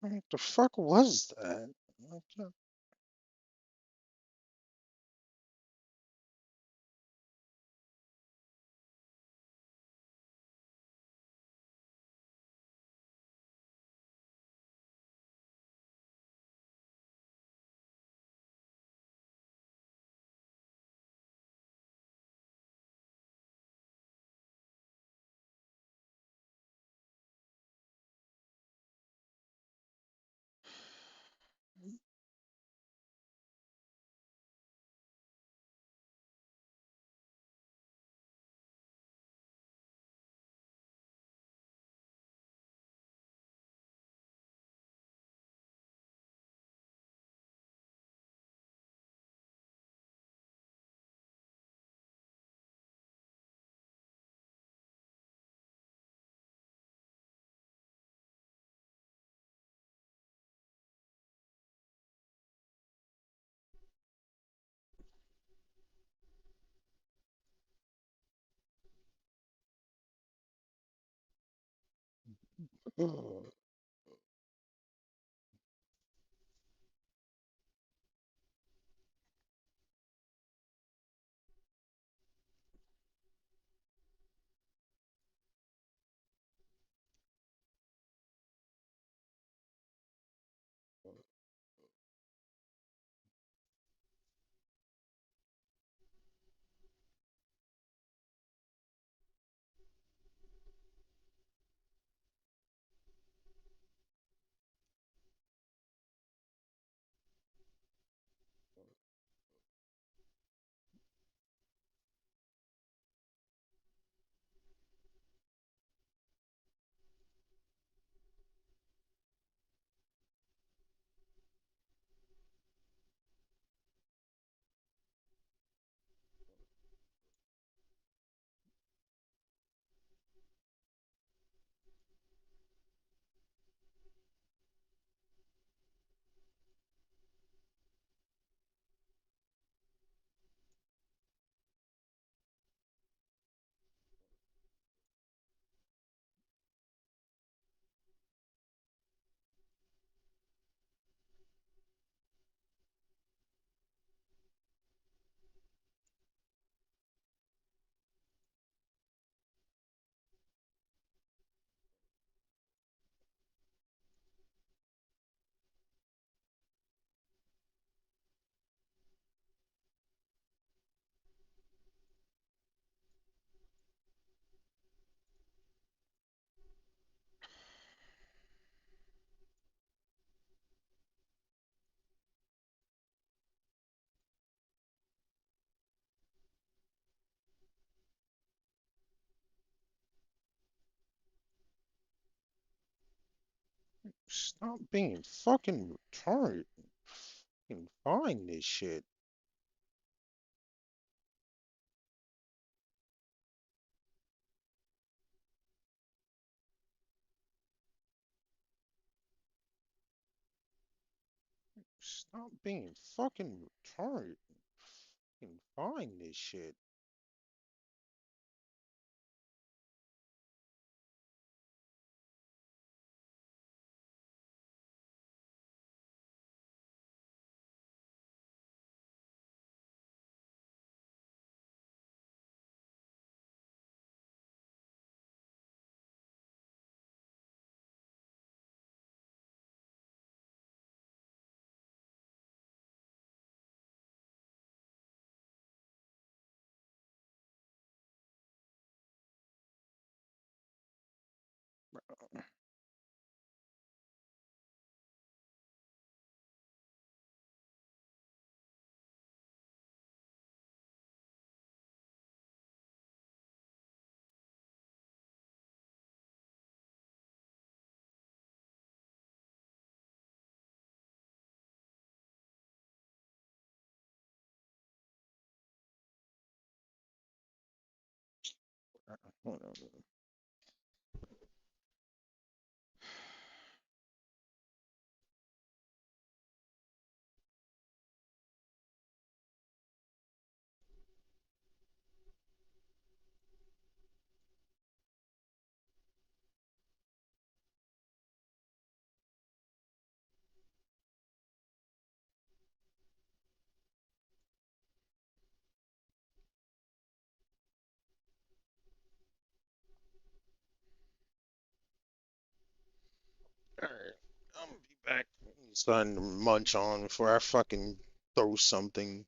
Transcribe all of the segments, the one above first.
What the fuck was that? What the- Ugh. Stop being fucking retarded. Fucking find this shit. Stop being fucking retarded. Fucking find this shit. Whatever. back. Starting to munch on before I fucking throw something.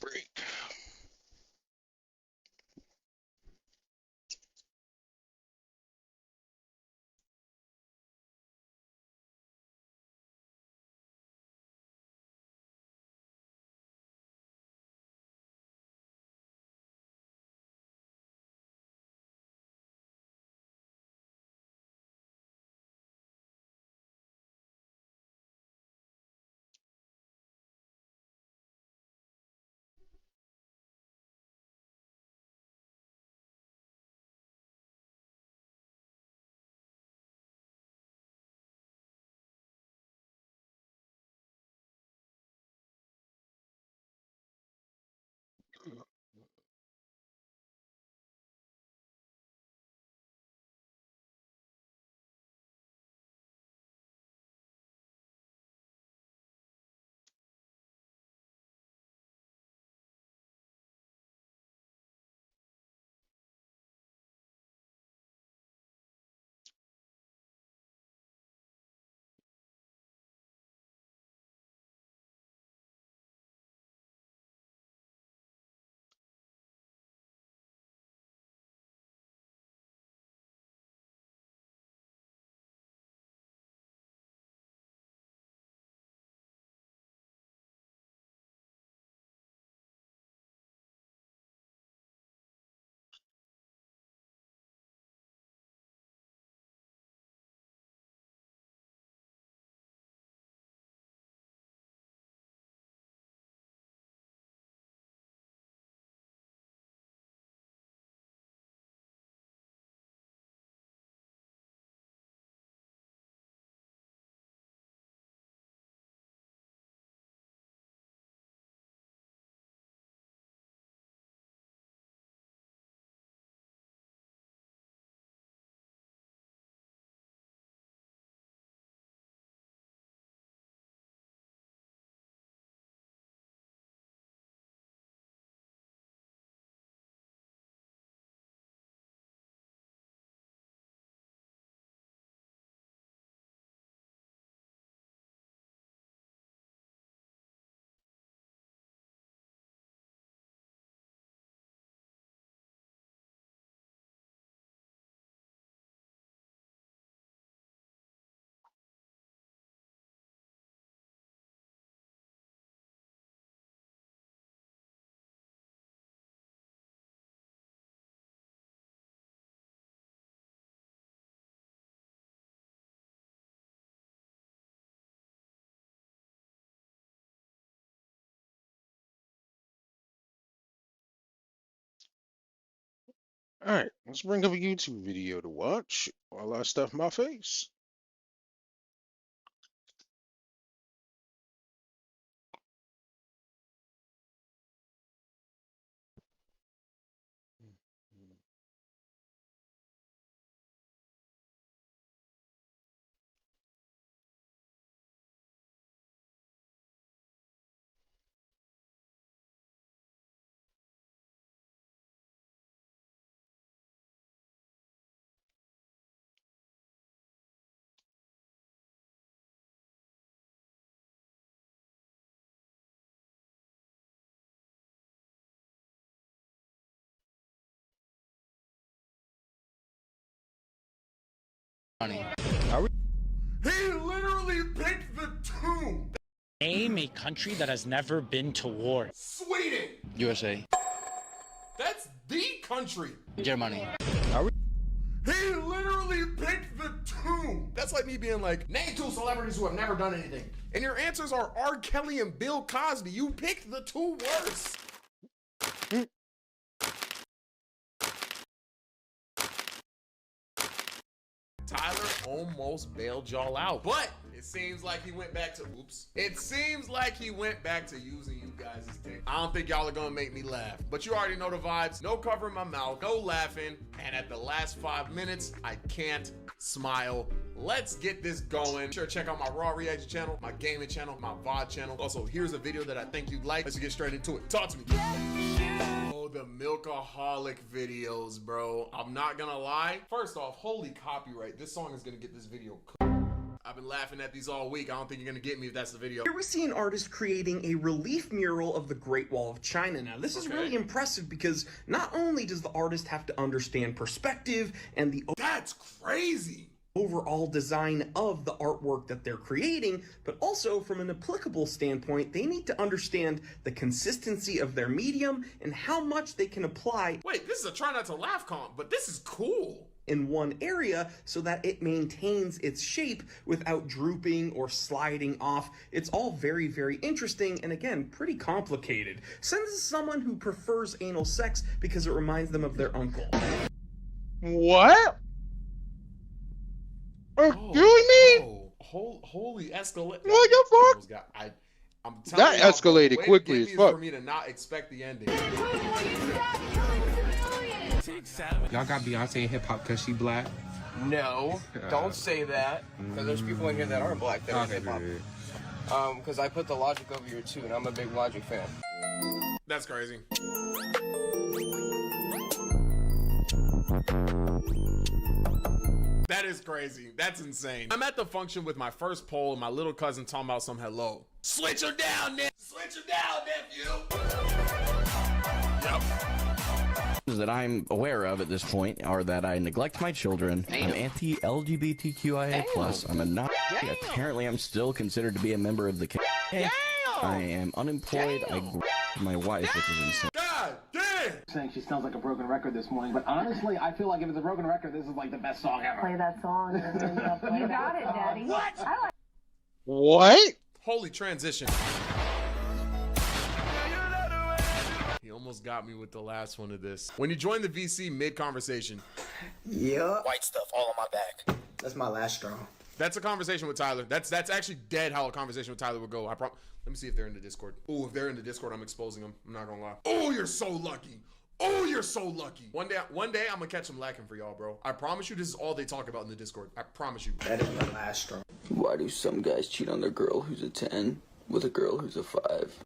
Break. All right, let's bring up a YouTube video to watch while I stuff my face. He literally picked the tomb. Name a country that has never been to war. Sweden. USA. That's the country. Germany. He literally picked the tomb. That's like me being like, name 2 celebrities who have never done anything. And your answers are R. Kelly and Bill Cosby. You picked the 2 worst. Tyler almost bailed y'all out, but it seems like he went back to, it seems like he went back to using you guys as dick. I don't think y'all are gonna make me laugh, but you already know the vibes. No covering my mouth, no laughing, and at the last 5 minutes, I can't smile. Let's get this going. Sure, check out my Raw Reaction channel, my gaming channel, my VOD channel. Also, here's a video that I think you'd like. Let's get straight into it. Talk to me. Oh, the Milkaholic videos, bro. I'm not gonna lie. First off, holy copyright. This song is gonna get this video cooked. I've been laughing at these all week. I don't think you're gonna get me if that's the video. Here we see an artist creating a relief mural of the Great Wall of China. Now, this is really impressive because not only does the artist have to understand perspective and the That's crazy! overall design of the artwork that they're creating, but also from an applicable standpoint, they need to understand the consistency of their medium and how much they can apply. Wait, this is a try not to laugh comp, but this is cool. In one area so that it maintains its shape without drooping or sliding off. It's all very, very interesting and again, pretty complicated. Send this to someone who prefers anal sex because it reminds them of their uncle. What? Excuse me? Holy escalate. What the fuck? I'm telling That escalated you, quickly as fuck. For me to not expect the ending. Y'all got Beyonce in hip hop because she black? No, don't say that. Because there's people in here that aren't black that are hip hop. Because I put the Logic over here too, and I'm a big Logic fan. That's crazy. That is crazy. That's insane. I'm at the function with my first poll and my little cousin talking about some hello. Switch her down, Switch her down, nephew. Yep. That I'm aware of at this point are that I neglect my children. I'm anti-LGBTQIA+. I'm a Nazi. Apparently, I'm still considered to be a member of the KKK. I am unemployed. I my wife, which is insane. God damn! Saying she sounds like a broken record this morning, but honestly, I feel like if it's a broken record, this is like the best song ever. Play that song. You got it, Daddy. What? What? Holy transition. He almost got me with the last one of this. When you join the VC mid-conversation. Yeah. White stuff all on my back. That's my last straw. That's a conversation with Tyler. That's actually dead how a conversation with Tyler would go. Let me see if they're in the Discord. Oh, if they're in the Discord, I'm exposing them. I'm not gonna lie. Oh, you're so lucky. Oh, you're so lucky. One day I'm gonna catch them lacking for y'all, bro. I promise you this is all they talk about in the Discord. I promise you. That is my last straw. Why do some guys cheat on their girl who's a 10 with a girl who's a 5?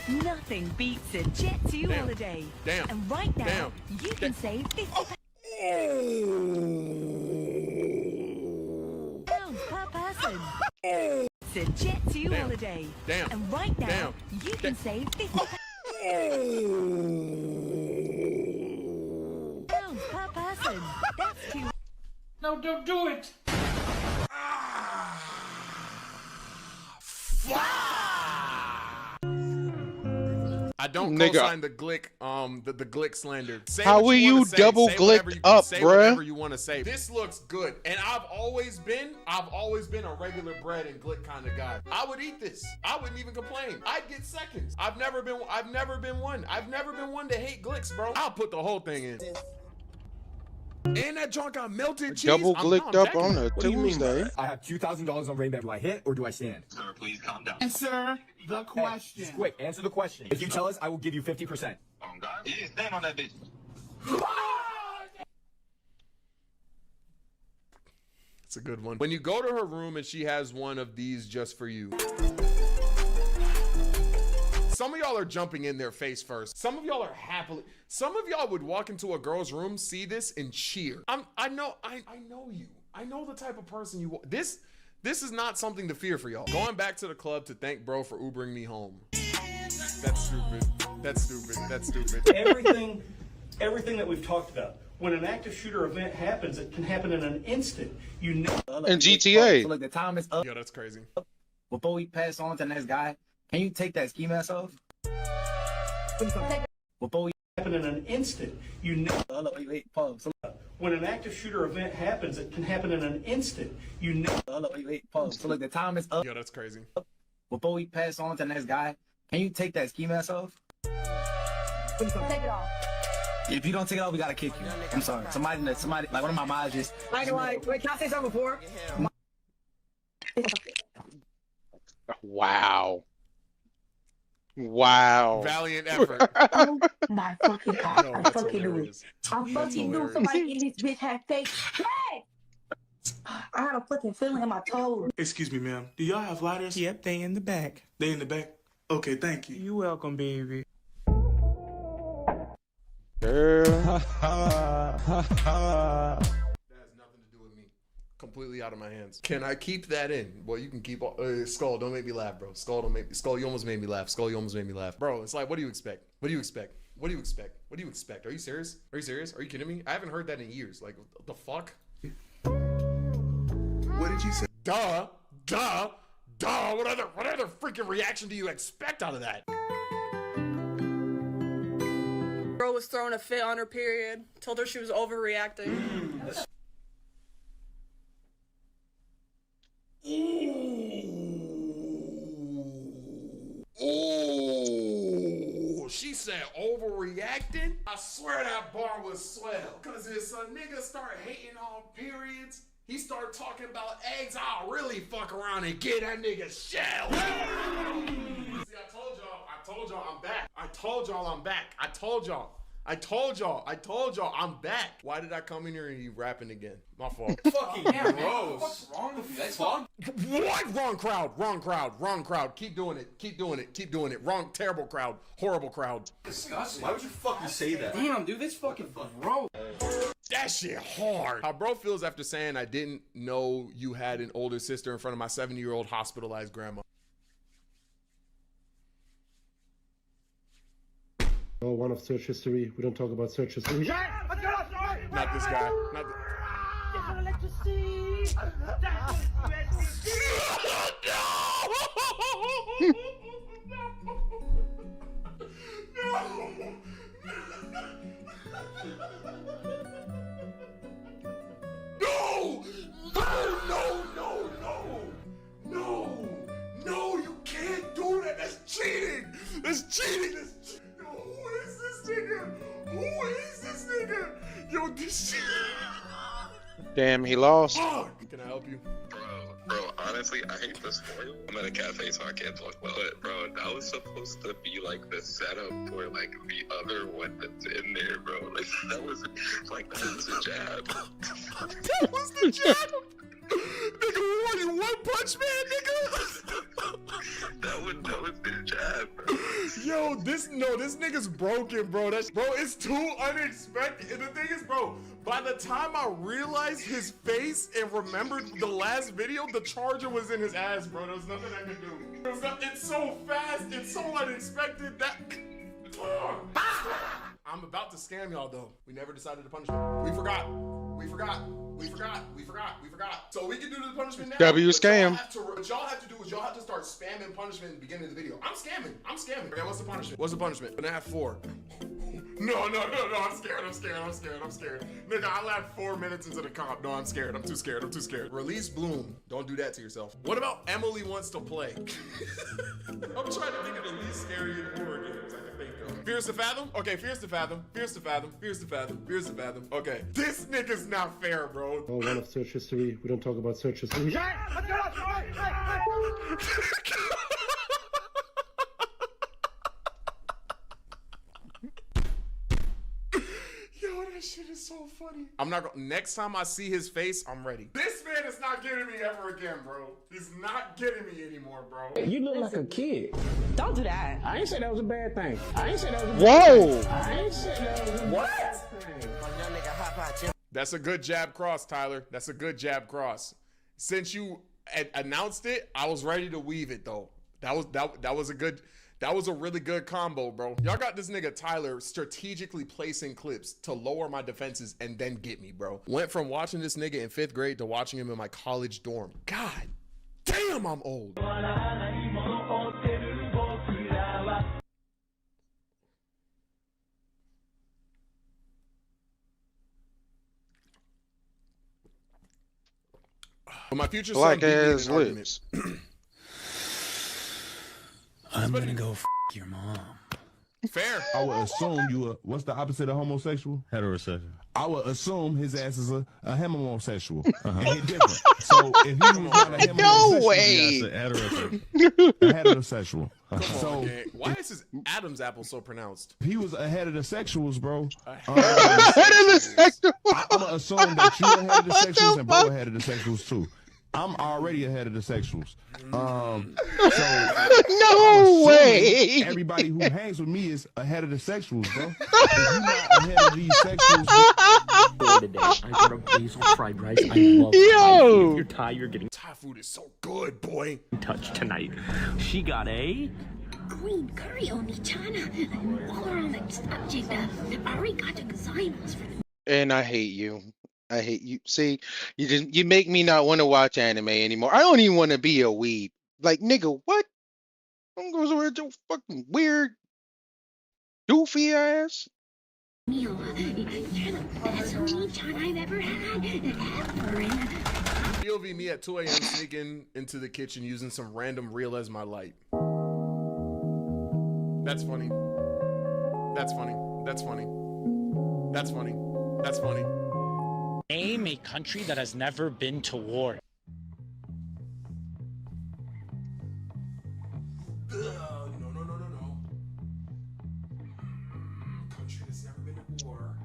Nothing beats a Jet 2 holiday. Damn. And right now, you can save 50 pounds per person. It's a Jet 2 holiday. Damn. And right now, you can save 50 pounds per person. That's too. No, don't do it. I don't Nigga. co-sign the Glick, the Glick slander. Say How what will you say, double say whatever glicked up, say bruh? whatever you want to say. This looks good, and I've always been a regular bread and Glick kind of guy. I would eat this. I wouldn't even complain. I'd get seconds. I've never been one to hate Glicks, bro. I'll put the whole thing in. And that junk got melted cheese. Double glicked up on a What do you mean, Tuesday. I have $2,000 on Rainbow. Do I hit or do I stand? Sir, please calm down. Answer the question. Just quick, answer the question. If you tell us, I will give you 50%. Oh, God. Yeah, stand on that bitch. It's a good one. When you go to her room and she has one of these just for you. Some of y'all are jumping in their face first. Some of y'all are happily. Some of y'all would walk into a girl's room, see this, and cheer. I know you. I know the type of person you. This is not something to fear for y'all. Going back to the club to thank bro for Ubering me home. That's stupid. That's stupid. That's stupid. Everything that we've talked about. When an active shooter event happens, it can happen in an instant. You know. And GTA. So look, the time is up. Yo, that's crazy. Before we pass on to the next guy, can you take that ski mask off? Before we Happen in an instant. You know. wait, pause. So, When an active shooter event happens, it can happen in an instant. You know. wait, pause. So look, the time is up. Yo, that's crazy. Before we pass on to the next guy, can you take that ski mask off? Take it off. If you don't take it off, we gotta kick you. I'm sorry. Somebody, like one of my mods just. Wait, can I say something before? Wow. Wow. Valiant effort. Oh my fucking God. No, I that's fucking knew it. hilarious. I fucking knew somebody in this bitch had fake. Hey! I had a fucking feeling in my toes. Excuse me, ma'am. Do y'all have lighters? Yep, they in the back. They in the back? Okay, thank you. You welcome, baby. Girl. That has nothing to do with me. Completely out of my hands. Can I keep that in? Well, you can keep all, Skull, don't make me laugh, bro. Skull, you almost made me laugh. Skull, you almost made me laugh. Bro, it's like, what do you expect? What do you expect? What do you expect? What do you expect? Are you serious? Are you serious? Are you kidding me? I haven't heard that in years. Like, what the fuck? What did you say? Duh. What other freaking reaction do you expect out of that? Girl was throwing a fit on her period. Told her she was overreacting. Ooh, she said overreacting? I swear that bar was swell. Cause if a nigga start hating on periods, he start talking about eggs, I'll really fuck around and get that nigga shell. See, I told y'all I'm back. I told y'all I'm back. I told y'all I'm back. Why did I come in here and you rapping again? My fault. Fucking gross. What's wrong with you? That's wrong. What? Wrong crowd. Keep doing it. Wrong, terrible crowd. Horrible crowd. Disgusting. Why would you fucking say that? Damn, dude, this fucking gross. That shit hard. How bro feels after saying I didn't know you had an older sister in front of my 70-year-old hospitalized grandma. Oh, one of search history. We don't talk about search history. Not this guy. Not No, you can't do that. That's cheating. Who is this nigga? Yo, this shit. Damn, he lost. Can I help you? Bro, honestly, I hate this for you. I'm at a cafe, so I can't talk well. But, bro, that was supposed to be, like, the setup for, like, the other one that's in there, bro. Like, that was a jab. That was the jab? Nigga, what, you one punch man, nigga? that was the jab, bro. Yo, this nigga's broken, bro. Bro, it's too unexpected. And the thing is, bro, by the time I realized his face and remembered the last video, the charger was in his ass, bro. There was nothing I could do. It's so fast. It's so unexpected that... I'm about to scam y'all, though. We never decided to punish him. We forgot. So we can do the punishment now. W scam. What y'all have to do is y'all have to start spamming punishment in the beginning of the video. I'm scamming. Okay, what's the punishment? Gonna have 4. No, I'm scared. Nigga, I laughed 4 minutes into the comp. No, I'm scared. I'm too scared. Release Bloom. Don't do that to yourself. What about Emily Wants to Play? I'm trying to think of the least scary horror games I can think of. Fears to Fathom? Okay, Fears to Fathom. Okay. This nigga's not fair, bro. Oh, one of search history. We don't talk about search history. Yo, that shit is so funny. I'm not gonna. Next time I see his face, I'm ready. This man is not getting me ever again, bro. He's not getting me anymore, bro. You look like a kid. Don't do that. I ain't say that was a bad thing. Whoa! That's a good jab cross, Tyler. That's a good jab cross. Since you announced it, I was ready to weave it though. That was a really good combo, bro. Y'all got this nigga Tyler strategically placing clips to lower my defenses and then get me, bro. Went from watching this nigga in 5th grade to watching him in my college dorm. God damn, I'm old. But my future son Black beat me in ass an argument. lips. I'm gonna go f your mom. Fair. I would assume you are, what's the opposite of homosexual? Heterosexual. I would assume his ass is a homosexual. And he different. So if he was not a No homosexual, way. a heterosexual. Come So on, gang. Why is his Adam's apple so pronounced? if he was ahead of the sexuals, bro. Heterosexual. I'm gonna assume that you ahead of the sexuals and bro ahead of the sexuals too. I'm already ahead of the sexuals. So No way. everybody who hangs with me is ahead of the sexuals, bro. If you're not ahead of these sexuals, Today, I got a basil fried rice. I love Yo. Thai food. If you're Thai, you're getting Thai food is so good, boy. touched tonight. She got a Queen curry onichana. Arigato gozaimasu for the And I hate you. I hate you. See, you make me not want to watch anime anymore. I don't even want to be a weeb. Like, nigga, what? I'm going over your fucking weird, doofy ass. meal. You're the best onichan I've ever had. Ever. POV me at 2 a.m. sneaking into the kitchen using some random reel as my light. That's funny. That's funny. That's funny. That's funny. That's funny. Name a country that has never been to war. No. Country that's never been to war.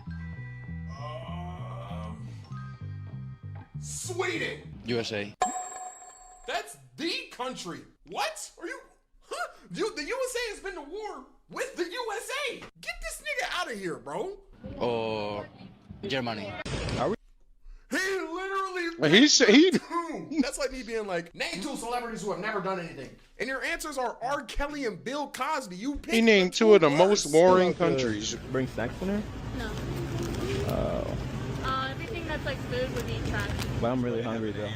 Sweden. USA. That's the country. What? Are you? Huh? The USA has been to war with the USA. Get this nigga out of here, bro. Or Germany. He literally. That's like me being like, name 2 celebrities who have never done anything, and your answers are R. Kelly and Bill Cosby. You picked He named 2 of the most warring countries. Bring snacks in there? No. Everything that's like food would be trash. But I'm really hungry though.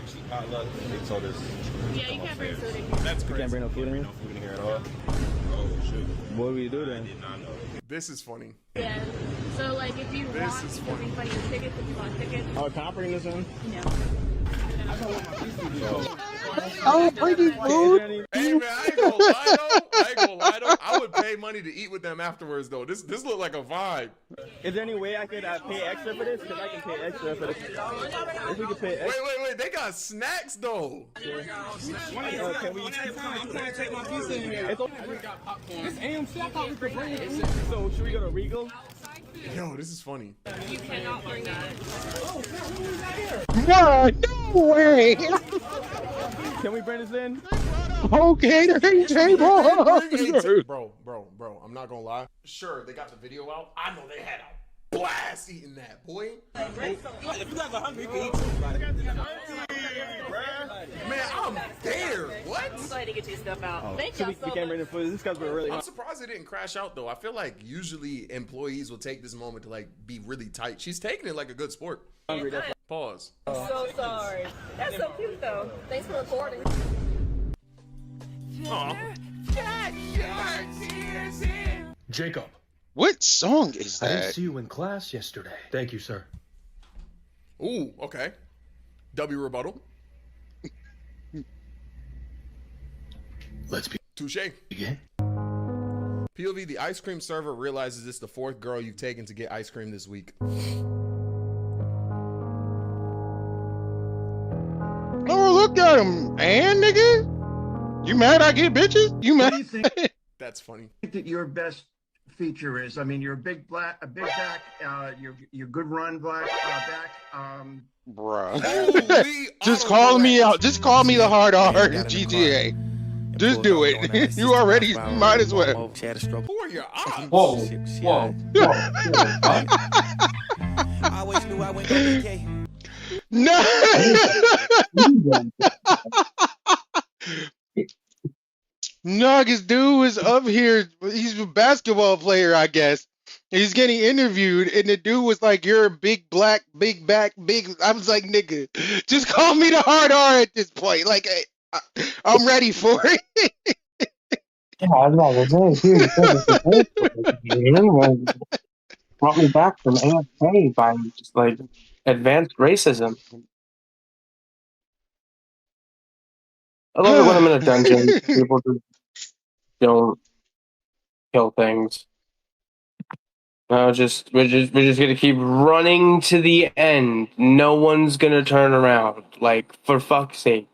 Yeah, you can't bring food in here. That's You crazy. can't bring no food in here? No food in here at all. What do we do then? This is funny. Yeah. So like if you This want is to funny. refund your tickets, if you want tickets, Oh, can I bring this in? no. Oh, bringing food. Hey man, I ain't gonna lie though. I would pay money to eat with them afterwards though. This look like a vibe. Is there any way I could pay extra for this? Because I can pay extra for this. If we could pay extra. Wait. They got snacks though. Can we? Take my piece in here. It's okay. We got popcorn. It's AMC. I thought we could bring it. So should we go to Regal? Yo, this is funny. You cannot bring that. No way. Can we bring this in? Okay, the table. Bro, I'm not gonna lie. Sure, they got the video out. I know they had a blast eating that, boy. If you guys are hungry, you can eat too. Man, I'm there. What? I'm glad to get your stuff out. Thank So y'all we so can't bring much. the food. This because we're really I'm hungry. surprised it didn't crash out though. I feel like usually employees will take this moment to like be really tight. She's taking it like a good sport. Hungry, that's Pause. I'm so sorry. That's so cute though. Thanks for recording. Aw. Jacob, What song is I didn't that? see you in class yesterday. Thank you, sir. Ooh, okay. W rebuttal. Let's Touche. begin. POV, the ice cream server realizes it's the 4th girl you've taken to get ice cream this week. Oh, look at him, and nigga. You mad I get bitches? You mad? That's funny. That your best feature is? I mean, you're a big back, you're good run back. Bruh. Just call me out. Just call me the hard R in GTA. Just do it. You already might as well. Who are your odds? Whoa. I always knew I went to BK. No. Nuggets dude is up here. He's a basketball player, I guess. He's getting interviewed, and the dude was like, "You're a big black, big back, big." I was like, "Nigga, just call me the hard R at this point." Like, I'm ready for it. Yeah, I was about to say, dude, brought me back from AFK by just like advanced racism. I love it when I'm in a dungeon. People just don't kill things. No, we're just gonna keep running to the end. No one's gonna turn around. Like, for fuck's sake.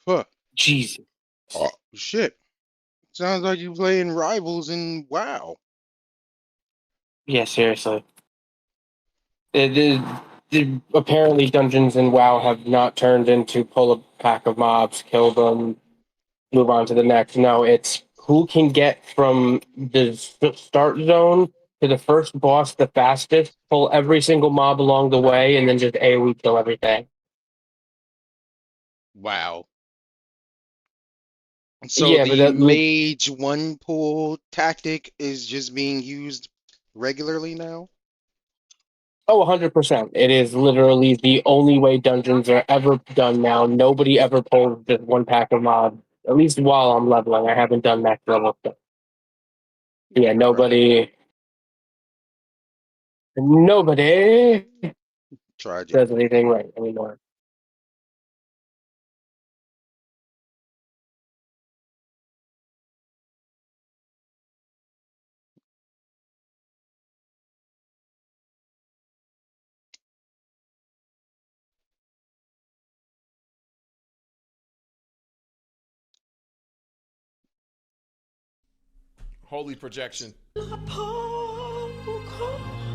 Huh. Jesus. Oh, shit. Sounds like you playing Rivals in WoW. Yeah, seriously. Apparently dungeons in WoW have not turned into pull a pack of mobs, kill them, move on to the next. No, it's who can get from the start zone to the first boss the fastest, pull every single mob along the way, and then just AoE kill everything. Wow. So Yeah, but the that, mage one pull tactic is just being used regularly now? oh, 100%. It is literally the only way dungeons are ever done now. Nobody ever pulls just one pack of mobs. At least while I'm leveling, I haven't done max level stuff. Yeah, nobody Tragic. does anything right anymore. Holy projection.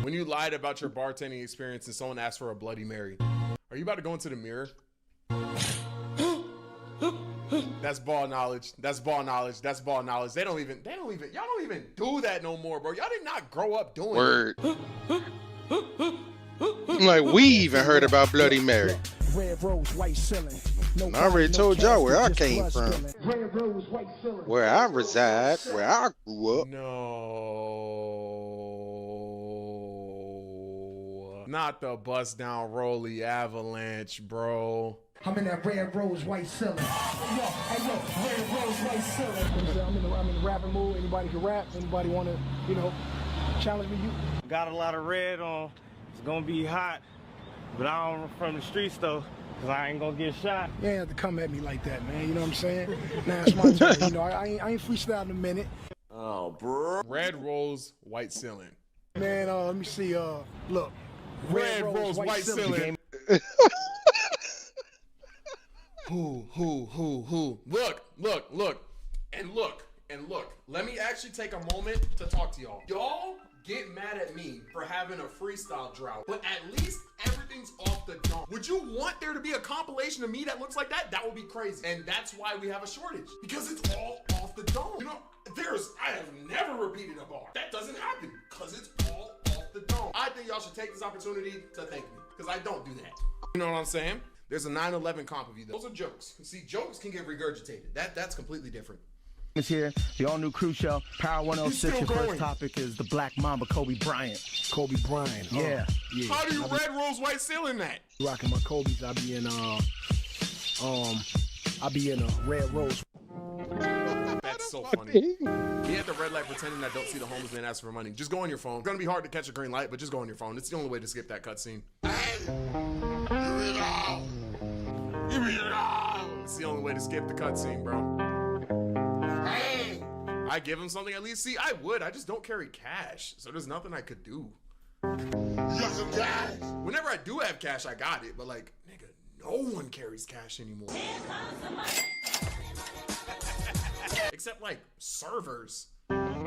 When you lied about your bartending experience and someone asked for a Bloody Mary, are you about to go into the mirror? That's ball knowledge. That's ball knowledge. That's ball knowledge. Y'all don't even do that no more, bro. Y'all did not grow up doing Word. Like, we even heard about Bloody Mary. Red rose, white ceiling. And I already told y'all where I came from. Where I reside, where I grew up. No. Not the bust down Rolly Avalanche, bro. I'm in that red rose, white ceiling. Hey, yo, red rose, white ceiling. I'm in the rapping mood. Anybody can rap. Anybody want to, challenge me? Got a lot of red on. It's gonna be hot, but I don't from the streets though, cause I ain't gonna get shot. You ain't have to come at me like that, man. You know what I'm saying? Now it's my turn. I ain't freestyling in a minute. Oh, bro. Red rose, white ceiling. Man, let me see. Look. Red rose, white ceiling. Who? Look. Let me actually take a moment to talk to y'all. Y'all get mad at me for having a freestyle drought, but at least everything's off the dome. Would you want there to be a compilation of me that looks like that? That would be crazy. And that's why we have a shortage, because it's all off the dome. I have never repeated a bar. That doesn't happen, because it's all off the dome. I think y'all should take this opportunity to thank me, because I don't do that. You know what I'm saying? There's a 9/11 comp of you. Those are jokes. See, jokes can get regurgitated. That's completely different. Here, the all-new crew show, Power 106. Your first topic is the Black Mamba, Kobe Bryant. Kobe Bryant. Yeah. How do you red rose white ceiling that? Rocking my Kobe's. I be in a red rose. That's so funny. He had the red light pretending I don't see the homeless man asking for money. Just go on your phone. It's gonna be hard to catch a green light, but just go on your phone. It's the only way to skip that cutscene. It's the only way to skip the cutscene, bro. I give him something at least. See, I would. I just don't carry cash, so there's nothing I could do. Whenever I do have cash, I got it. But like, nigga, no one carries cash anymore. Except like servers. Yeah,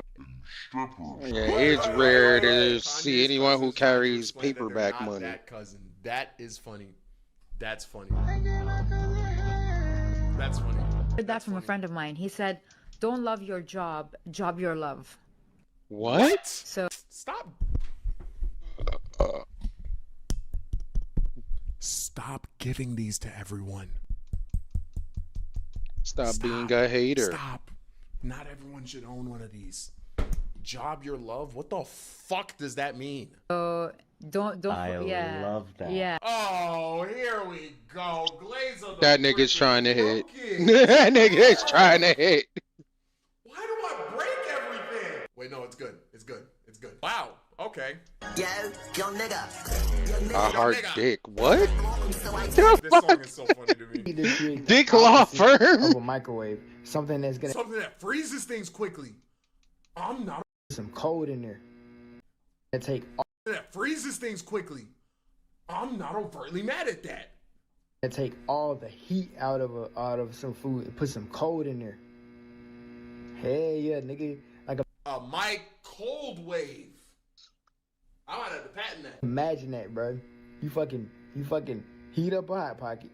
it's rare to see anyone who carries paperback money. That cousin. That is funny. That's funny. That's funny. I heard that from a friend of mine. He said, "Don't love your job, job your love." What? So stop. Stop giving these to everyone. Stop being a hater. Stop. Not everyone should own one of these. Job your love? What the fuck does that mean? don't. I yeah. love that. Yeah. Oh, here we go. Glaze of the That nigga's trying to hit. That nigga's trying to hit. Why do I break everything? Wait, no, it's good. It's good. It's good. Wow. Okay. Yo, nigga. A hard dick. What? This song is so funny to me. Dick law firm? Of a microwave. Something that freezes things quickly. I'm not some cold in there. And take all, That freezes things quickly. I'm not overtly mad at that. and take all the heat out of some food and put some cold in there. Hey, yeah, nigga, like A mic cold wave. I might have to patent that. imagine that, bro. You fucking heat up a hot pocket.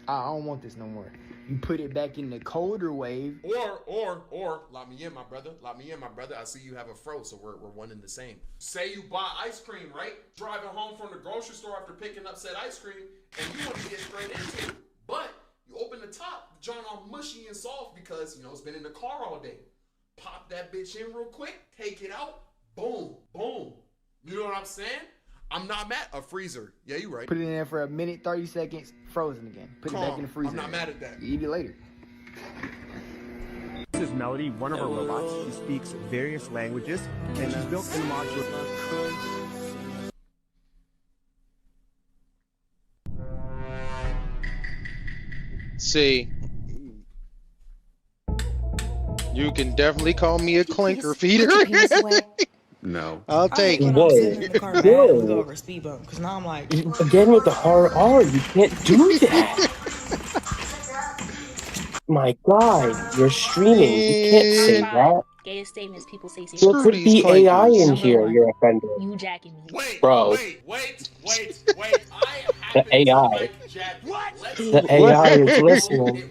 I don't want this no more. You put it back in the colder wave. Or lock me in, my brother. Lock me in, my brother. I see you have a fro, so we're one and the same. Say you buy ice cream, right? Driving home from the grocery store after picking up said ice cream, and you want to get straight into it. But you open the top, the joint all mushy and soft because, you know, it's been in the car all day. Pop that bitch in real quick, take it out, boom, boom. You know what I'm saying? I'm not mad. A freezer. Yeah, you right. Put it in there for a minute, 30 seconds, frozen again. Put it back in the freezer. I'm not mad at that. You eat it later. This is Melody, one of our robots. She speaks various languages, and she's built in modular. See, you can definitely call me a clinker feeder. No. I'll take when it. I'm sitting in the car mad and we go over a speed bump, because now I'm like, Again with the hard R, you can't do that. My God, you're streaming. You can't say that. Gayest statements people say. There could be AI in here. You're offended, You jacking me. bro. Wait. The AI. The AI is listening.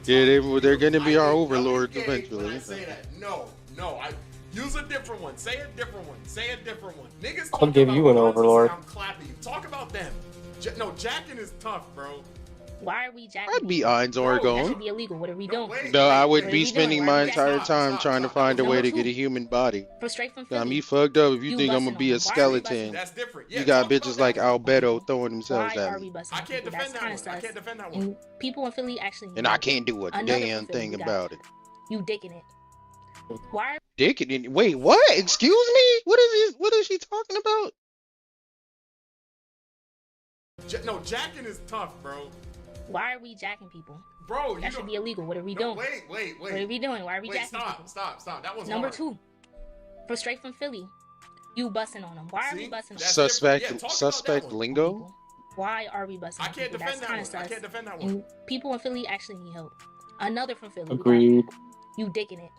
Yeah, they're going to be our overlords eventually. No. Use a different one. Say a different one. Say a different one. Niggas I'll give you an overlord. I'm clapping you. Talk about them. No, jacking is tough, bro. Why are we jacking? I'd be Eins That Oregon. should be illegal. What are we doing? No, I What would are be we spending doing? my Why are we entire jacking? time trying to find a way to get a human body. For straight from Got Philly. me fucked up if you You think I'm busting gonna be on a them. Why are we busting? skeleton. That's different. You got bitches like Albedo throwing themselves Why at are we me. busting? I can't people? defend That's that kind one. of I sus. can't defend that one. And people in Philly actually. And I can't do a Another damn from Philly thing we got. about it. You dicking it. Why? Dick it in. Wait, what? Excuse me? What is she talking about? No, jacking is tough, bro. Why are we jacking people? Bro, you That should be illegal. What are we doing? Wait. What are we doing? Why are we jacking people? Stop. That one's Number hard. 2. For straight from Philly. You busting on them. Why are we busting on them? Suspect lingo? Why are we busting on people? That's kind of sus. I can't defend that one. And people in Philly actually need help. Another from Philly. Agreed. You dicking it.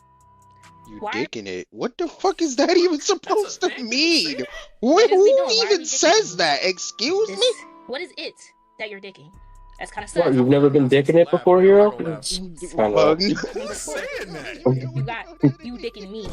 You Why? dicking it? What the fuck is that even supposed to mean? What is we Who doing? Why are we even dicking says it? that? Excuse This- me? What is it that you're dicking? That's kind of What, sus. you've never been dicking it before, hero? It's kind of. Who's saying that? You got you dicking me.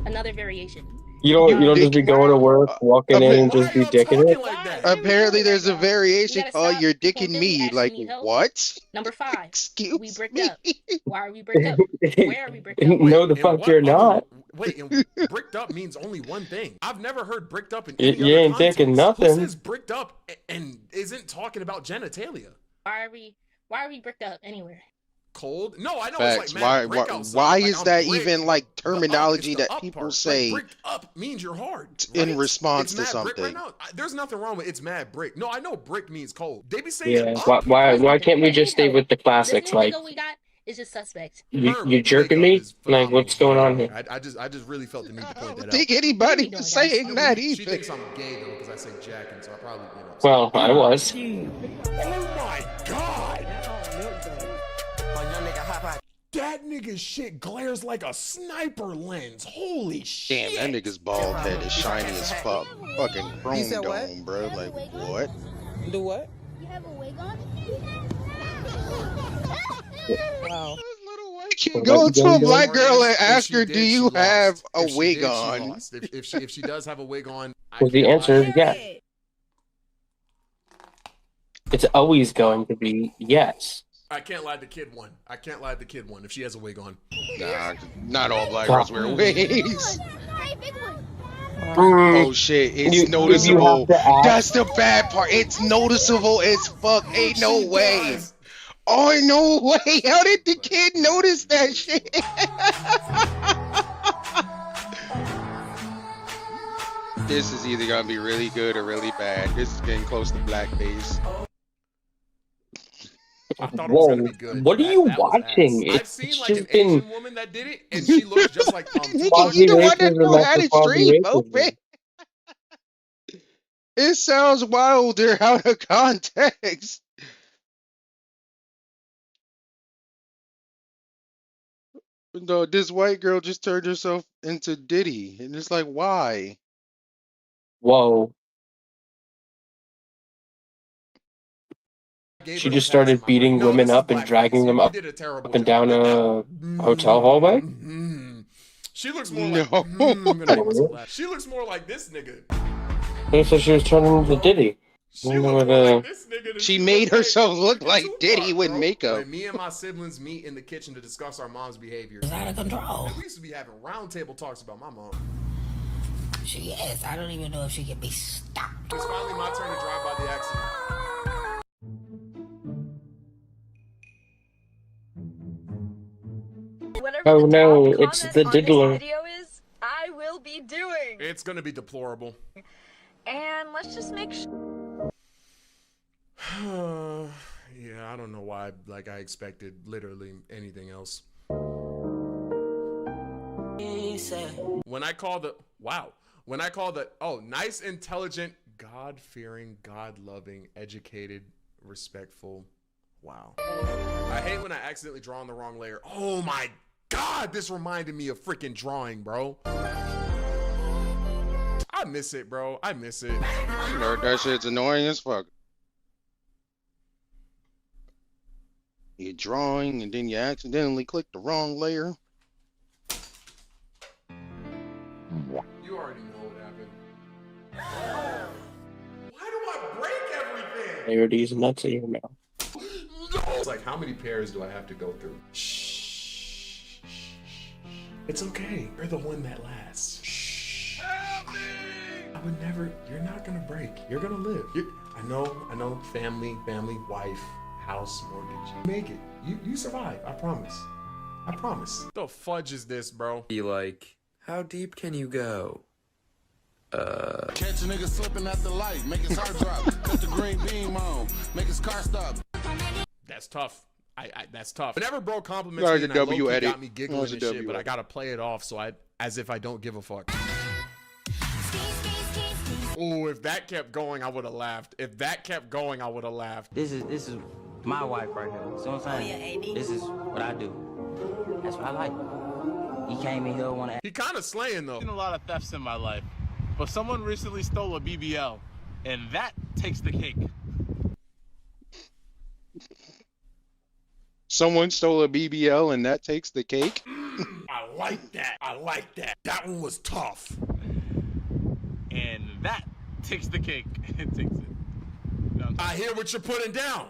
Another variation. You don't just be going to work, walking in, and just be dicking it. Apparently, there's a variation You gotta called stop. "You're People dicking in Philly me." actually Like need help. what? Number 5. Excuse we bricked me. up. Why are we bricked up? Where are we bricked up? No, the fuck you're not. Wait, and bricked up means only one thing. I've never heard bricked up in any You other ain't context. dicking Who nothing. says bricked up and isn't talking about genitalia? Why are we bricked up anywhere? Cold? No, I know Facts. it's like mad brick Why outside. is I'm that brick, even like the up is terminology the that up people part. say Like, bricked up means you're hard. in right? response It's to mad brick something? right now. There's nothing wrong with it's mad brick. No, I know brick means cold. They be saying Yeah. up. Why can't we just stay with the This classics? new Like nigga we got is just suspect. you jerking me? Like what's going on here? I just really felt the need to point that out. think anybody was saying that She either. thinks I'm gay though because I say jacking, so I probably Well, I was. Oh my god! That nigga's shit glares like a sniper lens. Holy shit! Damn, that nigga's bald head is shiny as fuck. Fucking chrome said what? dome, bro. Like what? do what? You have a wig on? Wow. You go to a black girl and ask her, "Do you have a If she wig did, she on?" lost. If she does have a wig on, Well, the answer is yes. It's always going to be yes. I can't lie, the kid one. I can't lie, the kid one. If she has a wig on, Nah, not all black girls wear wigs. Oh shit, it's noticeable. That's the bad part. It's noticeable as fuck. Ain't no way. Oh, no way. How did the kid notice that shit? This is either gonna be really good or really bad. This is getting close to blackface. I thought it was Whoa, gonna be good. what are you That was ass. watching? I've seen It's like an just been Asian woman that did it, and she looks just like Tupac. You quasi the one that racism know how after to quasi stream, open. racism. It sounds wilder out of context. No, this white girl just turned herself into Diddy, and it's like, why? Whoa. Gave She her just the pass in started my brain. beating No, women this is up and black dragging ladies. them You up did a terrible and job. down a hotel hallway. She looks more No. like. I'm gonna make myself laugh. She looks more like this nigga. And so she was turning into Diddy. She looks more like this nigga than She she made looked herself look freaking like Tupac, Diddy with bro. makeup. When me and my siblings meet in the kitchen to discuss our mom's behavior, It's out of control. we used to be having roundtable talks about my mom. She is. I don't even know if she can be stopped. It's finally my turn to drive by the accident. Oh no, it's the diddler. is, I will be doing. It's gonna be deplorable. And let's just make sure. Yeah, I don't know why. Like I expected literally anything else. When I call the nice, intelligent, God-fearing, God-loving, educated, respectful. Wow. I hate when I accidentally draw on the wrong layer. Oh my God, this reminded me of freaking drawing, bro. I miss it, bro. I miss it. That shit's annoying as fuck. You're drawing and then you accidentally click the wrong layer. You already know what happened. Why do I break everything? There it is, nuts in your mouth. It's like, how many pairs do I have to go through? Shh. It's okay. You're the one that lasts. Shh. Help me! I would never. You're not gonna break. You're gonna live. I know. Family, wife, house, mortgage. You make it. You survive. I promise. The fudge is this, bro? Be like, how deep can you go? Catch a nigga slipping at the light, make his heart drop, cut the green beam on, make his car stop. That's tough. That's tough. Whenever bro compliments That me was and a I W low-key edit. got me giggling That was a and shit, W but I edit. gotta play it off as if I don't give a fuck. Ooh, if that kept going, I would have laughed. This is my wife right here. See what I'm saying? This is what I do. That's what I like. He came in here wanna. He kind of slaying though. I've seen a lot of thefts in my life, but someone recently stole a BBL, and that takes the cake. Someone stole a BBL and that takes the cake? I like that. That one was tough. And that takes the cake. It takes it. I hear what you're putting down.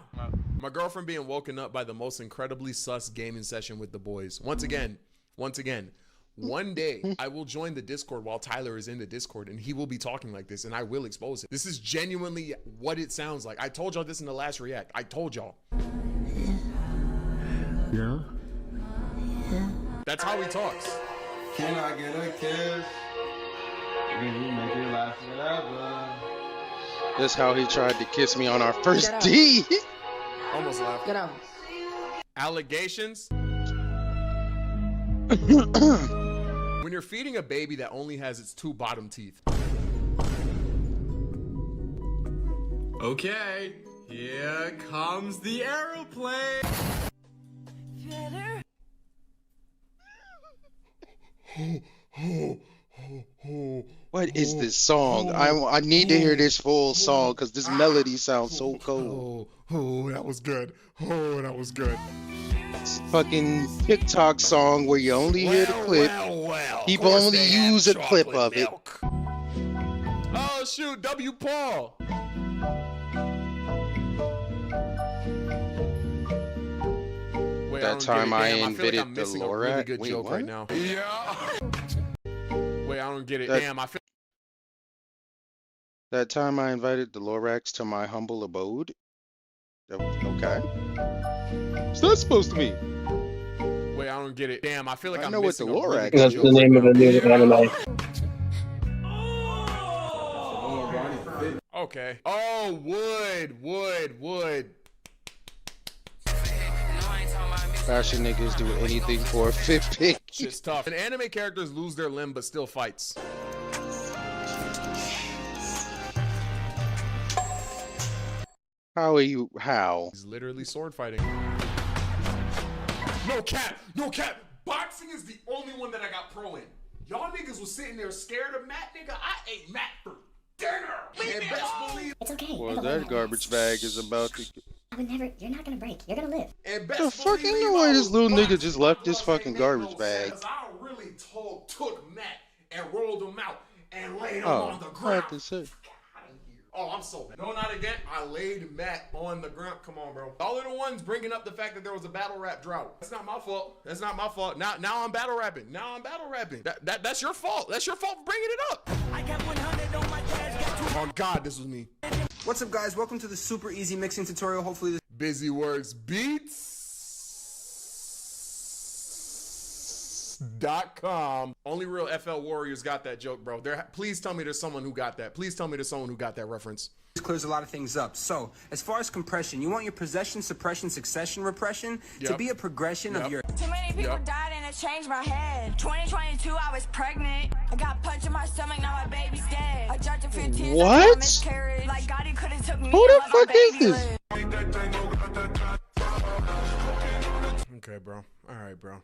My girlfriend being woken up by the most incredibly sus gaming session with the boys. Once again, one day I will join the Discord while Tyler is in the Discord and he will be talking like this and I will expose it. This is genuinely what it sounds like. I told y'all this in the last react. I told y'all. Yeah? That's how he talks. Can I get a kiss? Make you laugh forever. That's how he tried to kiss me on our first date. Almost laughed. Get out. Allegations? When you're feeding a baby that only has its 2 bottom teeth. Okay, here comes the aeroplane. What is this song? I need to hear this full song because this melody sounds so cool. Oh, that was good. It's fucking TikTok song where you only hear the clip. People only use a clip of it. Oh shoot, W. Paul. Wait, That time I invented the a really Lorax. good Wait, joke what? right now. Yeah. Wait, I don't get it. That- Damn, I feel. That time I invited the Lorax to my humble abode. Okay. What's that supposed to mean? Wait, I don't get it. Damn, I feel like I I'm know what missing the a really Lorax good That's joke the name right of the new now. anime. Okay. Oh, wood. Fashion niggas do anything for a fit pic. Shit's tough. And anime characters lose their limb but still fights. How are you? How? He's literally sword fighting. No cap. No cap. Boxing is the only one that I got pro in. Y'all niggas was sitting there scared of Matt, nigga. I ate Matt for dinner. And best believe. It's okay. Well, that garbage bag is about to. I would never. You're not gonna break. You're gonna live. And The fuck ain't no way this little nigga just left this fucking garbage bag. I really took Matt and rolled him out and laid him Oh, on the I ground. have to say. Oh, I'm so bad. No, not again. I laid Matt on the ground. Come on, bro. Y'all are the ones bringing up the fact that there was a battle rap drought. That's not my fault. That's not my fault. Now I'm battle rapping. That's your fault. That's your fault for bringing it up. I got 100 on my dash. Oh God, this was me. What's up, guys? Welcome to the super easy mixing tutorial. Hopefully this Busy Works Beats.com. Only real FL Warriors got that joke, bro. Please tell me there's someone who got that. Please tell me there's someone who got that reference. clears a lot of things up. So, as far as compression, you want your possession, suppression, succession, repression to be a progression of your... Too many people died and it changed my head. 2022, I was pregnant. I got punch in my stomach, now my baby's dead. I dropped a few tears. What? Miscarriage. Like God, he could have took me. Who the fuck is this? Okay, bro. All right, bro.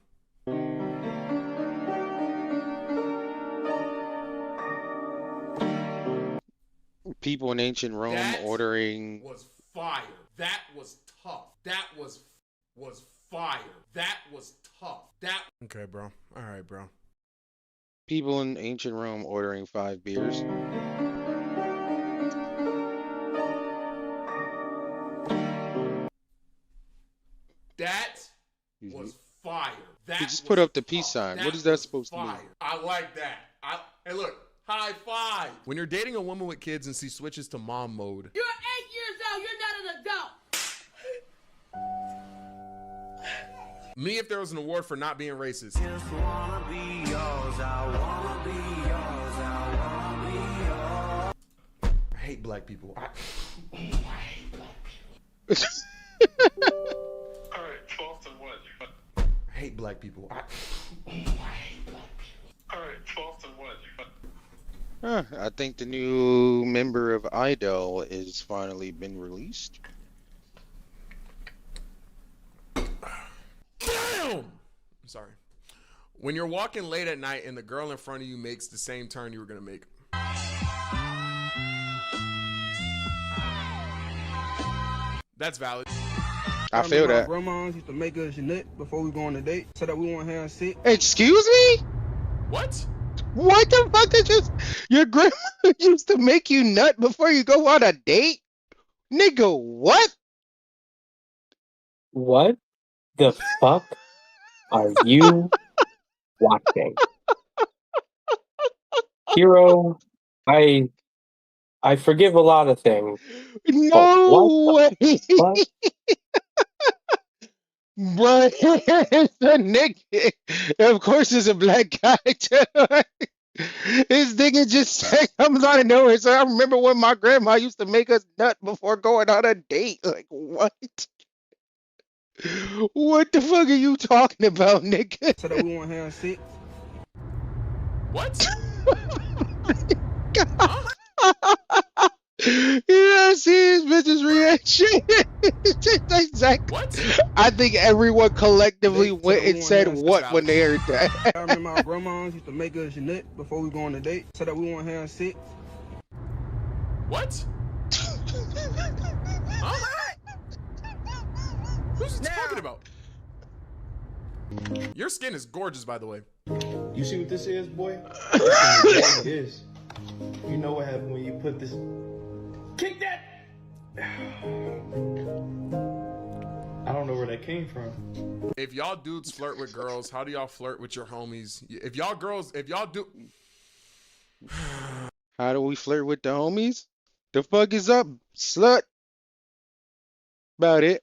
People in ancient Rome ordering. Was fire. That was tough. That was fire. That was tough. That. Okay, bro. All right, bro. People in ancient Rome ordering 5 beers. That was fire. That You just put up the peace sign. What is that supposed to mean? I like that. Hey, look. High five. When you're dating a woman with kids and she switches to mom mode. You're 8 years old. You're not an adult. Me, if there was an award for not being racist. I hate black people. I hate black people. All right, 12 to 1. I hate black people. I hate black people. All right, 12 to 1. I think the new member of Idol is finally been released. Damn! I'm sorry. When you're walking late at night and the girl in front of you makes the same turn you were gonna make. That's valid. I feel that. Grandmas used to make us nut before we go on a date, so that we won't have sick. Excuse me? What? What the fuck did your grandma used to make you nut before you go on a date? Nigga, what? What the fuck are you watching? Hero, I forgive a lot of things. No way. Bro, it's a nigga. Of course, it's a black guy too. This nigga just comes out of nowhere. So I remember when my grandma used to make us nut before going on a date. Like, what? What the fuck are you talking about, nigga? So that we won't have sick. What? Yeah, see his bitch's reaction. Exactly. What? I think everyone collectively went and said what when they heard that. I remember our grandmas used to make us nut before we go on a date, so that we won't have sick. What? Huh? Who's he talking about? Your skin is gorgeous, by the way. You see what this is, boy? This is. You know what happened when you put this. Kick that! I don't know where that came from. If y'all dudes flirt with girls, how do y'all flirt with your homies? If y'all do. How do we flirt with the homies? The fuck is up, slut? About it.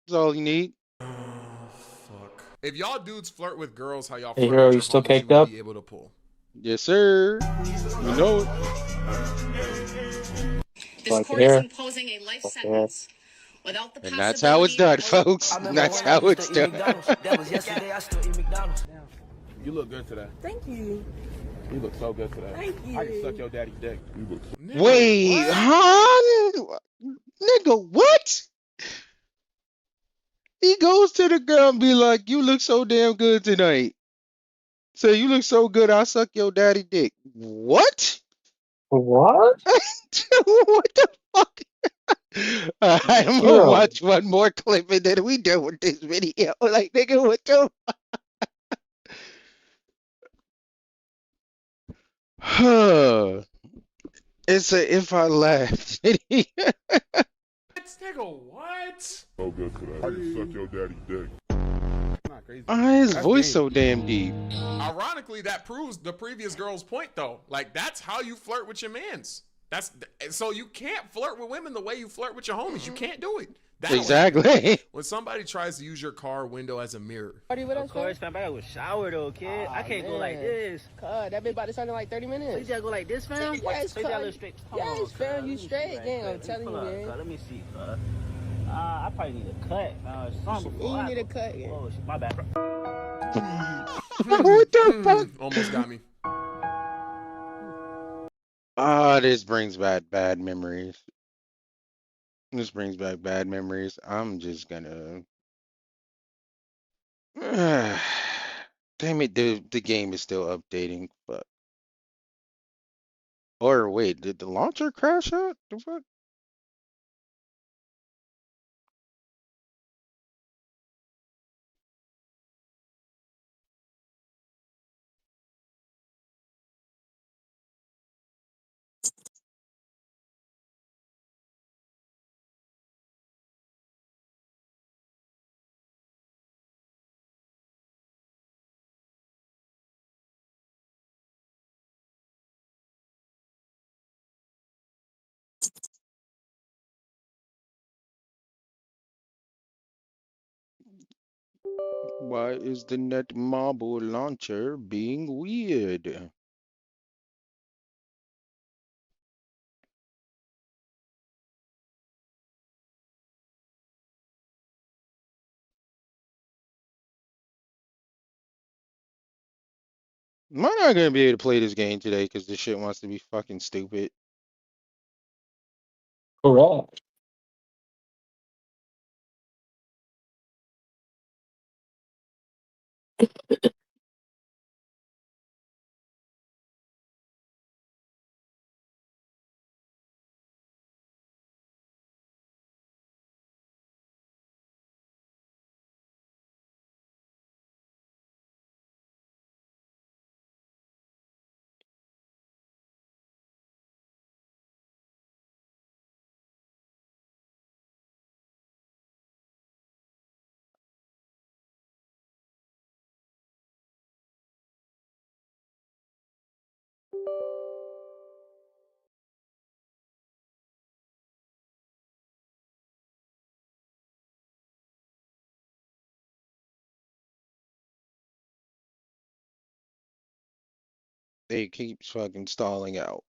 That's all you need. Fuck. If y'all dudes flirt with girls, how y'all Hey, flirt Hero, with you your still homies, caked you will up? be able to pull. Yes, sir. You know it. This court is imposing a life sentence And that's how it's done, folks. That's how it's done. You look good today. Thank you. You look so good today. Thank you. I can suck your daddy's dick. You look so Wait, huh? Nigga, what? He goes to the girl and be like, you look so damn good tonight. Say, you look so good, I'll suck your daddy dick. What? What? What the fuck? I'm gonna Yeah. watch one more clip and then we done with this video. Like, nigga, what the Huh. It's a if I laugh. Nigga, what? So good today. I can suck your daddy's dick. not crazy. His voice so damn deep. Ironically, that proves the previous girl's point, though. Like, that's how you flirt with your mans. So you can't flirt with women the way you flirt with your homies. You can't do it. Exactly. When somebody tries to use your car window as a mirror. Of course, fam. I gotta go shower though, kid. I can't go like this. That been about to sound in like 30 minutes. So you gotta go like this, fam? Yes, So you gotta look straight. Yes, fam. You straight, gang. I'm telling you, man. Let me see, I probably need a cut. You need a cut, yeah. Oh, shit, my bad, bro. What the fuck? Almost got me. This brings back bad memories. This brings back bad memories. I'm just gonna. Damn it, the game is still updating. But or wait, did the launcher crash out? The fuck? Why is the Netmarble launcher being weird? Am I not gonna be able to play this game today because this shit wants to be fucking stupid? Correct. It keeps fucking stalling out.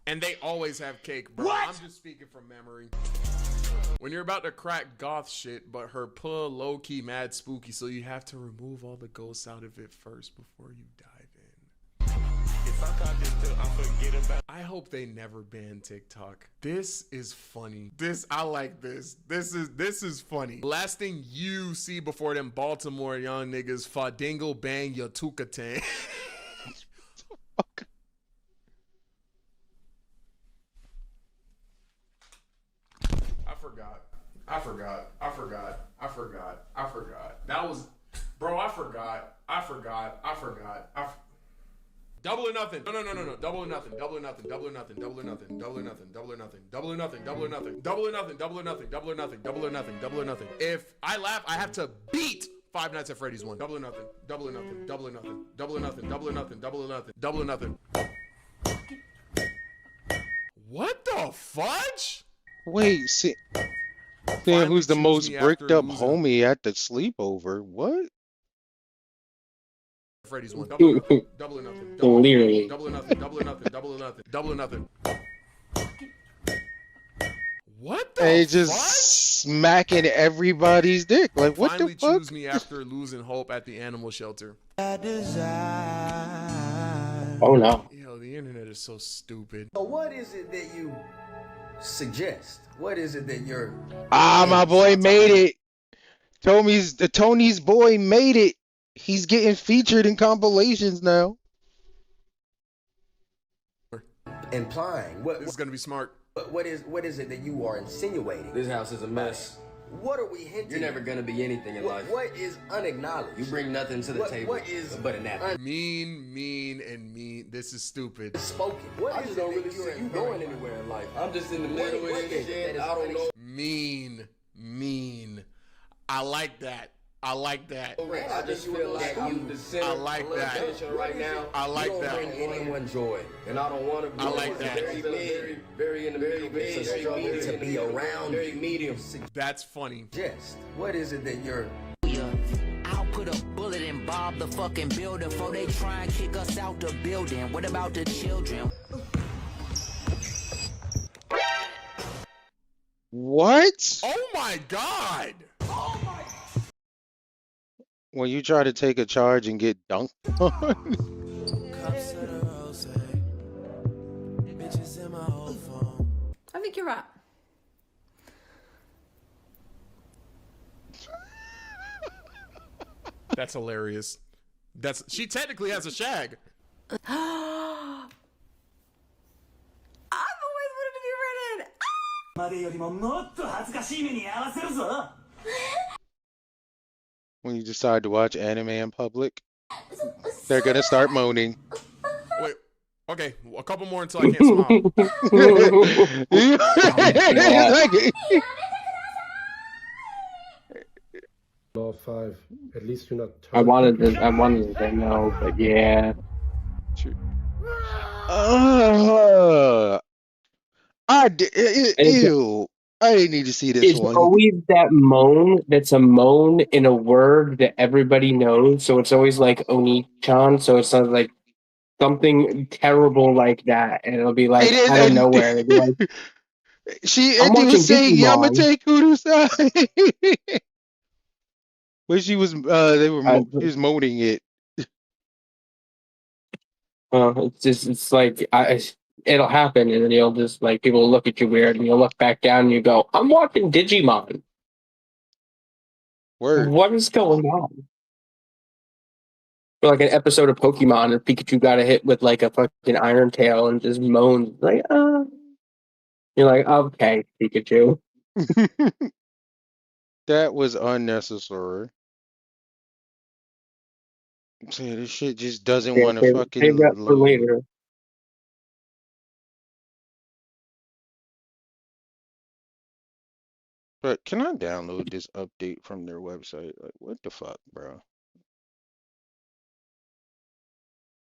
And they always have cake, bro. What? I'm just speaking from memory. When you're about to crack goth shit, but her pull low-key mad spooky, so you have to remove all the ghosts out of it first before you dive in. If I caught this too, I forget about. I hope they never ban TikTok. This is funny. I like this. This is funny. Last thing you see before them Baltimore young niggas fadingle bang your tukatang. I forgot. That was, bro, I forgot. Double or nothing. No. Double or nothing. If I laugh, I have to beat Five Nights at Freddy's 1. Double or nothing. Double or nothing. Double or nothing. Double or nothing. Double or nothing. Double or nothing. Double or nothing. What the fudge? Wait, see, seeing Finally who's the choose most me bricked after up losing. homie at the sleepover? What? Freddy's 1. Double or nothing. Double or nothing. Double or nothing. Clearly. Double or nothing. Double or nothing. Double or nothing. Double or nothing. What the And just fudge? smacking everybody's dick. Like, what Finally the fuck? choose me after losing hope at the animal shelter. Oh no. Yo, the internet is so stupid. So what is it that you suggest? What is it that you're... Ah, my boy made it. Tony's boy made it. He's getting featured in compilations now. implying? This is gonna be smart. What is it that you are insinuating? This house is a mess. What are we hinting? You're never gonna be anything in life. What is unacknowledged? You bring nothing to the table. What is but a napkin. Mean. This is stupid. Spoken. What I is just it don't that really you're see you going anywhere in life. I'm just in the middle What with is shit. it I don't know. Mean. I like that. I just feel like I'm the center I like of that. attention right now. I like you don't that. bring anyone joy, and I don't want to be. I like that. Very in the middle. to be around very medium. That's funny. Just what is it that you're... I'll put a bullet in Bob the fucking builder before they try and kick us out the building. What about the children? What? Oh my god! When you try to take a charge and get dunked on. I think you're right. That's hilarious. She technically has a shag. I've always wanted to be written. When you decide to watch anime in public, they're gonna start moaning. Wait. Okay, a couple more until I can't smile. All five. At least you're not. I wanted to say no, but yeah. Ew. I didn't need to see this It's one. always that moan that's a moan in a word that everybody knows. So it's always like Oni-chan. So it sounds like something terrible like that. And it'll be like out of nowhere. It'll be like, I'm They watching was saying Digimon. Yamate Kudasai. When she was, she was moaning it. It's like, it'll happen. And then you'll just like, people will look at you weird and you'll look back down and you go, I'm watching Digimon. Word. What is going on? Or like an episode of Pokemon and Pikachu got a hit with like a fucking Iron Tail and just moans like, You're like, okay, Pikachu. That was unnecessary. I'm saying this shit just doesn't want to fucking Save that for load. later. But can I download this update from their website? Like, what the fuck, bro?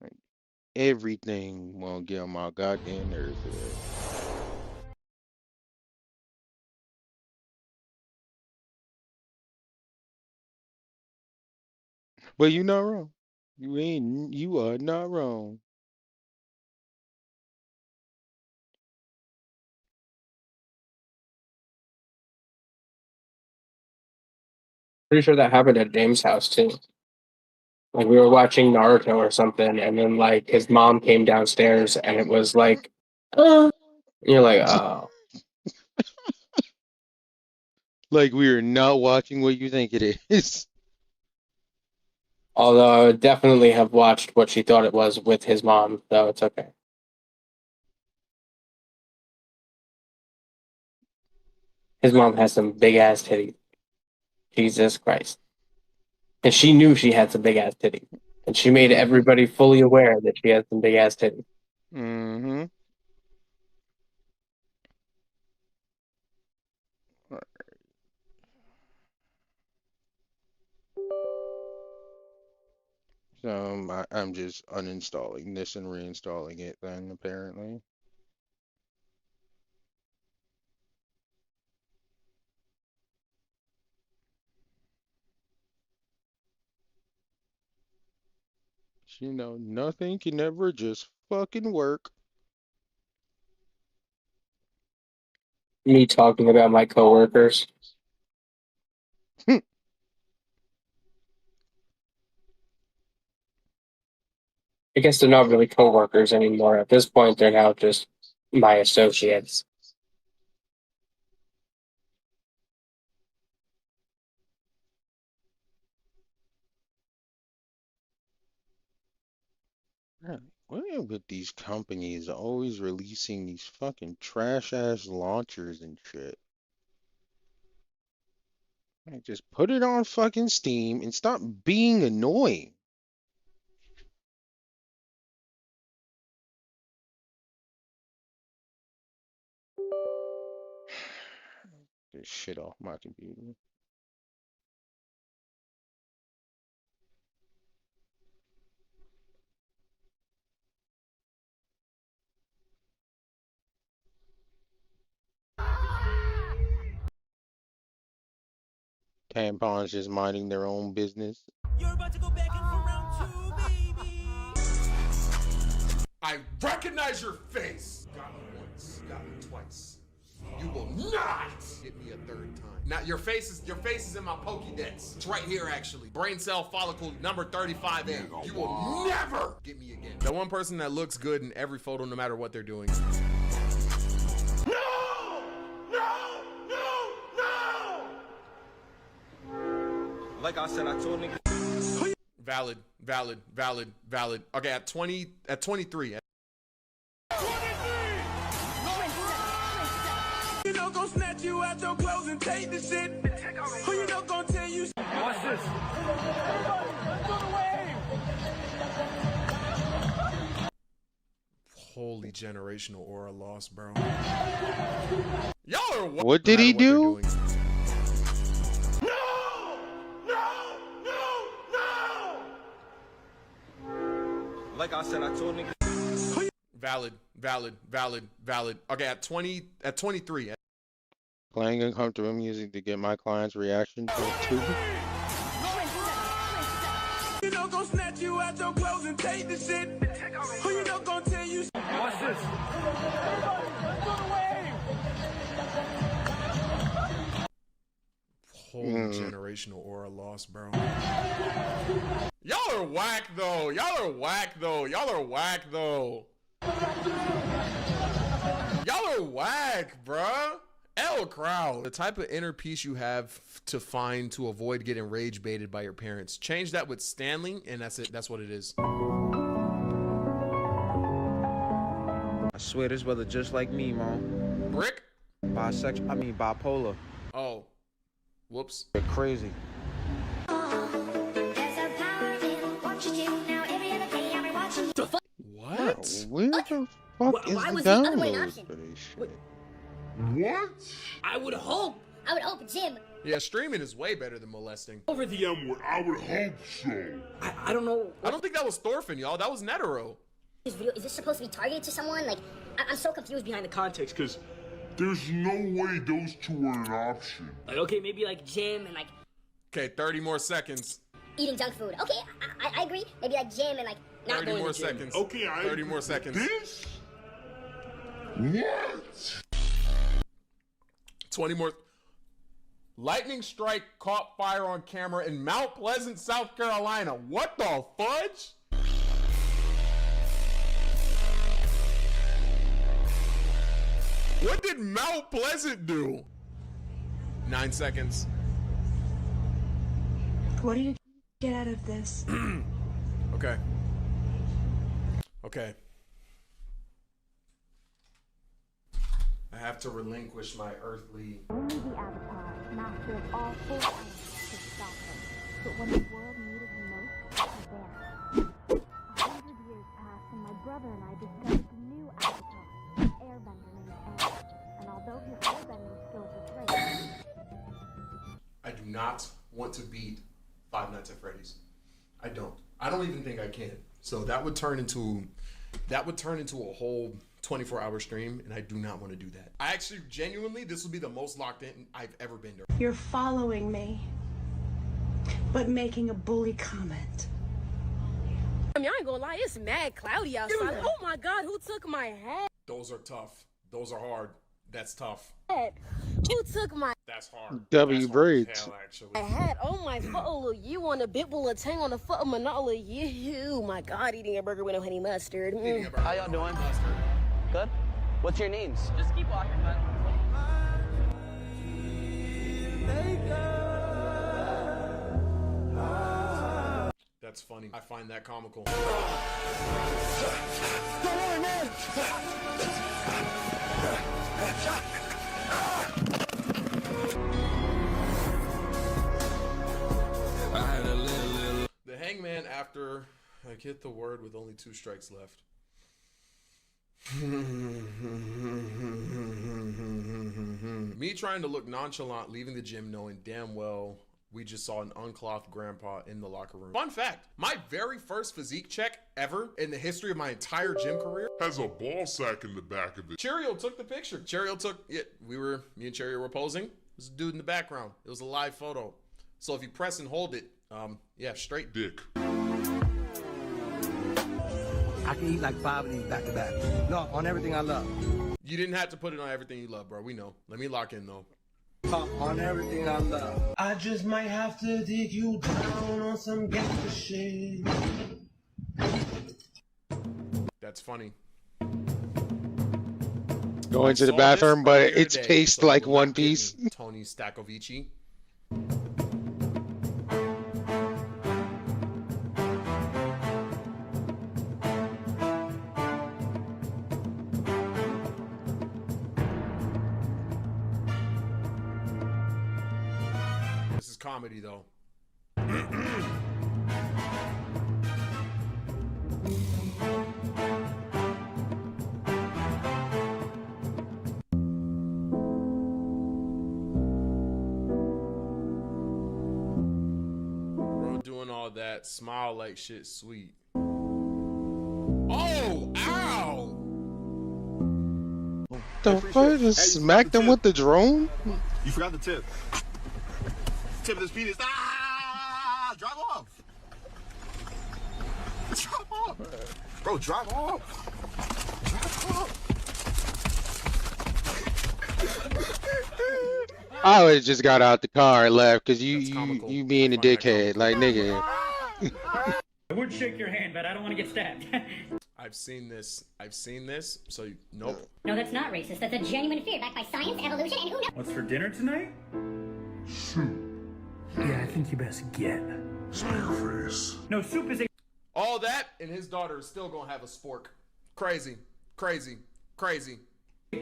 Like, everything won't get on my goddamn nerves today. But you not wrong. You are not wrong. Pretty sure that happened at James' house too. Like we were watching Naruto or something, and then like his mom came downstairs, and it was like, and you're like, oh. Like we are not watching what you think it is. Although I would definitely have watched what she thought it was with his mom, so it's okay. His mom has some big ass titties. Jesus Christ. And she knew she had some big ass titties. And she made everybody fully aware that she had some big ass titties. Mm-hmm. So I'm just uninstalling this and reinstalling it then, apparently. You know, nothing can ever just fucking work. Me talking about my coworkers. I guess they're not really coworkers anymore. At this point, they're now just my associates. Man, what is with these companies always releasing these fucking trash ass launchers and shit? Like, just put it on fucking Steam and stop being annoying. Get shit off my computer. Tampons just minding their own business. You're about to go back in for round 2, baby. I recognize your face. Got me once, got me twice. You will not get me a third time. Now your face is in my Pokédex. It's right here actually. Brain cell follicle number 35A. You will never get me again. The one person that looks good in every photo, no matter what they're doing. Like I said, I told niggas. Valid. Okay, at 23. You know, gon' snatch you out your clothes and take the shit. Who you know gon' tell you? Watch this. Holy generational aura loss, bro. Y'all are What did he do? Like I said, I told niggas. Valid. Okay, at 23. Playing uncomfortable music to get my client's reaction to it too. You know, gon' snatch you out your clothes and take the shit. Who you know gon' tell you? Watch this. Holy generational aura loss, bro. Y'all are whack though. Y'all are whack, bruh. L crowd. The type of inner peace you have to find to avoid getting rage baited by your parents. Change that with Stanley, and that's it. That's what it is. I swear this brother just like me, man. Brick? Bipolar. Oh. Whoops. They're crazy. What? Where the fuck is Why the was the other way an download option? for this shit? What? I would hope Jim. Yeah, streaming is way better than molesting. Over the M word, I would hope so. I don't know. I don't think that was Thorfinn, y'all. That was Netero. Is this supposed to be targeted to someone? Like, I'm so confused behind the context. Because there's no way those two are an option. Like, okay, maybe like Jim and like Okay, 30 more seconds. eating junk food. Okay, I agree. Maybe like Jim and like not 30 going more to gym. seconds. Okay, 30 more seconds. This? What? 20 more. Lightning strike caught fire on camera in Mount Pleasant, South Carolina. What the fudge? What did Mount Pleasant do? 9 seconds. What do you get out of this? Okay. Okay. I have to relinquish my earthly. Only the Avatar, master of all four elements, could stop him. But when the world needed him most, he was there. 100 years passed, and my brother and I discovered the new Avatar, an airbender named Aang. And although his airbending skills were great, I do not want to beat Five Nights at Freddy's. I don't. I don't even think I can. So that would turn into a whole 24-hour stream, and I do not want to do that. I actually, genuinely, this will be the most locked in I've ever been to. You're following me, but making a bully comment. I mean, I ain't gonna lie, it's mad cloudy outside. Oh my God, who took my hat? Those are tough. Those are hard. That's tough. Who took my That's hard. W That's hard as braids. hell, actually. hat? Oh my foot, oh you on a bit will a tang on the foot of Manola. You, my God, eating a burger with no honey mustard. How y'all doing? Good? What's your names? Just keep walking, man. That's funny. I find that comical. The hangman, after I get the word with only 2 strikes left. Me trying to look nonchalant, leaving the gym knowing damn well we just saw an unclothed grandpa in the locker room. Fun fact, my very first physique check ever in the history of my entire gym career Has a ball sack in the back of it. Cheerio took the picture. Cheerio took it. Me and Cheerio were posing. There's a dude in the background. It was a live photo. So if you press and hold it, yeah, straight dick. I can eat like 5 of these back to back. No, on everything I love. You didn't have to put it on everything you love, bro. We know. Let me lock in though. On everything I love. I just might have to dig you down on some gangster shit. That's funny. Going to the bathroom, but it's paced like One Piece. Tony Stackovici. This is comedy though. Bro doing all that, smile like shit sweet. Oh, ow! The fuck? Just smacked him with the drone? You forgot the tip. Tip of this penis. Ah! Drive off. Drive off. Bro, drive off. Drive off. I would have just got out the car and left because you being a dickhead. Like, nigga. I would shake your hand, but I don't want to get stabbed. I've seen this. So, nope. No, that's not racist. That's a genuine fear backed by science, evolution, and who knows? What's for dinner tonight? Yeah, I think you best get. Spearface. No, soup is a. All that, and his daughter is still gonna have a spork. Crazy.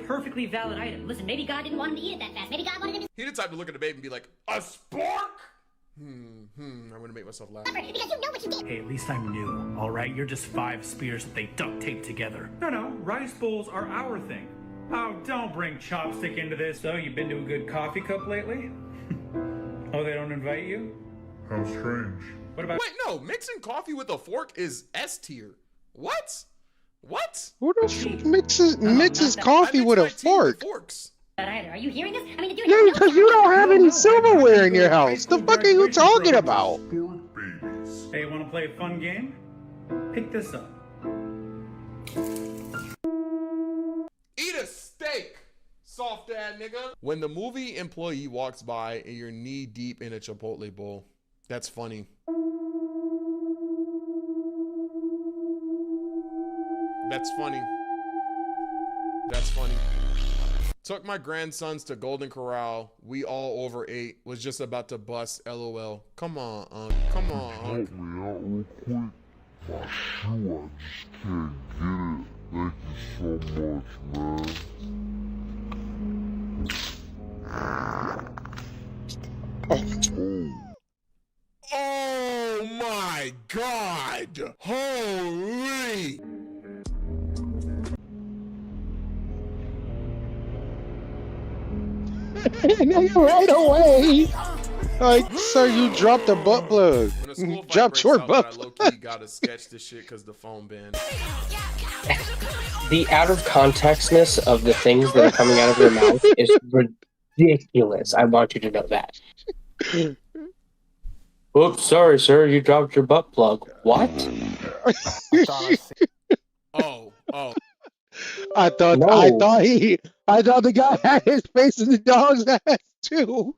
Perfectly valid item. Listen, maybe God didn't want him to eat it that fast. Maybe God wanted him to. He the type to look at the baby and be like, a spork? I'm gonna make myself laugh. Because you know what you did. Hey, at least I'm new, all right? You're just 5 spears that they duct tape together. No, rice bowls are our thing. Oh, don't bring chopstick into this. So, you been to a good coffee cup lately? Oh, they don't invite you? How strange. What about? Wait, no, mixing coffee with a fork is S tier. What? Who the fuck mixes coffee with a fork? Forks. Either. Are you hearing this? I mean, the dude. Yeah, because you don't have any silverware in your house. The fuck are you talking about? Hey, want to play a fun game? Pick this up. Eat a steak, soft ass nigga. When the movie employee walks by and you're knee deep in a Chipotle bowl, that's funny. That's funny. Took my grandsons to Golden Corral. We all overate. Was just about to bust. LOL. Come on, Unc. Come on, Unc. Help me out real quick. My shoe, I just can't get it. Thank you so much, man. Oh my God! Holy! Right away. Like, sir, you dropped a butt plug. When a school fight Dropped breaks your out, but I butt. low-key gotta sketch this shit because the phone banned. The out of contextness of the things that are coming out of your mouth is ridiculous. I want you to know that. Oops, sorry, sir. You dropped your butt plug. What? Oh. I thought No. the guy had his face in the dog's ass too.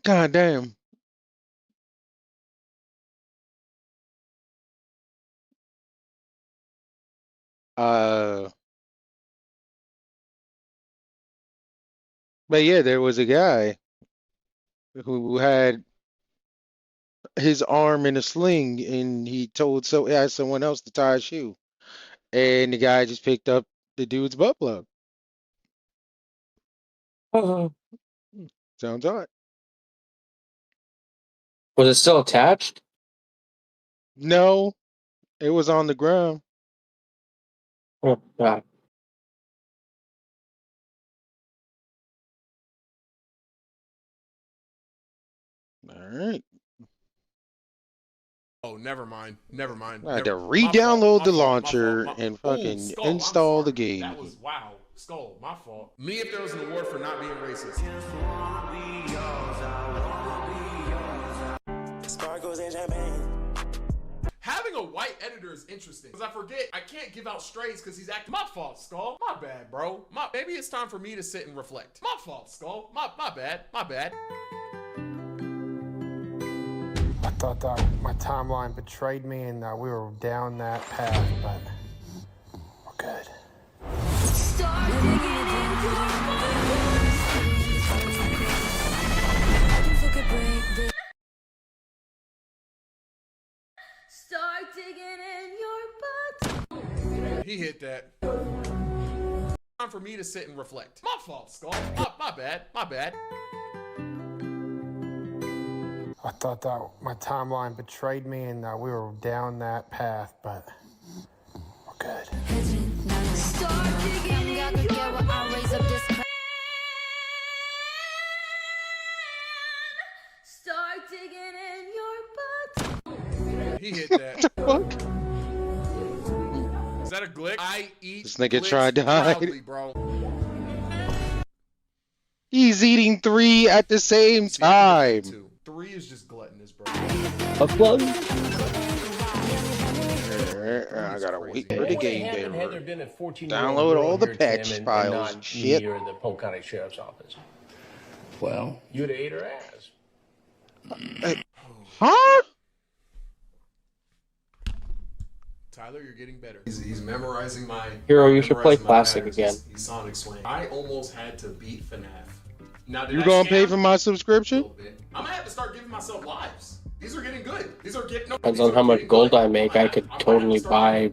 God damn. But yeah, there was a guy who had his arm in a sling, and he asked someone else to tie a shoe, and the guy just picked up the dude's butt plug. Sounds odd. Was it still attached? No, it was on the ground. Oh, God. All right. Oh, never mind. I had to re-download the launcher and fucking Skull, install the game. That was wow. Skull, my fault. Me if there was an award for not being racist. Sparkles and champagne. Having a white editor is interesting because I forget I can't give out strays because he's acting. My fault, Skull. My bad, bro. Maybe it's time for me to sit and reflect. My fault, Skull. My bad. My bad. I thought that my timeline betrayed me and that we were down that path, but we're good. Start digging in your butt. He hit that. Time for me to sit and reflect. My fault, Skull. My bad. My bad. I thought that my timeline betrayed me and that we were down that path, but we're good. Start digging in your butt. Start digging in your butt. He hit that. Is that a glitch? I eat This nigga glitch tried to hide. proudly, bro. He's eating 3 at the same time. 3 is just gluttonous, bro. A plug? I gotta wait for the game to Heather been a 14-year-old download girl all the here, patch Tim, and files not and me shit. or the Polk County Sheriff's Office. Well, you'd have ate her ass. Huh? Tyler, you're getting better. He's memorizing my. Hero, you should play memorizing my Classic patterns. again. He's Sonic Swing. I almost had to beat FNAF. Now, did You I gonna pay scam? for my subscription? I'm gonna have to start giving myself lives. These are getting good. These are getting. Depends on how much gold I make. I could totally buy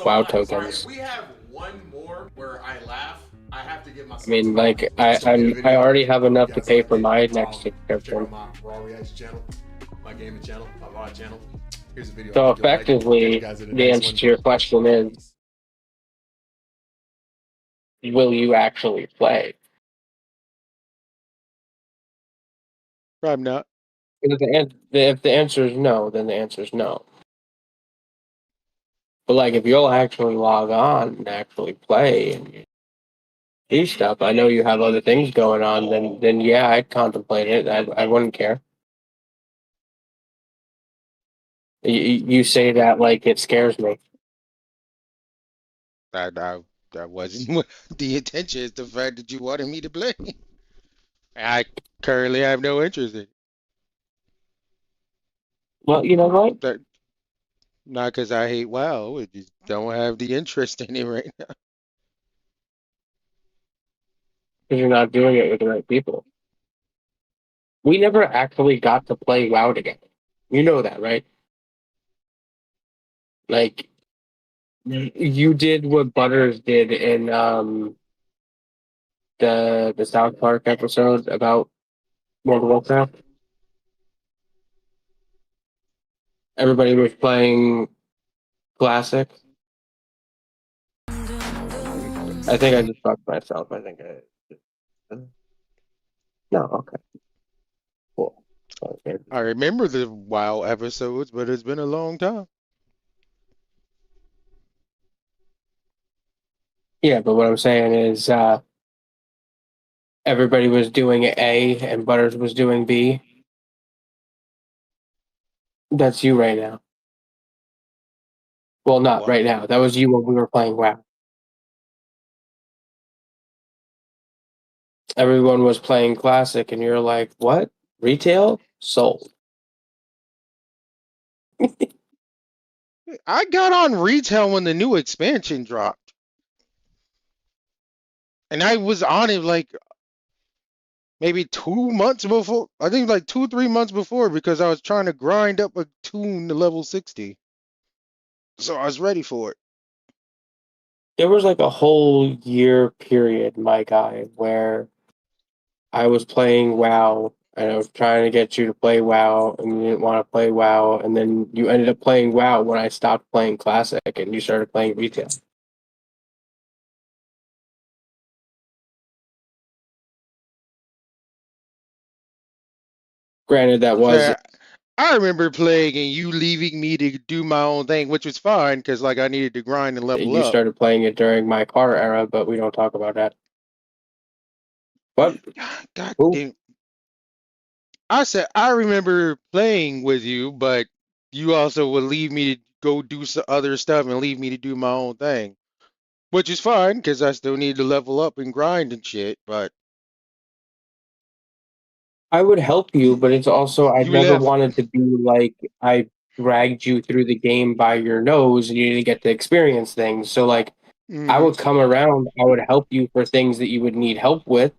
WoW tokens. If we have one more where I laugh, I have to give myself. I mean, like, I already have enough to pay for my next subscription. My Raw Reaction channel, my gaming channel, my VOD channel. Here's a video. So effectively, the answer to your question is, will you actually play? Probably not. If the answer is no, then the answer is no. But like, if you'll actually log on and actually play and do stuff, I know you have other things going on. Then yeah, I'd contemplate it. I wouldn't care. You say that like it scares me. That wasn't what the intention. Is the fact that you wanted me to play. I currently have no interest in it. Well, you know what? Not because I hate WoW. I just don't have the interest in it right now. Because you're not doing it with the right people. We never actually got to play WoW together. You know that, right? Like, you did what Butters did in the South Park episode about World of Warcraft. Everybody was playing Classic. I think I just fucked myself. I think no, okay. Cool. Okay. I remember the WoW episodes, but it's been a long time. Yeah, but what I'm saying is everybody was doing A and Butters was doing B. That's you right now. Well, not What? right now. That was you when we were playing WoW. Everyone was playing Classic, and you're like, what? Retail? Sold. I got on retail when the new expansion dropped. And I was on it like maybe 2 months before. I think like 2, 3 months before because I was trying to grind up a tune to level 60. So I was ready for it. There was like a whole year period, my guy, where I was playing WoW and I was trying to get you to play WoW and you didn't want to play WoW, and then you ended up playing WoW when I stopped playing Classic and you started playing retail. Granted, that was I remember playing and you leaving me to do my own thing, which was fine because like I needed to grind and level you up. started playing it during my car era, but we don't talk about that. But God who? damn. I said I remember playing with you, but you also would leave me to go do some other stuff and leave me to do my own thing, which is fine because I still need to level up and grind and shit. But I would help you, but it's also I you never left. wanted to be like I dragged you through the game by your nose and you didn't get to experience things. So like I Hmm. would come around, I would help you for things that you would need help with,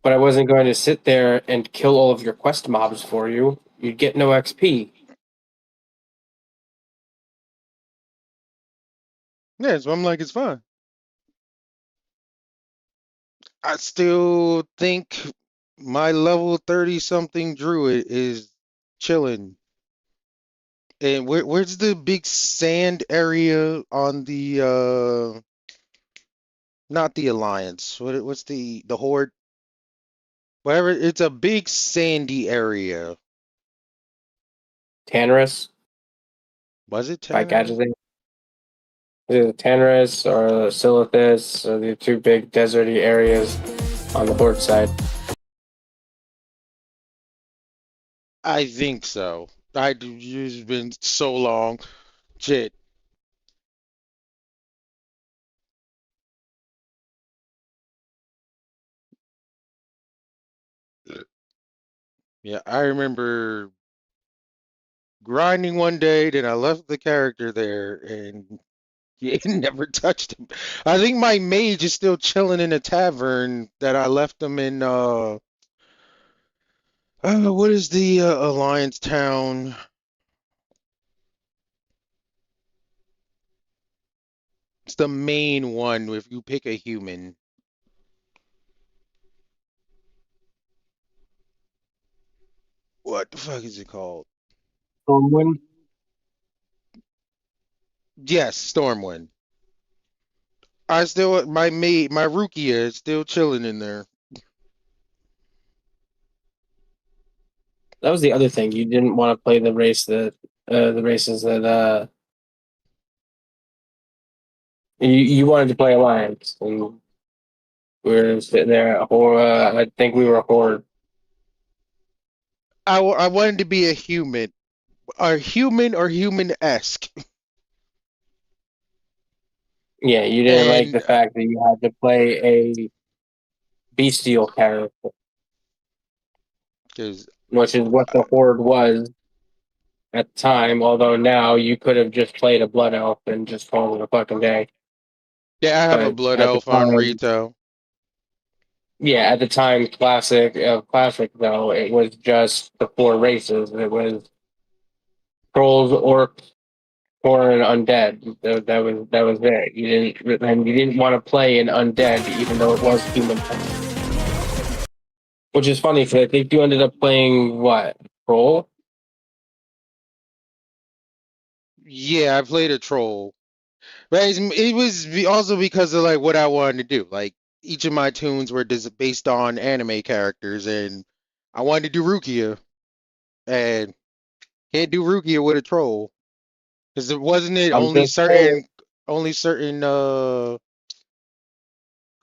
but I wasn't going to sit there and kill all of your quest mobs for you. You'd get no XP. Yeah, so I'm like, it's fine. I still think my level 30 something druid is chilling. And where's the big sand area on the not the alliance. What's the horde? Whatever, it's a big sandy area. Tannerus Was it by Tanner? Gadgeting. Either Tannerus or Silithus are the two big deserty areas on the Horde side. I think so. It's been so long. Shit. Yeah, I remember grinding one day, then I left the character there, and you never touched him. I think my mage is still chilling in a tavern that I left him in. What is the Alliance town? It's the main one if you pick a human. What the fuck is it called? Stormwind? Yes, Stormwind. I still my mate, my Rukia is still chilling in there. That was the other thing. You didn't want to play the races that you wanted to play Alliance, and we were sitting there. I think we were Horde. I wanted to be a human or human-esque, Yeah, you didn't like and the fact that you had to play a bestial character, because which is what the Horde was at the time. Although now you could have just played a Blood Elf and just called it a fucking day. yeah, I have a But blood at the elf on time, retail. yeah, at the time, classic though, it was just the four races. It was trolls, orcs, Horror, and undead. That was it. You didn't want to play an undead, even though it was human. Which is funny because I think you ended up playing what troll. Yeah, I played a troll. But it was also because of like what I wanted to do. Like each of my tunes were based on anime characters, and I wanted to do Rukia, and can't do Rukia with a troll because it wasn't it I'm just saying, only certain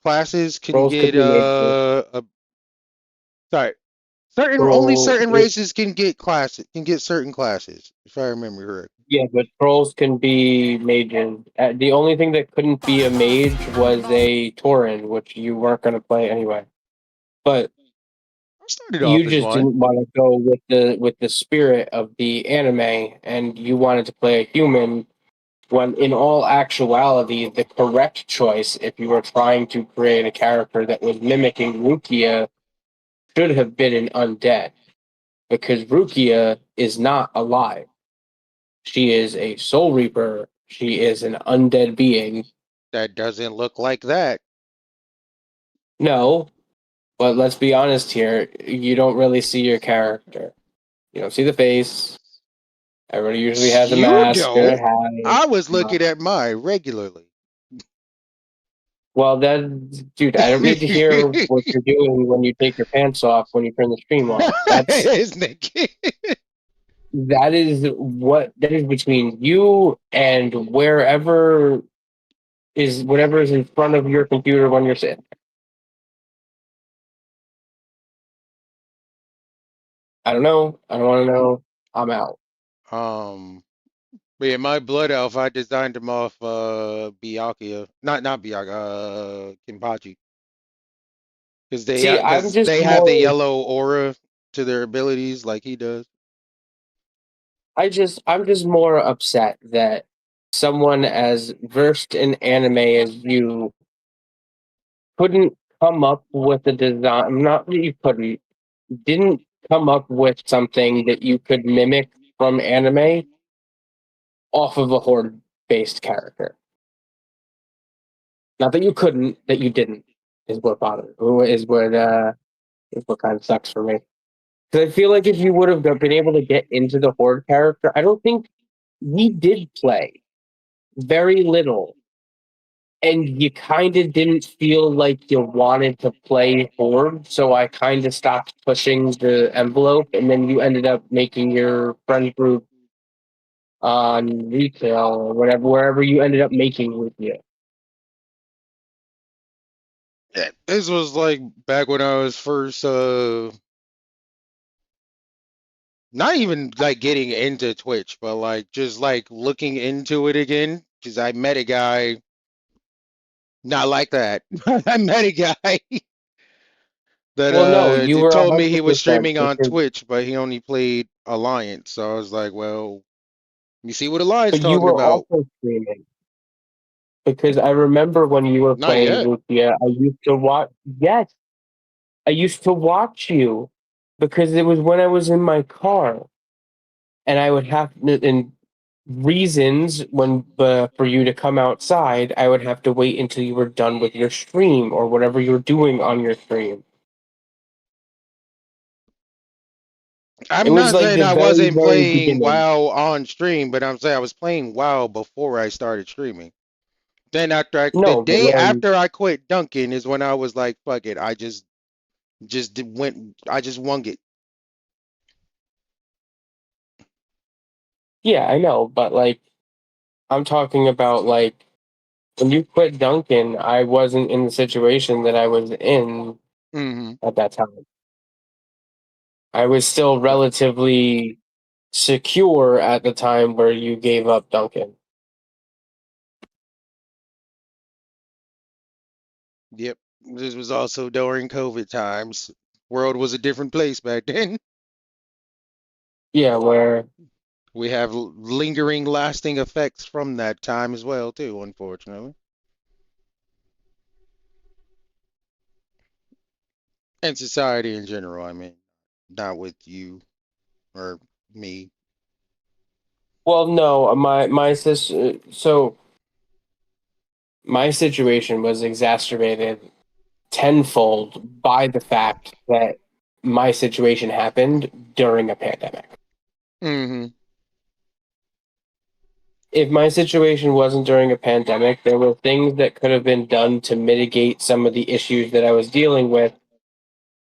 classes can trolls could get be major. sorry, certain only Troll, certain races can get classes can get certain classes if I remember correctly. yeah, but trolls can be mages. The only thing that couldn't be a mage was a Tauren, which you weren't going to play anyway. But I started you off as just one. didn't want to go with the spirit of the anime, and you wanted to play a human. When in all actuality, the correct choice, if you were trying to create a character that was mimicking Rukia, should have been an undead, because Rukia is not alive. She is a soul reaper. She is an undead being. That doesn't look like that. No, but let's be honest here. You don't really see your character. You don't see the face. Everybody usually has a You mask or a don't. hat. I was looking at mine regularly. Well, then, dude, I don't need to hear what you're doing when you take your pants off when you turn the stream off. It's naked. That is between you and whatever is in front of your computer when you're sitting. I don't know. I don't want to know. I'm out. But yeah, my blood elf, I designed him off Byakuya. Not Byakuya, Kenpachi. See, I'm Because just they have the more. yellow aura to their abilities like he does. I'm just more upset that someone as versed in anime as you couldn't come up with a design. Not that you couldn't, didn't come up with something that you could mimic from anime off of a horde based character. Not that you couldn't, that you didn't is what bothers. Is what kind of sucks for me. Because I feel like if you would have been able to get into the horde character, I don't think we did play very little, and you kind of didn't feel like you wanted to play horde, so I kind of stopped pushing the envelope, and then you ended up making your friend group on retail or whatever, wherever you ended up making with you. Yeah, this was like back when I was first not even like getting into Twitch, but like just like looking into it again. Because I met a guy not like that. I met a guy that Well, no, you that were told me he was 100% streaming on because Twitch, but he only played Alliance. So I was like, well, you see what Alliance but you talking were about? also streaming. Because I remember when you were Not playing yet. Lucia, I used to watch. Yes, I used to watch you because it was when I was in my car, and I would have and reasons when for you to come outside, I would have to wait until you were done with your stream or whatever you were doing on your stream. It I'm was not like saying the I very, wasn't very playing beginning. WoW on stream, but I'm saying I was playing WoW before I started streaming. Then the No, but day when after I quit Dunkin' is when I was like, fuck it, I just wung it. yeah, I know, but like I'm talking about like when you quit Duncan, I wasn't in the situation that I was in Hmm. at that time. I was still relatively secure at the time where you gave up Duncan. Yep. This was also during COVID times. World was a different place back then. Yeah, where We have lingering, lasting effects from that time as well, too, unfortunately. And society in general, I mean, not with you or me. well, no, my sister. So my situation was exacerbated tenfold by the fact that my situation happened during a pandemic. Hmm. if my situation wasn't during a pandemic, there were things that could have been done to mitigate some of the issues that I was dealing with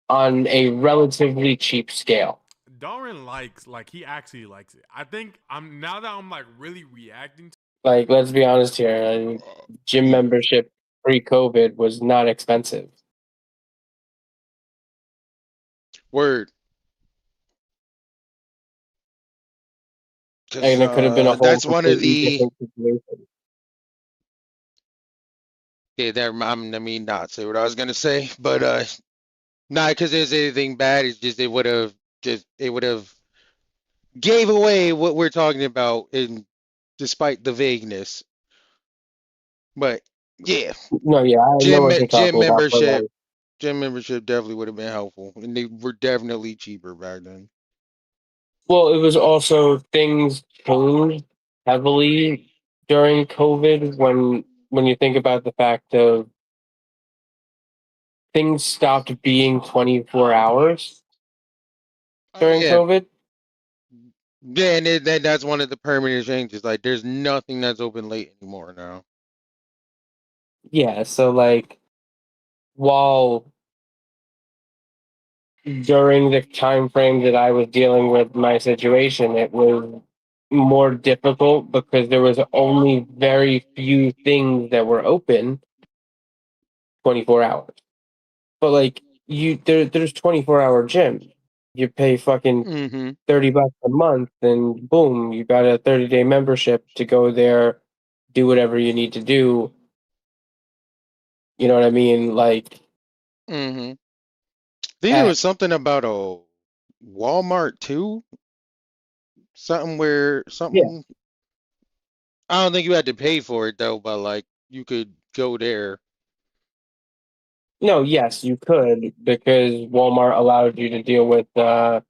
on a relatively cheap scale. Darren likes, like, he actually likes it. I think I'm now that I'm like really reacting to. Like, let's be honest here, gym membership pre-COVID was not expensive. Word. Because And it could have been a whole that's one of completely the. different situation. Yeah, let me not say what I was gonna say, but not because there's anything bad. It's just it would have gave away what we're talking about, in despite the vagueness. But yeah, No, yeah, I know what you're gym talking about, but membership like, gym membership definitely would have been helpful, and they were definitely cheaper back then. well, it was also things changed heavily during COVID when you think about the fact of things stopped being 24 hours Oh during yeah, COVID. yeah, and that's one of the permanent changes. Like, there's nothing that's open late anymore now. Yeah, so like while during the time frame that I was dealing with my situation, it was more difficult because there was only very few things that were open 24 hours. But like there's 24-hour gym. You pay fucking Mm-hmm. $30 a month and boom, you got a 30-day membership to go there, do whatever you need to do. You know what I mean? Like Mm-hmm. I think there at was something about a Walmart too. Something where yeah. something. I don't think you had to pay for it though, but like you could go there. No, yes, you could because Walmart allowed you to deal with to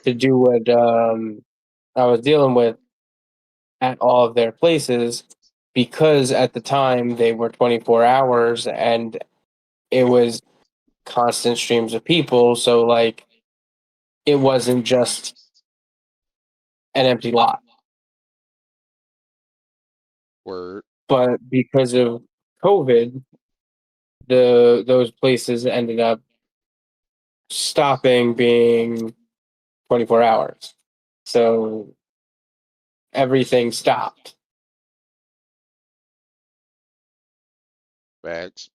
do what I was dealing with at all of their places because at the time they were 24 hours and it was constant streams of people. So, like, it wasn't just an empty lot. Word. But because of COVID, those places ended up stopping being 24 hours. So everything stopped. Facts.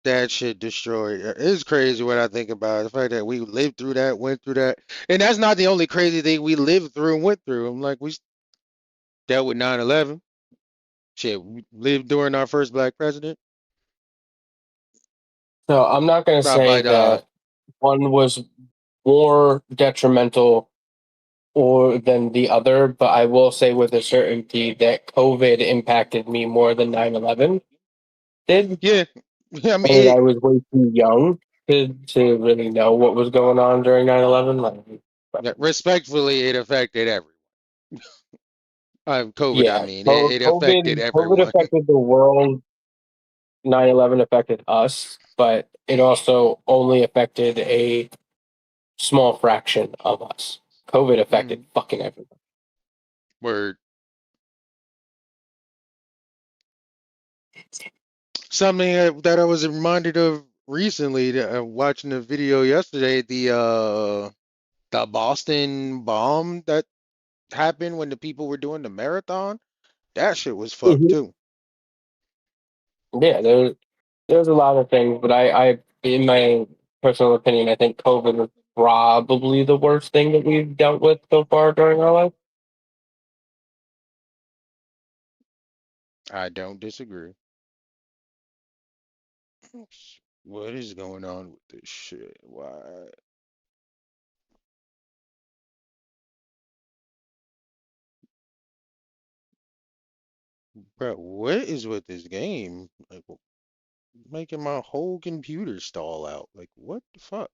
That shit destroyed. It's crazy when I think about it. The fact that we lived through that, went through that, and that's not the only crazy thing we lived through and went through. I'm like, we dealt with 9/11. Shit, we lived during our first black president. So I'm not going to say But that one was more detrimental or than the other, but I will say with a certainty that COVID impacted me more than 9/11 did. yeah, I mean, And I was way too young to really know what was going on during 9/11. Like, respectfully, it affected everyone. COVID, I yeah, mean, it affected COVID everyone. affected the world. 9/11 affected us, but it also only affected a small fraction of us. COVID affected Mm, fucking everyone. word. Something that I was reminded of recently, watching a video yesterday, the Boston bomb that happened when the people were doing the marathon. That shit was fucked Mhm. too. Yeah, there's a lot of things, but in my personal opinion, I think COVID was probably the worst thing that we've dealt with so far during our life. I don't disagree. What is going on with this shit? Why, bro? What is with this game? Like, making my whole computer stall out. Like, what the fuck?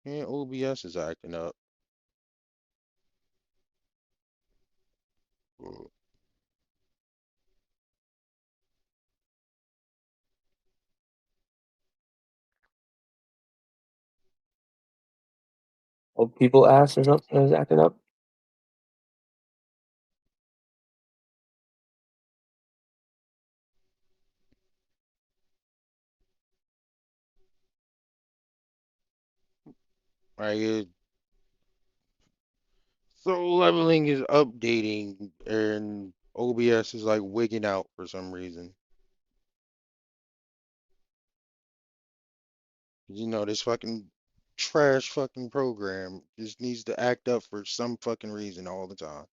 Yeah, OBS is acting up. Uh, Old people ass is acting up. Right. So leveling is updating, and OBS is like wigging out for some reason. You know, this fucking trash fucking program just needs to act up for some fucking reason all the time.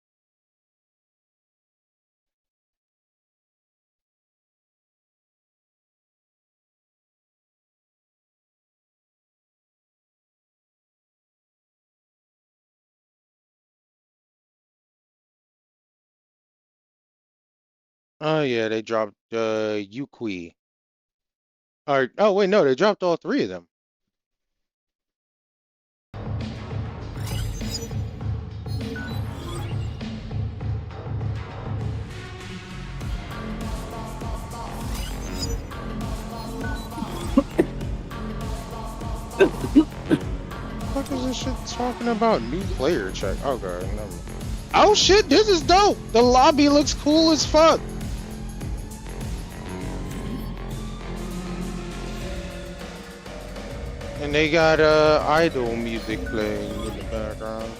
Oh yeah, they dropped Yukui. Or oh wait, no, they dropped all three of them. What is this shit talking about? New player check. Oh god, never mind. Oh shit, this is dope. The lobby looks cool as fuck. And they got idol music playing in the background.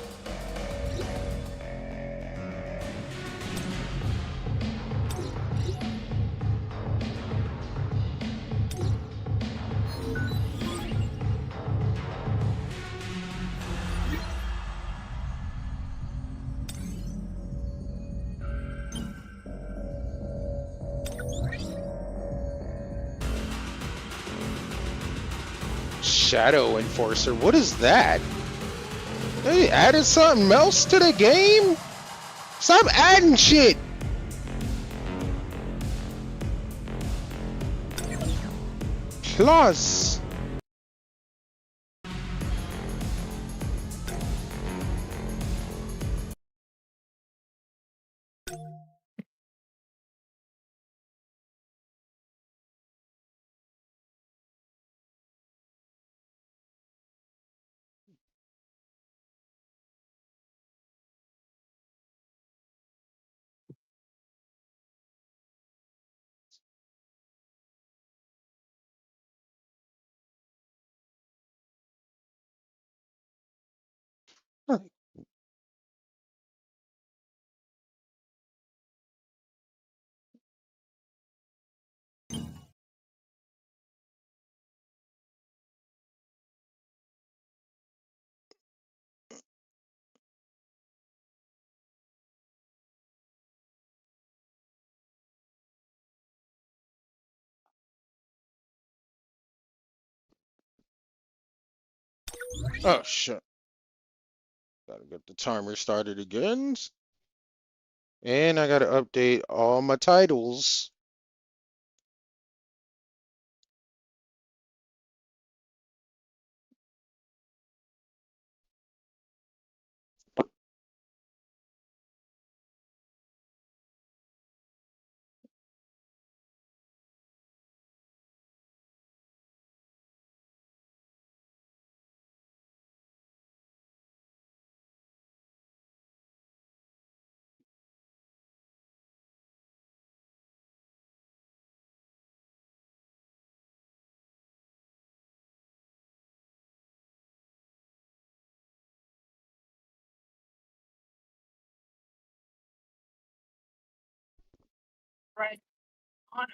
Shadow Enforcer, what is that? They added something else to the game? Stop adding shit! Plus. Oh shit. Gotta get the timer started again. And I gotta update all my titles. Right. Honor.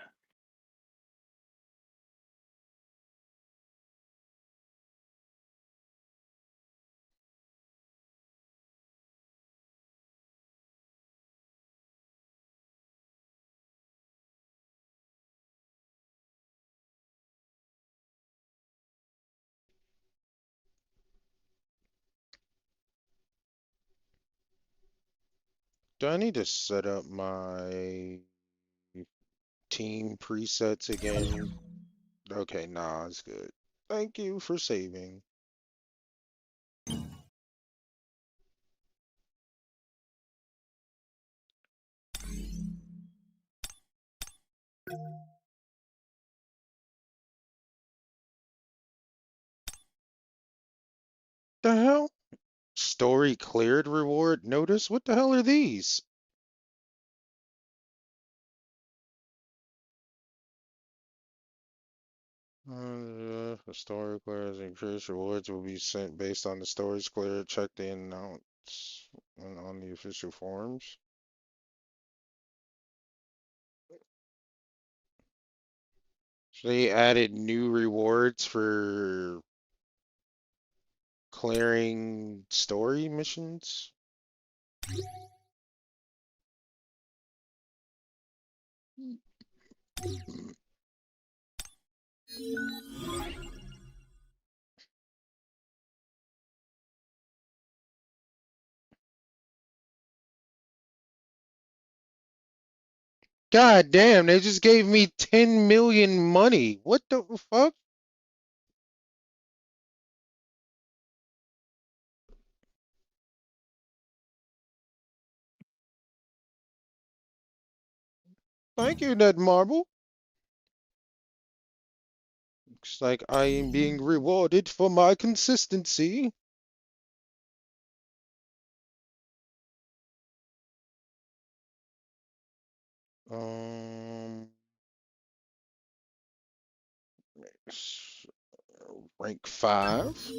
Do I need to set up my team presets again? Okay, nah, it's good. Thank you for saving. The hell? Story cleared reward notice? What the hell are these? The story clears increased rewards will be sent based on the stories cleared. Check the announce on the official forums. So they added new rewards for clearing story missions. God damn, they just gave me 10 million money. What the fuck? Thank you, Ned Marble. Looks like I am being rewarded for my consistency. Um, rank 5.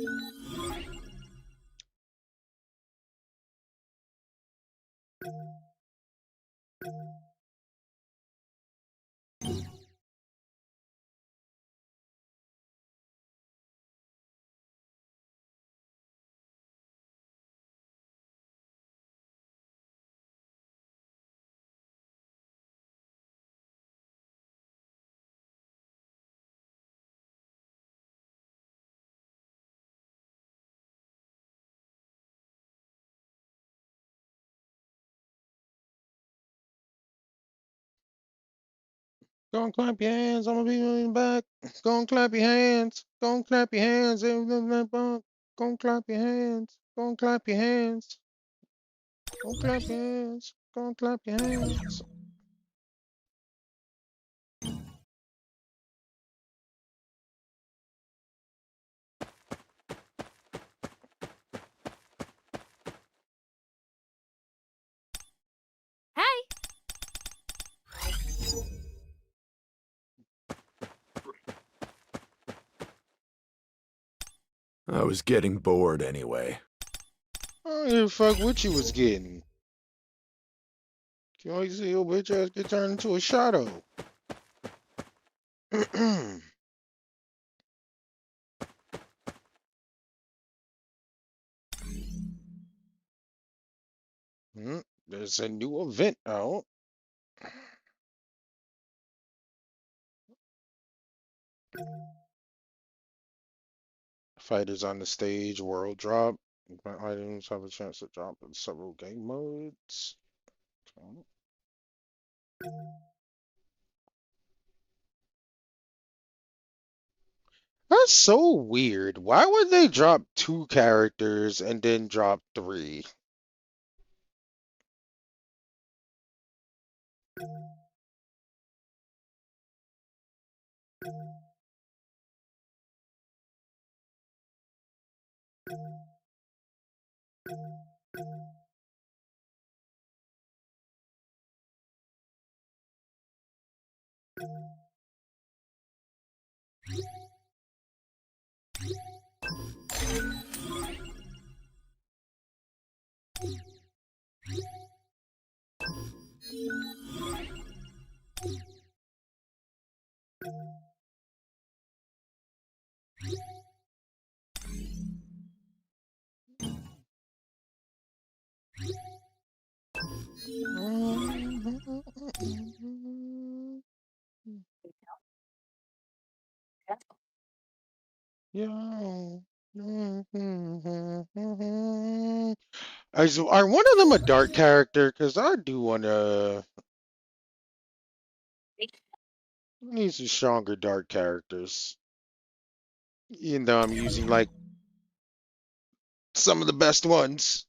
Go and clap your hands. I'm gonna be moving back. Go and clap your hands. Go and clap your hands. Go and clap your hands. Go and clap your hands. Go and clap your hands. Go and clap your hands. I was getting bored anyway. I don't give a fuck what you was getting. You always see your bitch ass get turned into a shadow. There's a new event out. Fighters on the stage, world drop. Event items have a chance to drop in several game modes. Okay. That's so weird. Why would they drop 2 characters and then drop 3? Yeah. Are one of them a dark character? Because I do want to. Need some stronger dark characters. Even though I'm using like some of the best ones.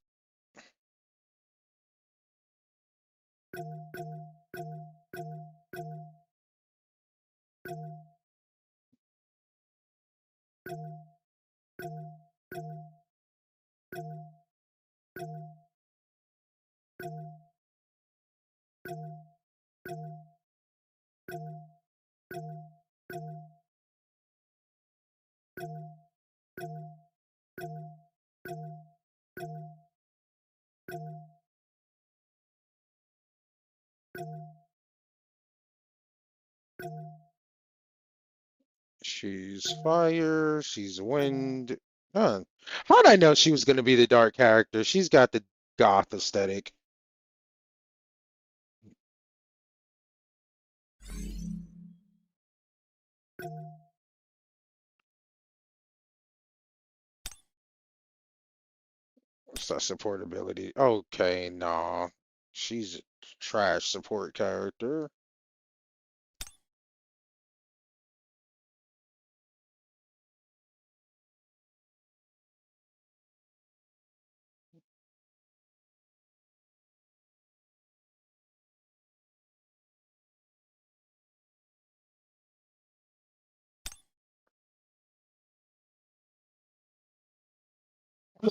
She's fire. She's wind. Huh. How'd I know she was gonna be the dark character? She's got the goth aesthetic. What's that support ability? Okay, nah. She's a trash support character.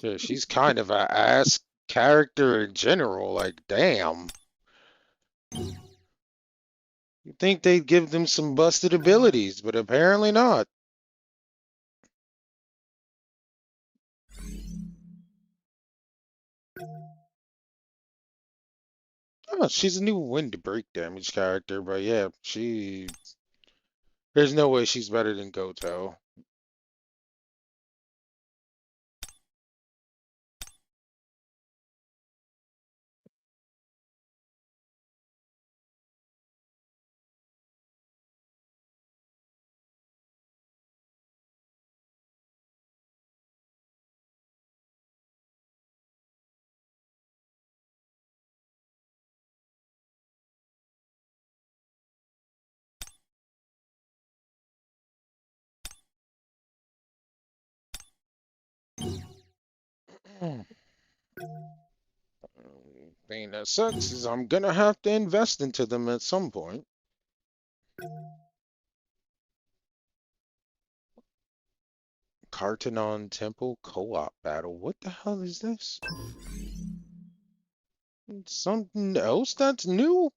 Yeah, she's kind of a ass character in general. Like, damn. You think they'd give them some busted abilities, but apparently not. Oh, she's a new wind break damage character, but yeah, there's no way she's better than Goto. Thing that sucks is I'm gonna have to invest into them at some point. Cartanon Temple co-op battle. What the hell is this? Something else that's new?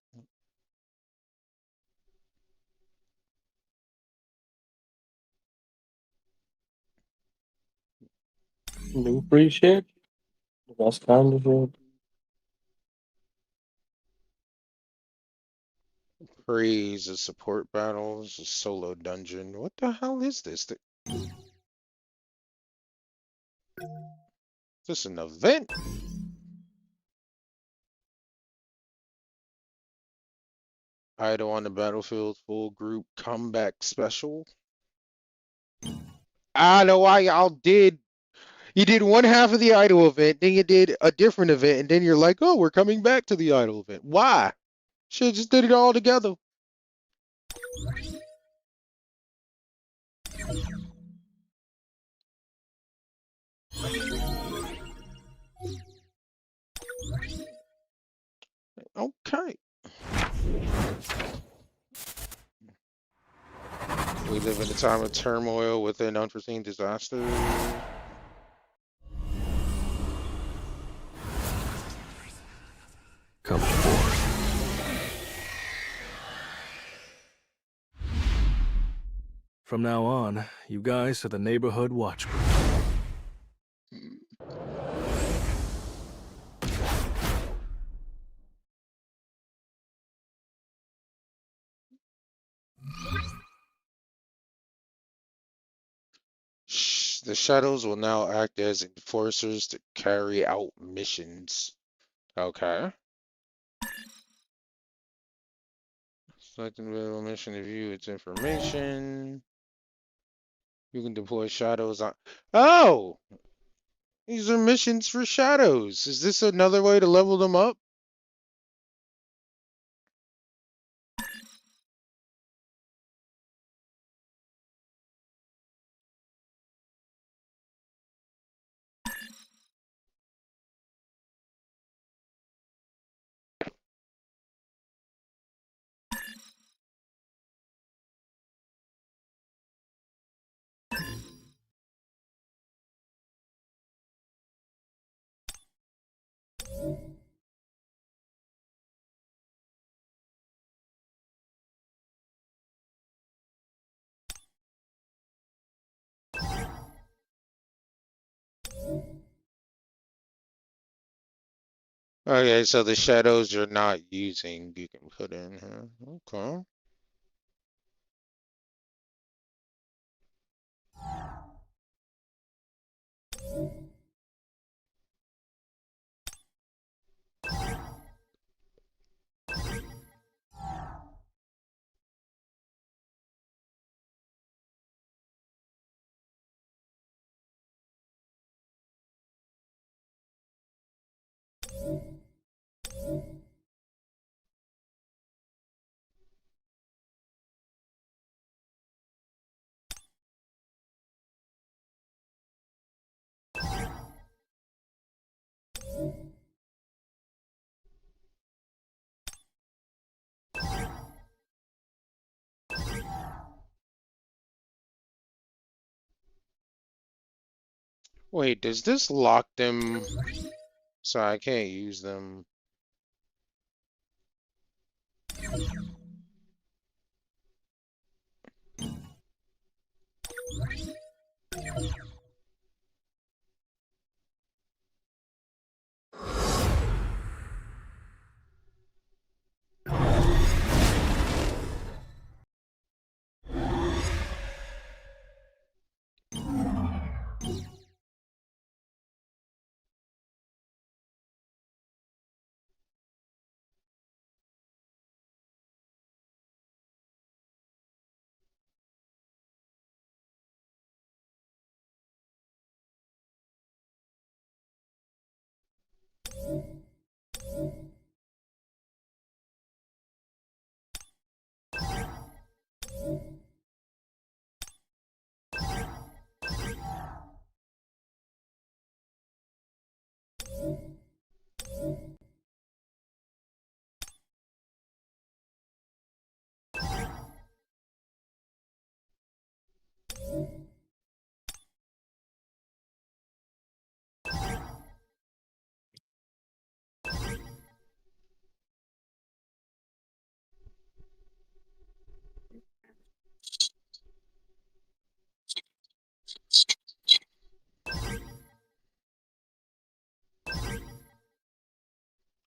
New free shit? That's kind of it. Praise a support battles, a solo dungeon. What the hell is this? Is this an event? Idol on the battlefield, full group comeback special. I know why y'all did. You did one half of the idol event, then you did a different event, and then you're like, oh, we're coming back to the idol event. Why? Should just did it all together. Okay. We live in a time of turmoil with an unforeseen disaster. Come forth. From now on, you guys are the neighborhood watch group. The shadows will now act as enforcers to carry out missions. Okay. Select an available mission to view its information. You can deploy shadows on. Oh! These are missions for shadows. Is this another way to level them up? Okay, so the shadows you're not using, you can put in here. Okay. Wait, does this lock them so I can't use them?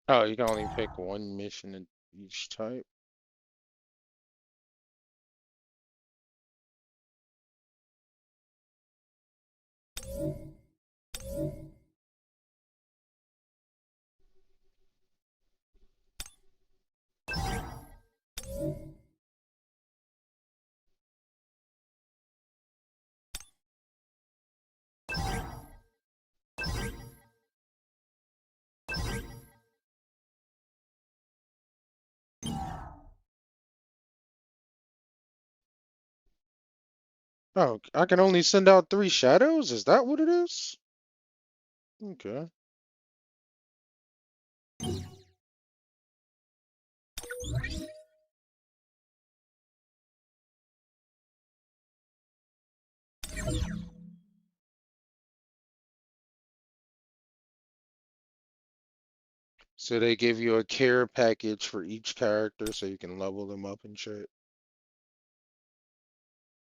Oh, you can only pick one mission in each type. Oh, I can only send out 3 shadows? Is that what it is? Okay. So they give you a care package for each character so you can level them up and shit.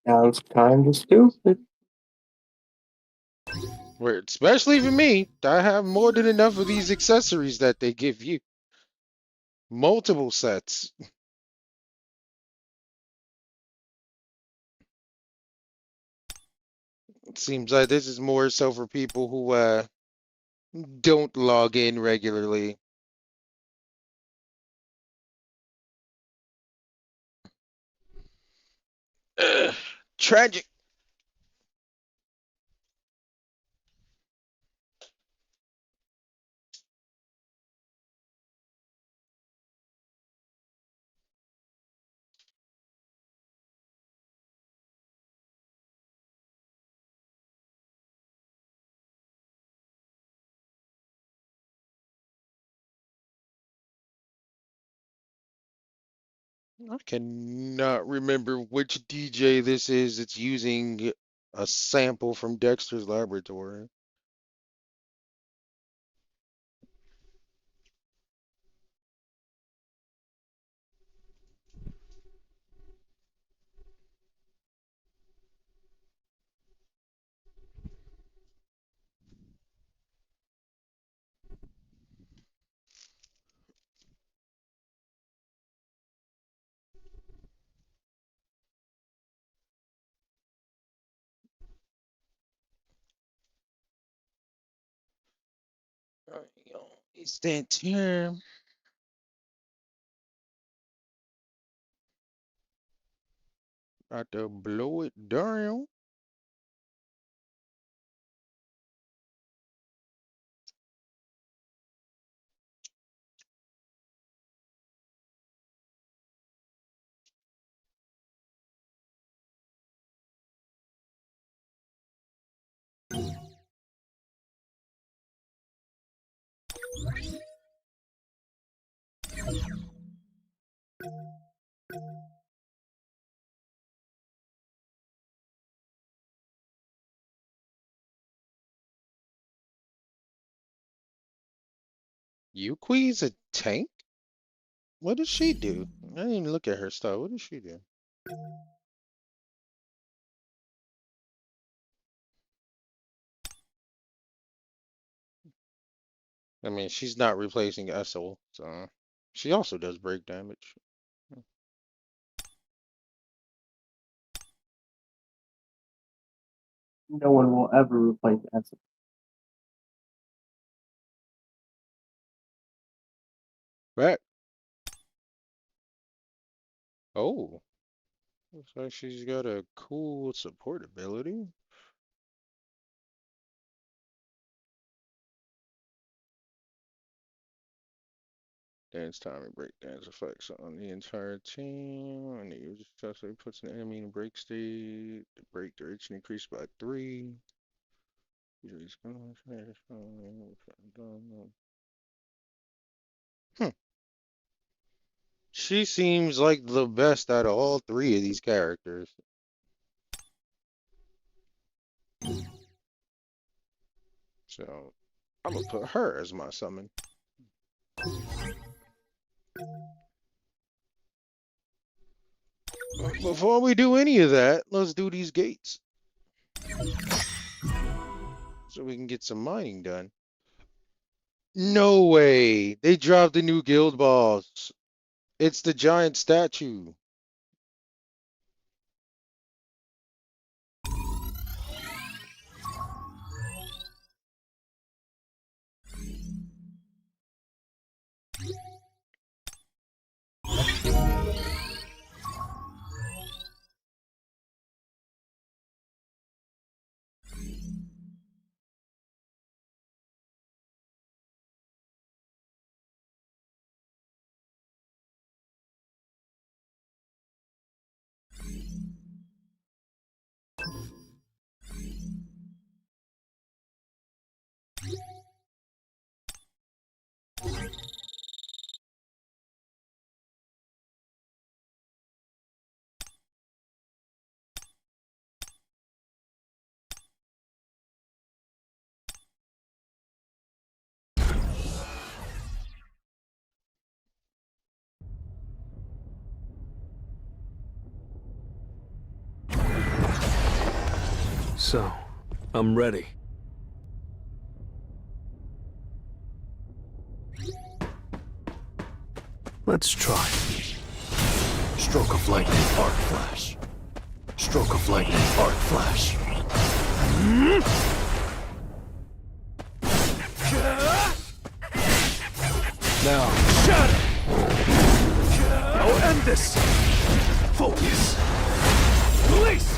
Sounds kind of stupid. Where, especially for me, I have more than enough of these accessories that they give you. Multiple sets. It seems like this is more so for people who don't log in regularly. Ugh, tragic. I cannot remember which DJ this is. It's using a sample from Dexter's Laboratory. It's that term. About to blow it down. Yuki's a tank? What does she do? I didn't even look at her stuff. What does she do? I mean, she's not replacing Essel, so she also does break damage. No one will ever replace Essel. Back. Oh, looks like she's got a cool support ability. Dance time and break dance effects on the entire team. When the user successfully puts an enemy in a break state, the break duration increased by 3. Hmm. She seems like the best out of all 3 of these characters. So I'm gonna put her as my summon. But before we do any of that, let's do these gates. So we can get some mining done. No way! They dropped the new guild boss. It's the giant statue. So, I'm ready. Let's try. Stroke of lightning, arc flash. Stroke of lightning, arc flash. Now, shatter! I'll end this! Focus! Release!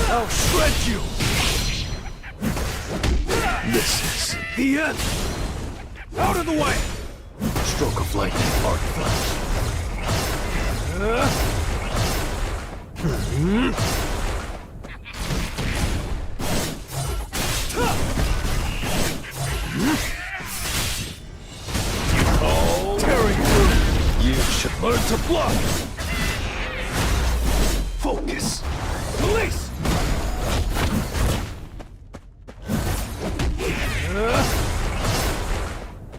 I'll shred you! This is the end! Out of the way! Stroke of lightning, arc flash. Oh, tearing through! You should learn to block! Focus! Release!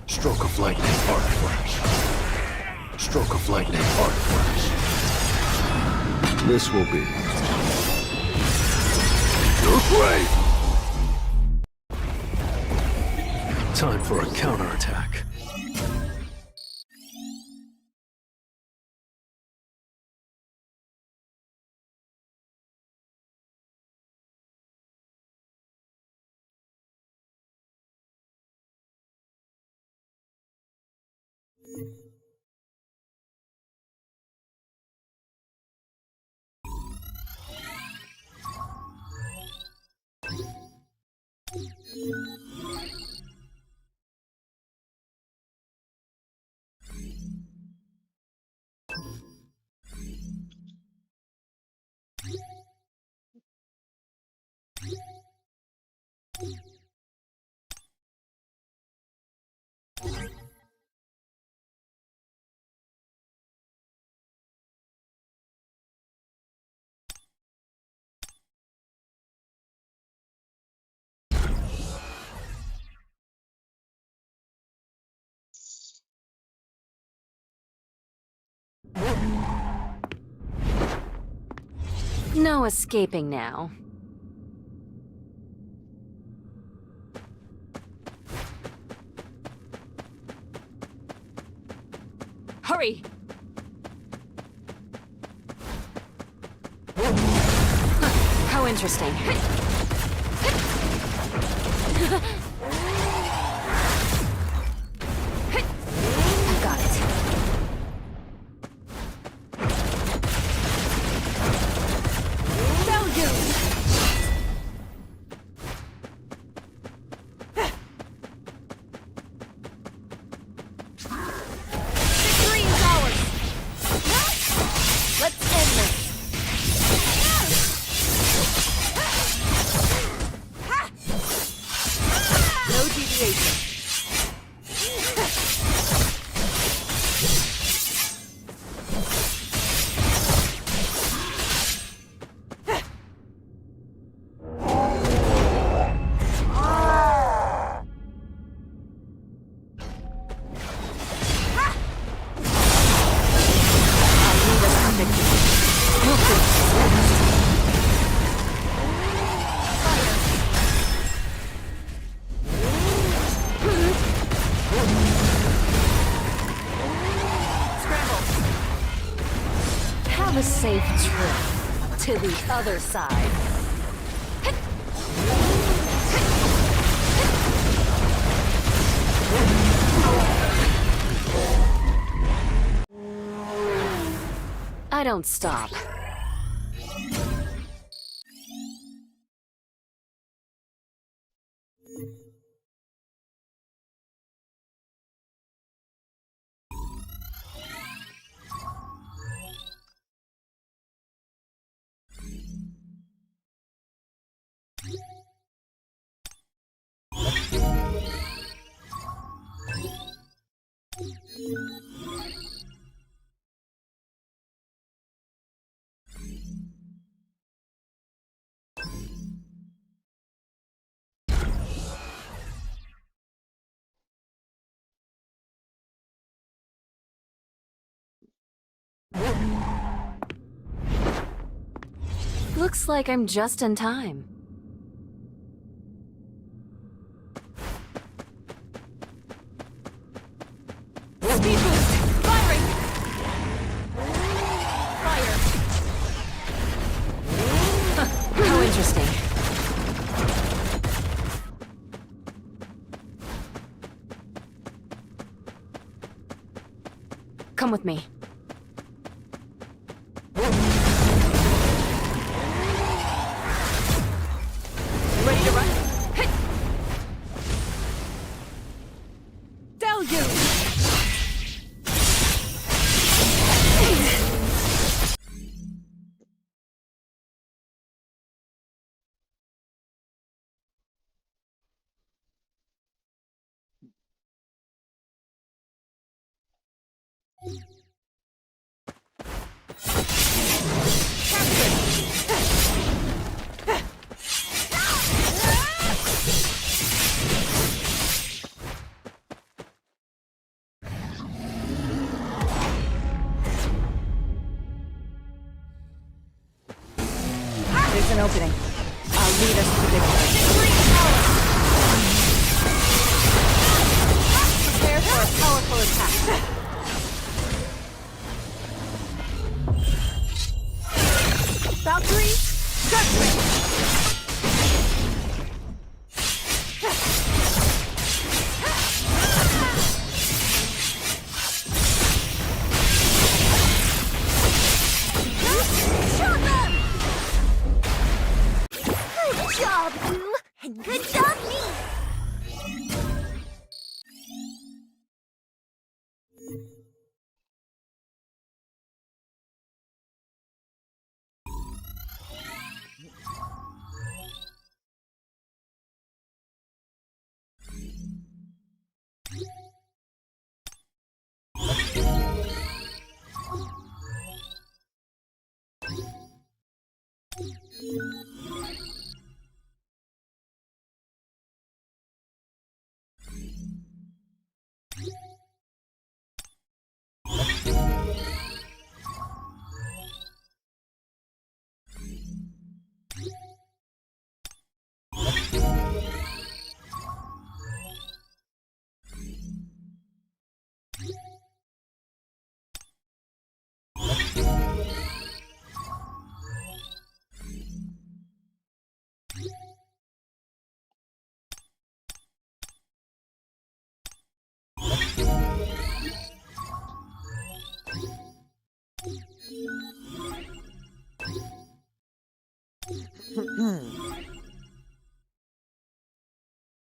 Stroke of lightning, arc flash. Stroke of lightning, arc flash. This will be your grave! Time for a counterattack. No escaping now. Hurry! How interesting. I got it. Victory is ours! Let's end this! No deviation. Have a safe trip to the other side. I don't stop. Looks like I'm just in time. Speed boost! Firing! Fire! How interesting. Come with me. Ready to run? Hit! Deluge! There's an opening. I'll lead us to victory. Prepare for a powerful attack.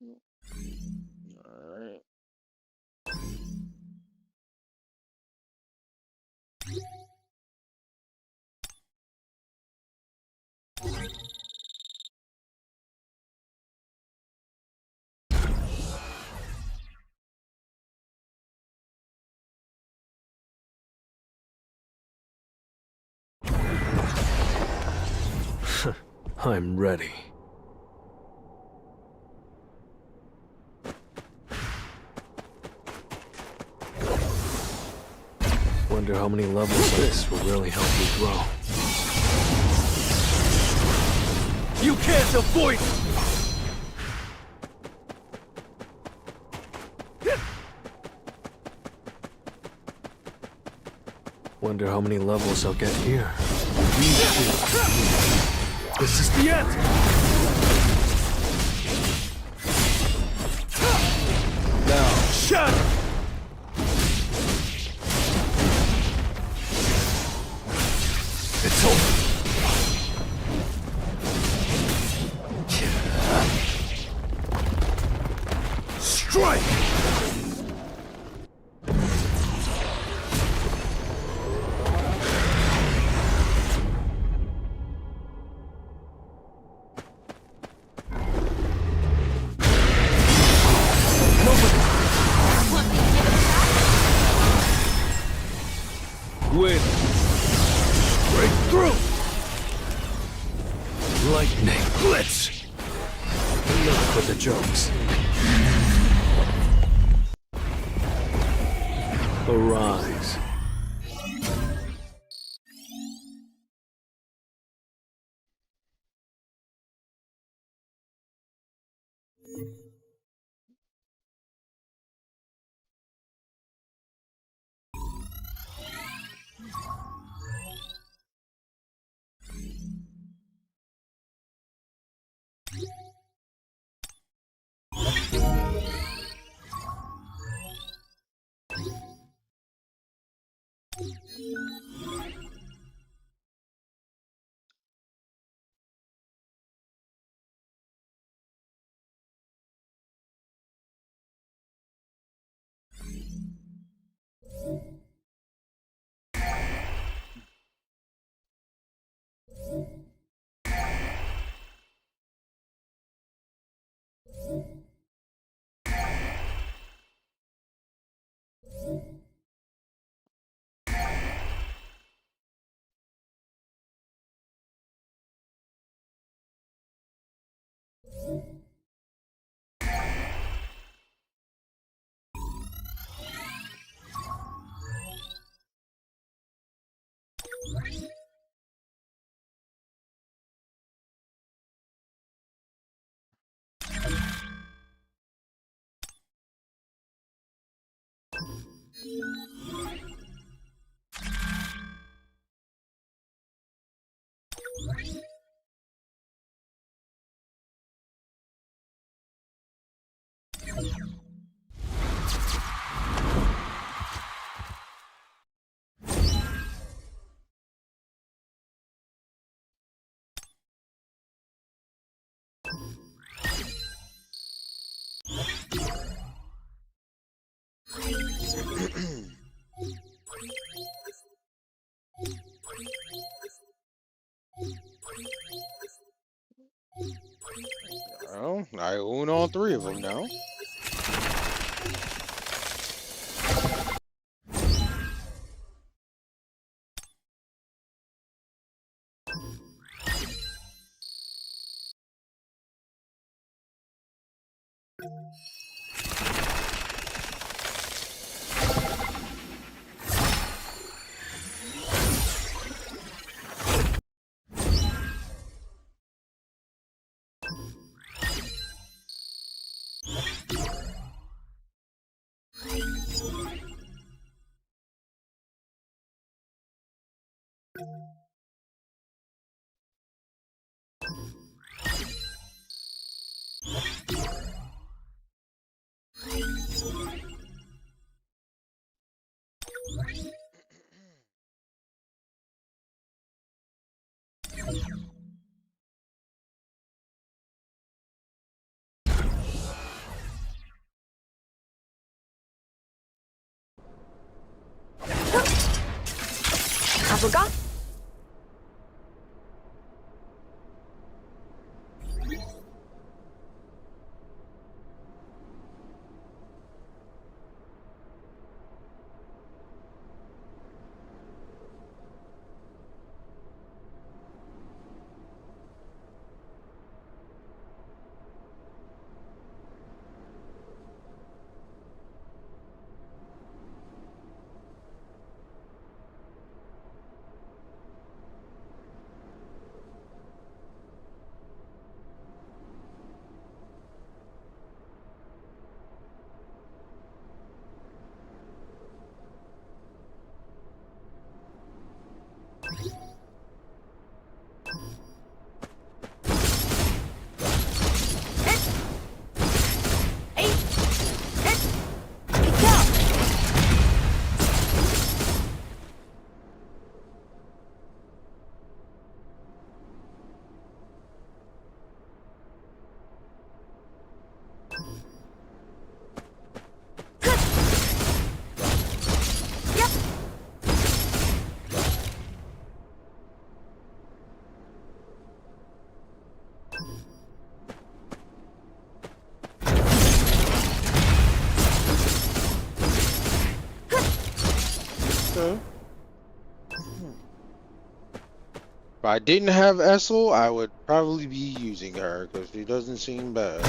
Alright. I'm ready. Wonder how many levels this will really help me grow. You can't avoid it! Wonder how many levels I'll get here. This is the end! Now, shatter! It's over. Strike! Win. Break through. Lightning blitz. Enough with the jokes. Arise. Well, I own all three of them now. 가볼까? Okay. If I didn't have Essel, I would probably be using her because she doesn't seem bad.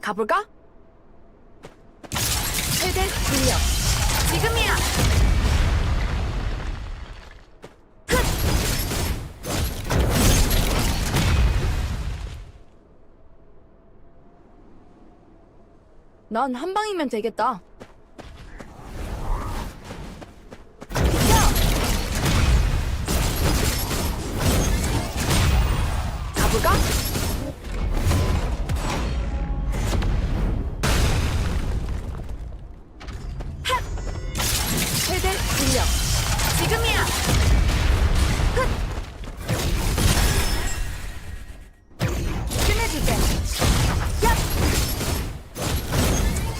가볼까? 최대 중력. 지금이야. 난 한 방이면 되겠다. 가볼까? 최대 중력. 지금이야. 끝내줄게. 얍.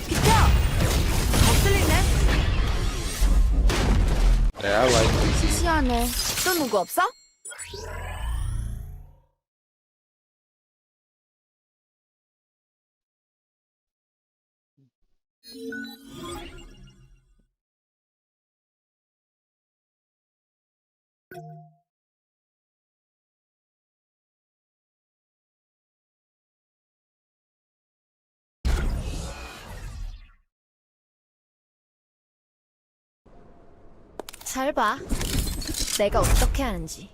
비켜. 엎슬리네. Yeah, I like it. 시시하네. 또 누구 없어? 잘 봐. 내가 어떻게 하는지.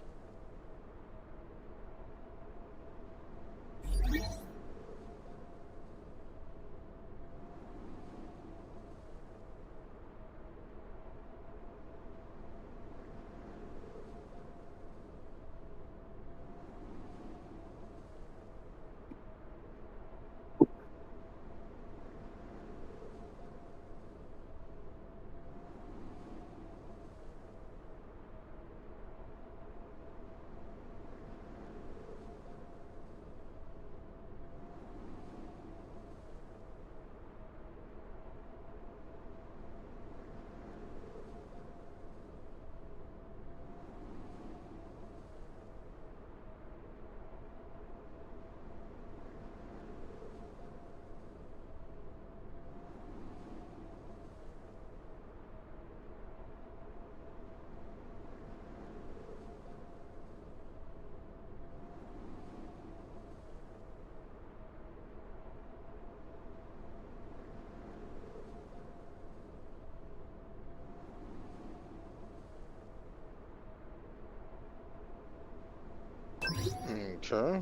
Okay.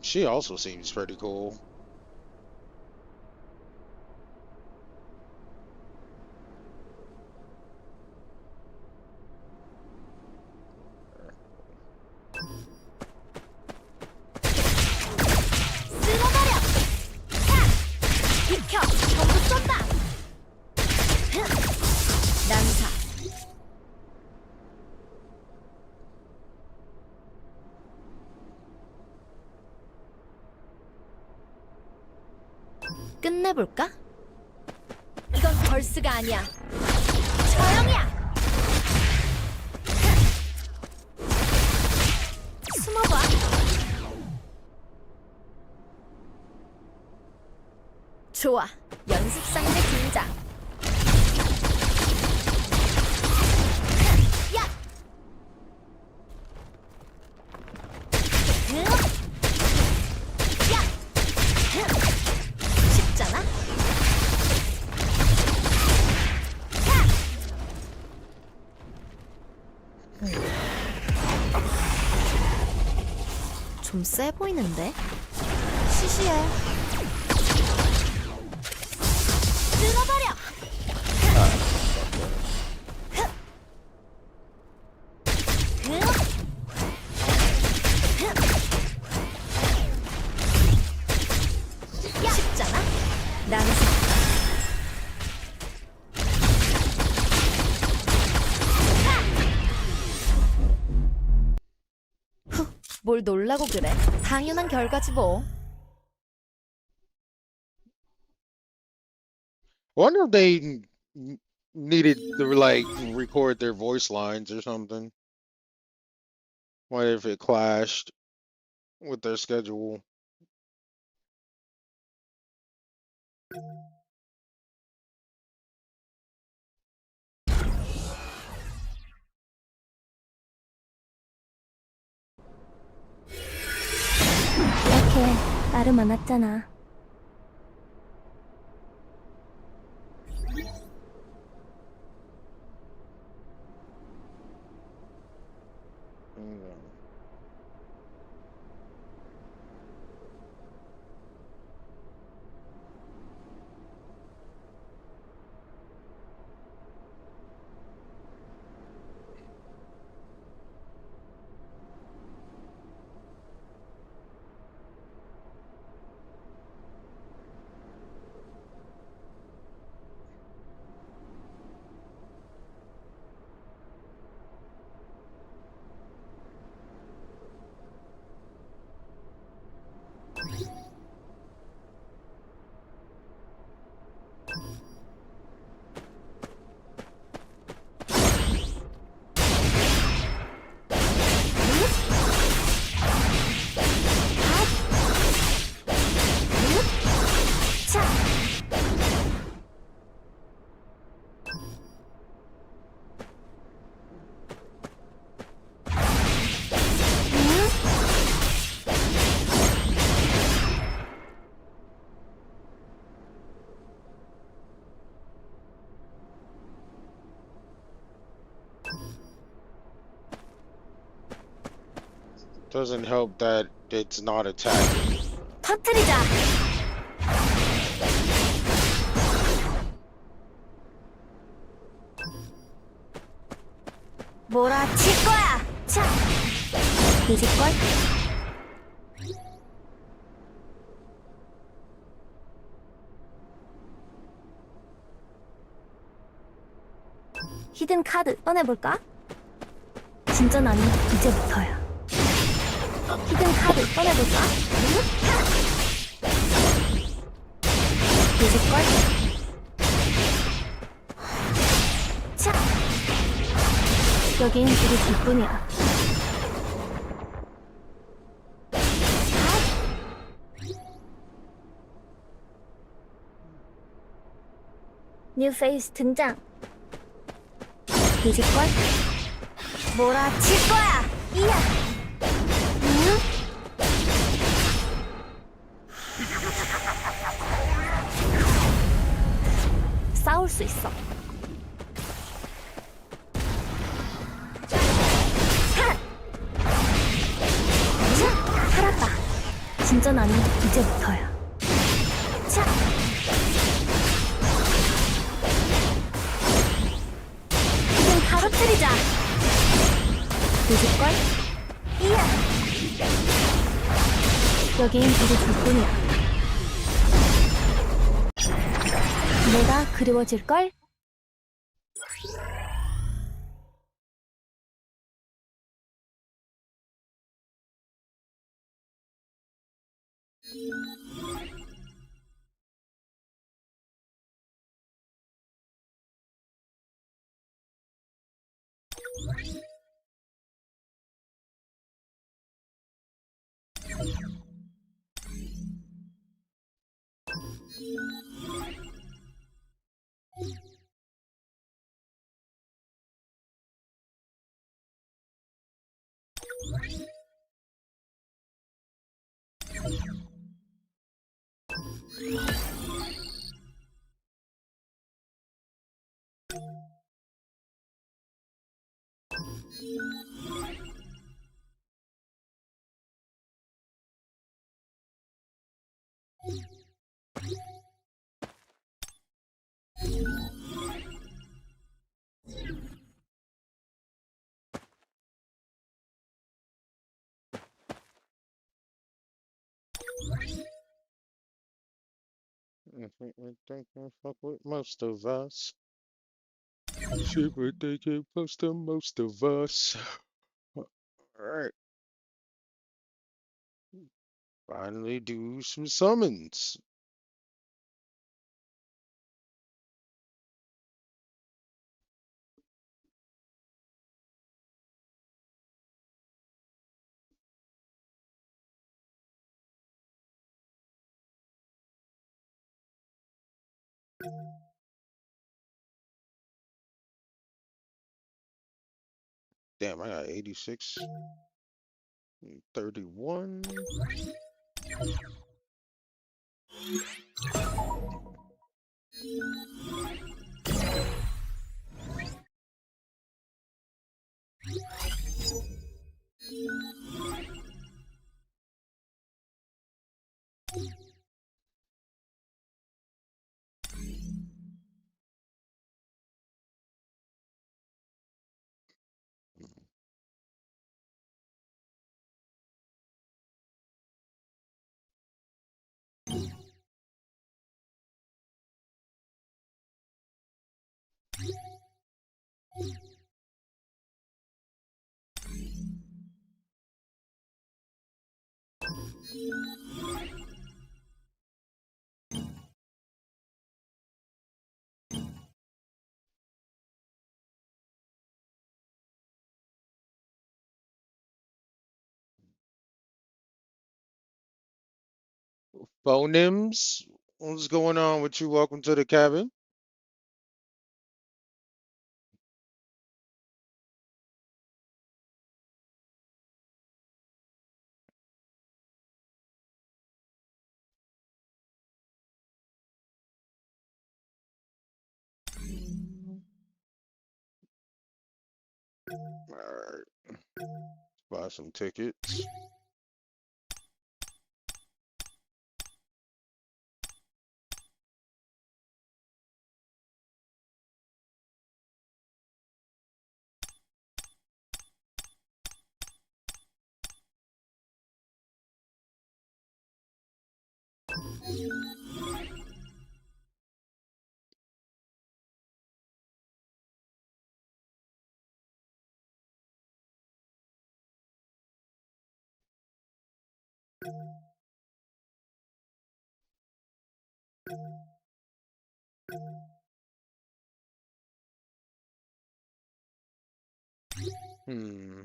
She also seems pretty cool. 쓸어버려! 차! 비켜! 전부 쏜다! 난사. 끝내볼까? 이건 벌스가 아니야. 조용히야! 숨어봐. 좋아. 연습 상대 등장. 야! 야! 쉽잖아? 좀 세 보이는데? 시시해. 쓸어버려! 쉽잖아? 나는 뭘 놀라고 그래? 당연한 결과지 뭐. Wonder if they needed to like record their voice lines or something. What if it clashed with their schedule? 이렇게 나를 만났잖아. Doesn't help that it's not attacking. 터뜨리자. 몰아칠 거야. 차. 늦을걸? 히든 카드 꺼내볼까? 진짜 나는 이제부터야. 히든 카드 꺼내볼까? 늦을걸? 차! 여긴 우리 둘뿐이야. 뉴 페이스 등장. 늦을걸? 몰아칠 거야! 이야! 응? 수 있어. 자, 살았다. 진전하는 이제부터야. 자. 그냥 가로뜨리자. 늦을걸? 이야. 여긴 되게 둘뿐이야. 내가 그리워질걸? They can fuck with most of us. Shit, but they can close to most of us. Alright. Finally do some summons. Damn, I got 86. 31. Phonems, what's going on with you? Welcome to the cabin. Alright, buy some tickets. Hmm.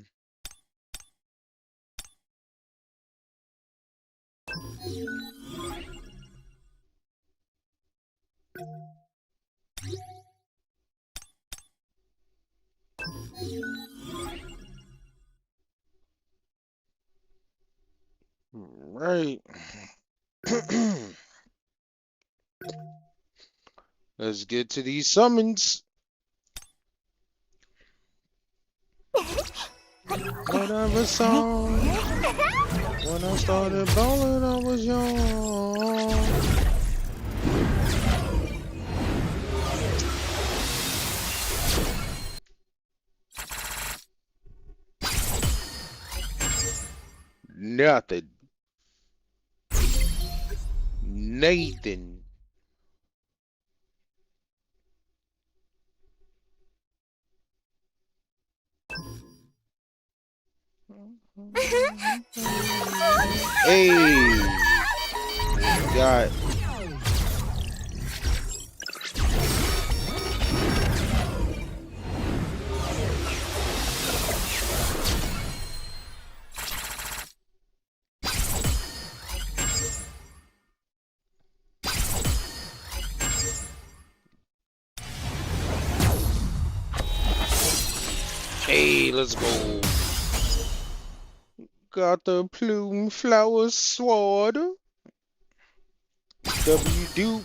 Right. Let's get to these summons. Whatever song. When I started ballin', I was young. Nothing. Nathan. Hey. Got. Hey, let's go. Got the plume flower sword. W do.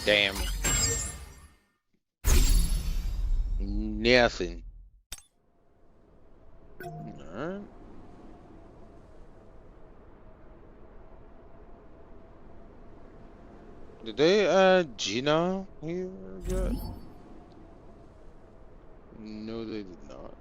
Damn. Nothing. Alright. Did they add Gina here yet? No, they did not.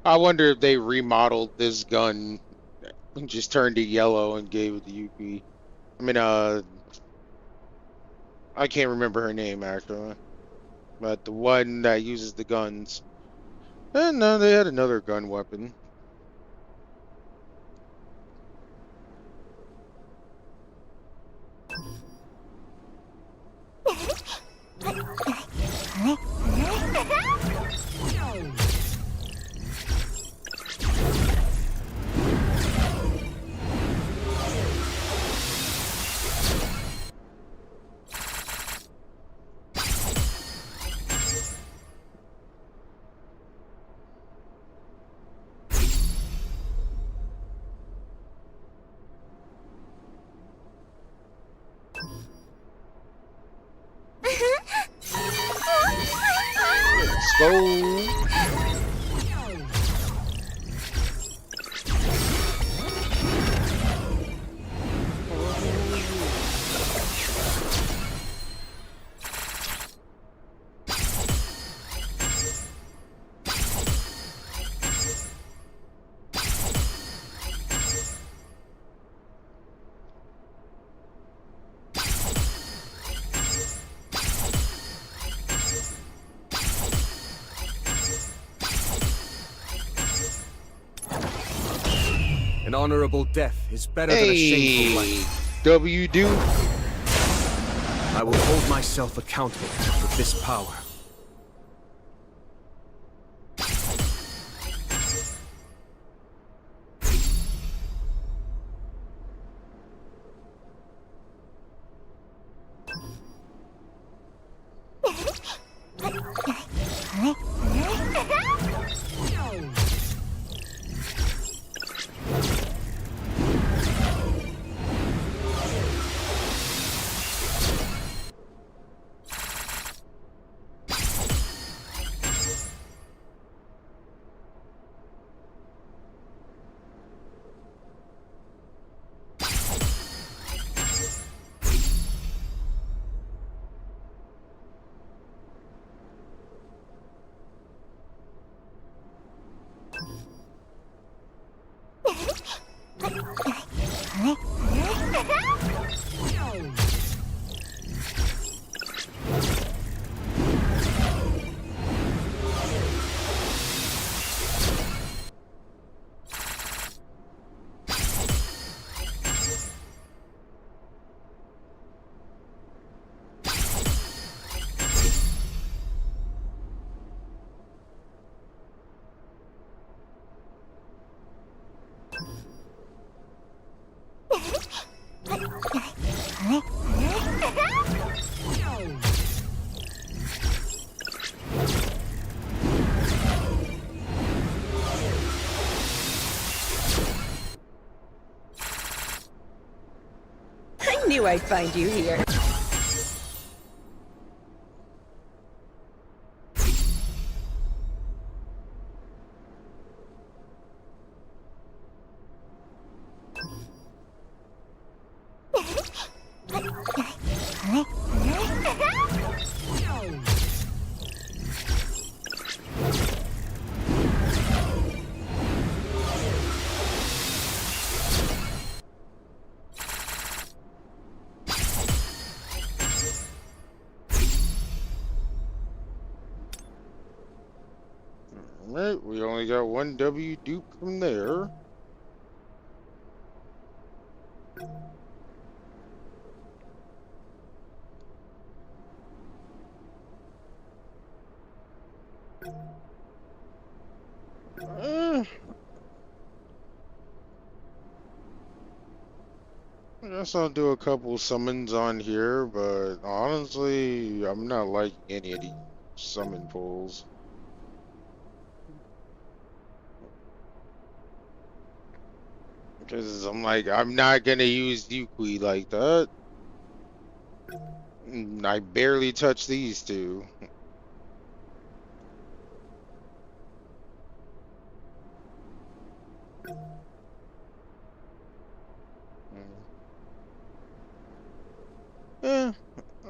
I wonder if they remodeled this gun and just turned it yellow and gave it to UP. I mean, I can't remember her name actually, but the one that uses the guns. And no, they had another gun weapon. go. An honorable death is better than a shameful life. W do. I will hold myself accountable for this power. I knew I'd find you here. Alright, we only got one W dupe from there. I guess I'll do a couple summons on here, but honestly, I'm not liking any of these summon pulls. Because I'm like, I'm not gonna use Yukui like that. I barely touch these two. Yeah,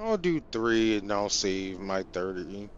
I'll do 3 and I'll save my 30.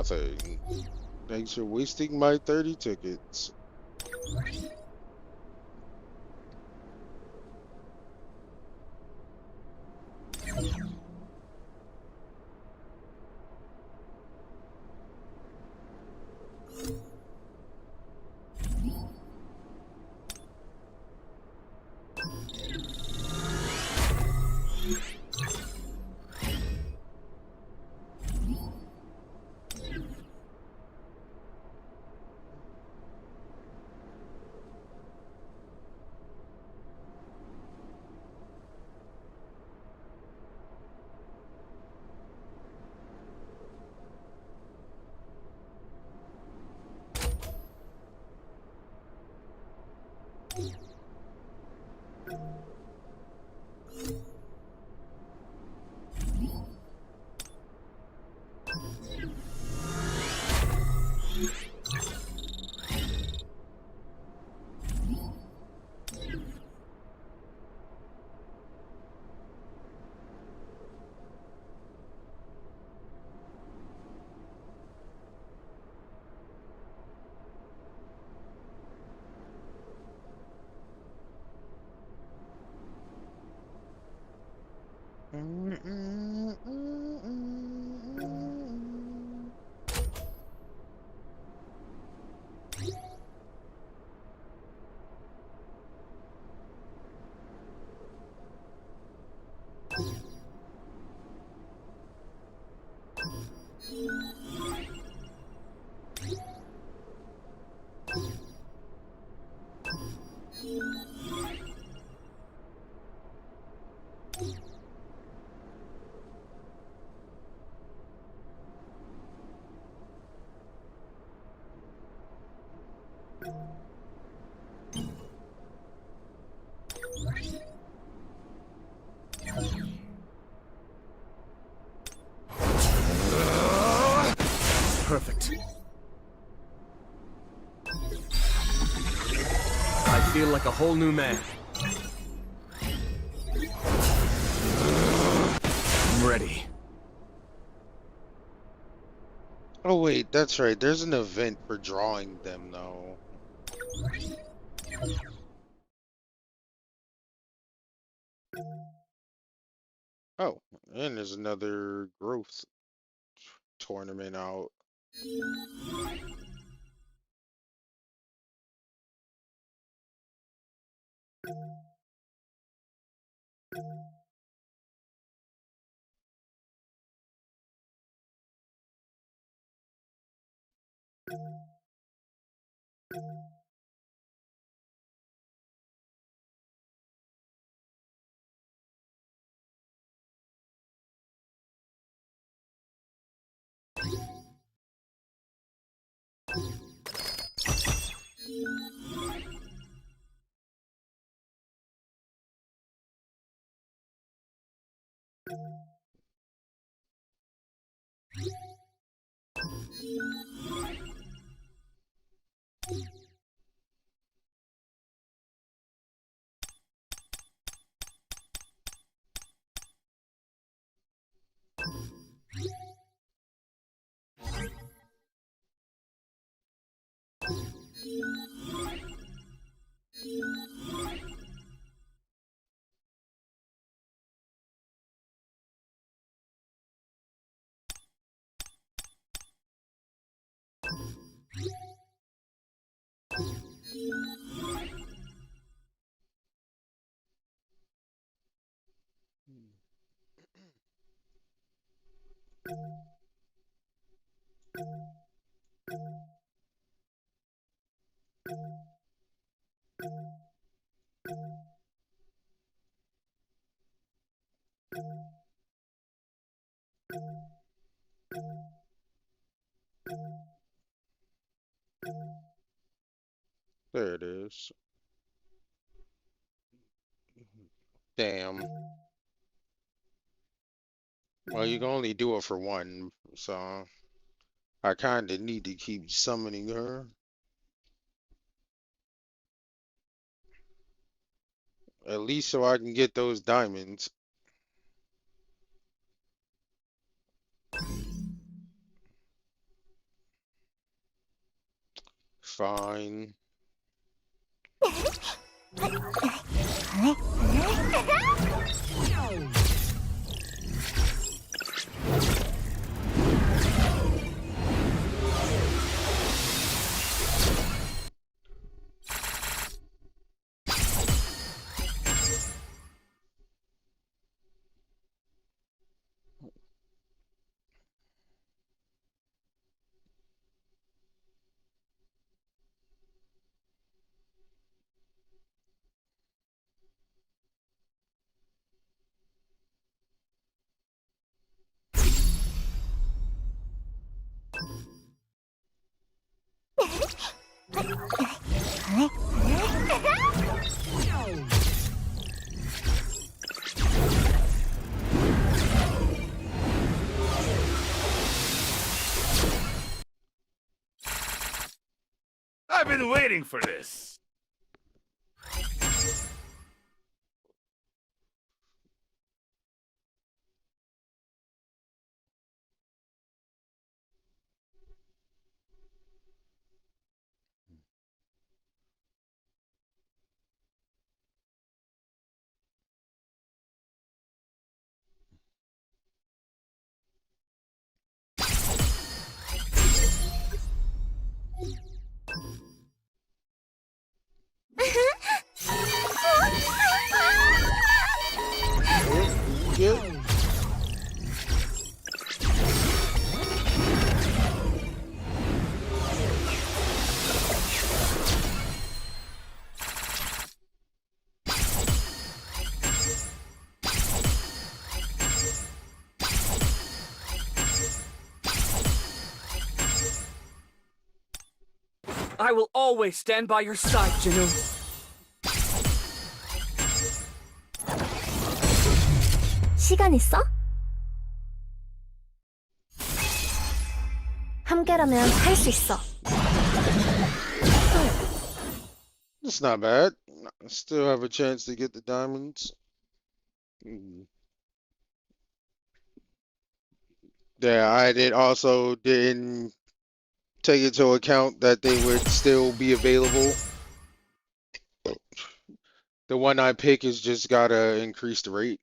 nothing. Thanks for wasting my 30 tickets. Perfect. I feel like a whole new man. I'm ready. Oh wait, that's right. There's an event for drawing them though. Oh, and there's another growth tournament out. There it is. Damn. Well, you can only do it for one, so I kinda need to keep summoning her. At least so I can get those diamonds. fine. I've been waiting for this. Good. I will always stand by your side, Janu. 시간 있어? 함께라면 할 수 있어. It's not bad. Still have a chance to get the diamonds. Yeah, I didn't take into account that they would still be available. The one I pick is just gotta increase the rate.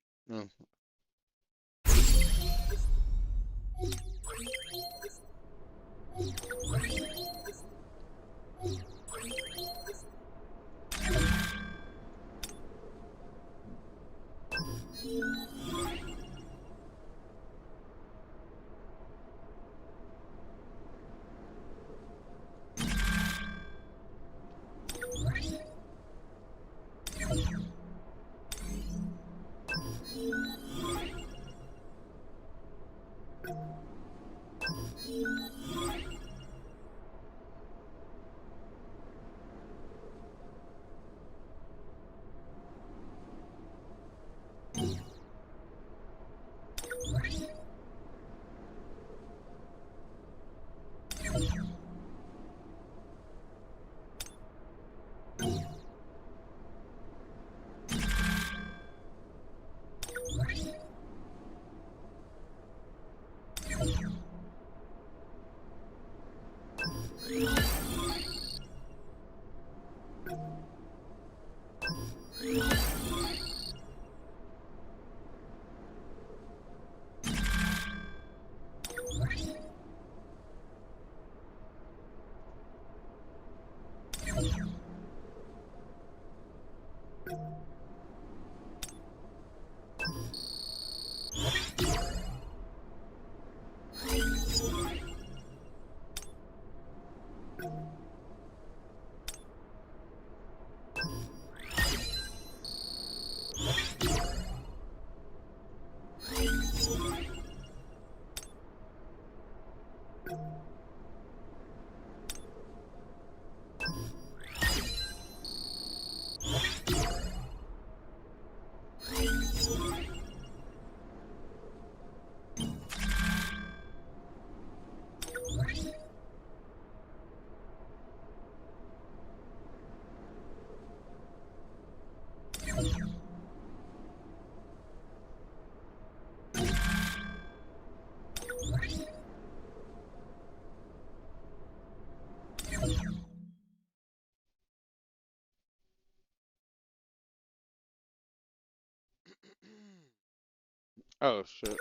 Oh shit.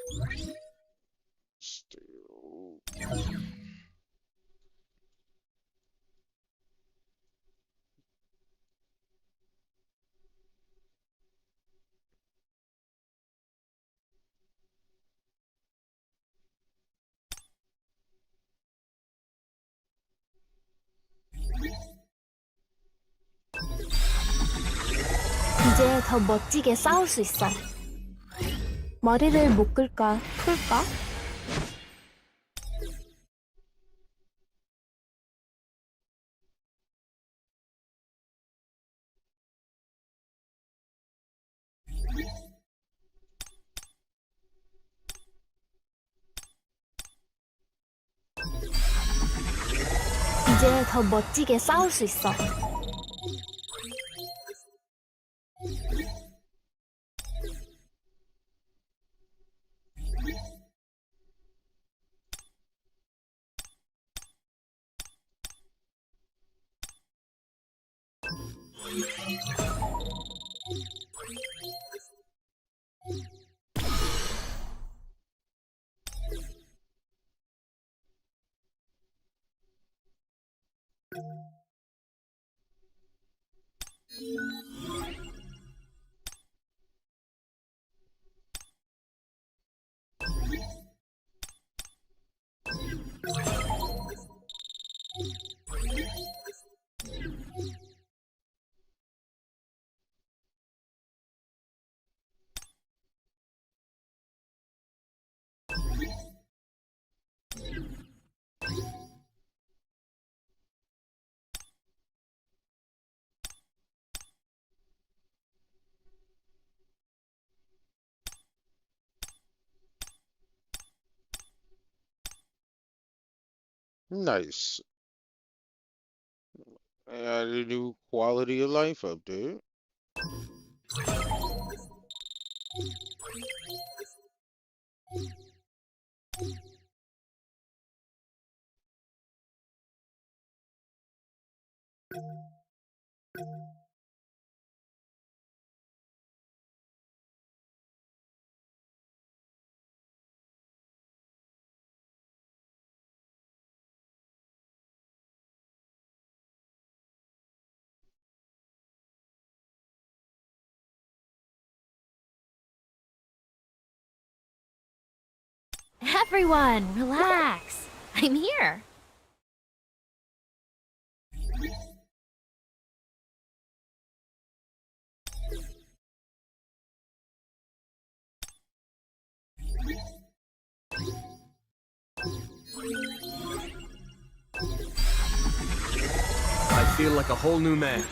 Still. 이제 더 멋지게 싸울 수 있어. 머리를 묶을까, 풀까? 이제 더 멋지게 싸울 수 있어. Nice. Add a new quality of life update. Everyone, relax. I'm here. I feel like a whole new man.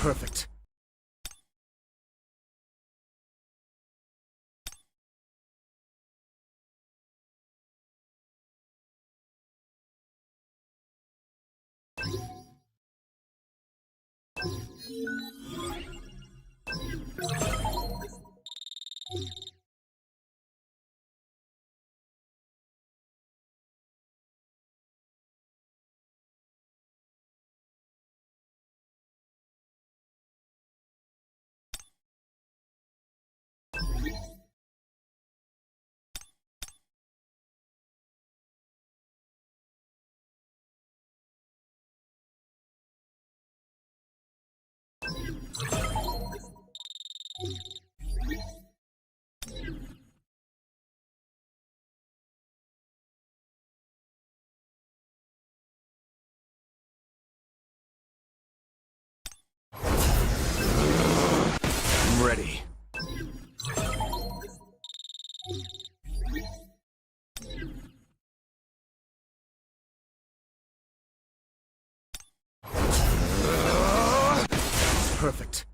Perfect. I'm ready. Perfect.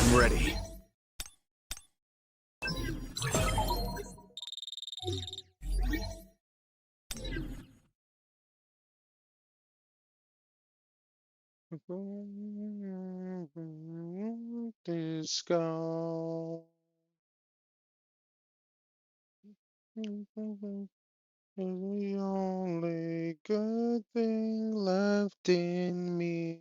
I'm ready. Disco. The only good thing left in me.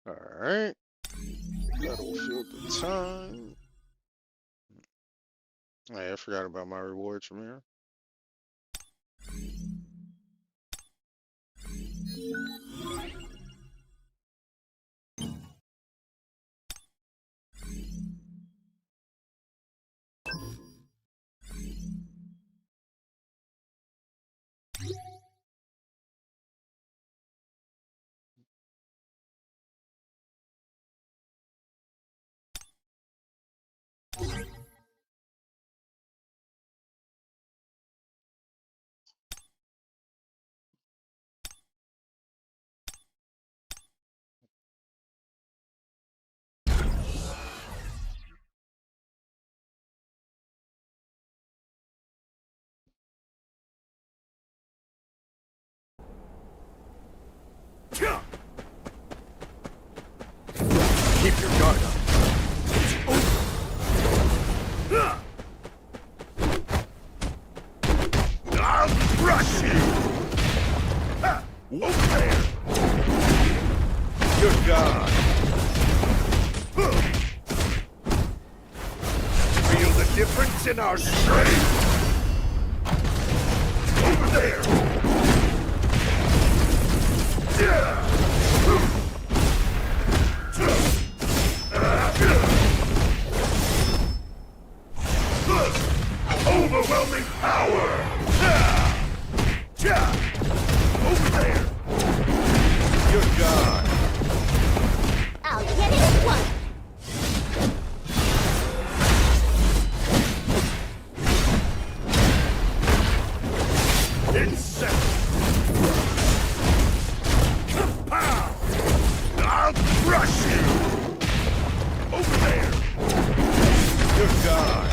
All right. That'll fill the time. Hey, I forgot about my rewards from here. Keep your guard up. I'll crush you! Over there! Good God! Feel the difference in our strength? Over there! Overwhelming power! Over there! Good God! I'll get it at once. Insect! Kapow! I'll crush you! Over there! Good God!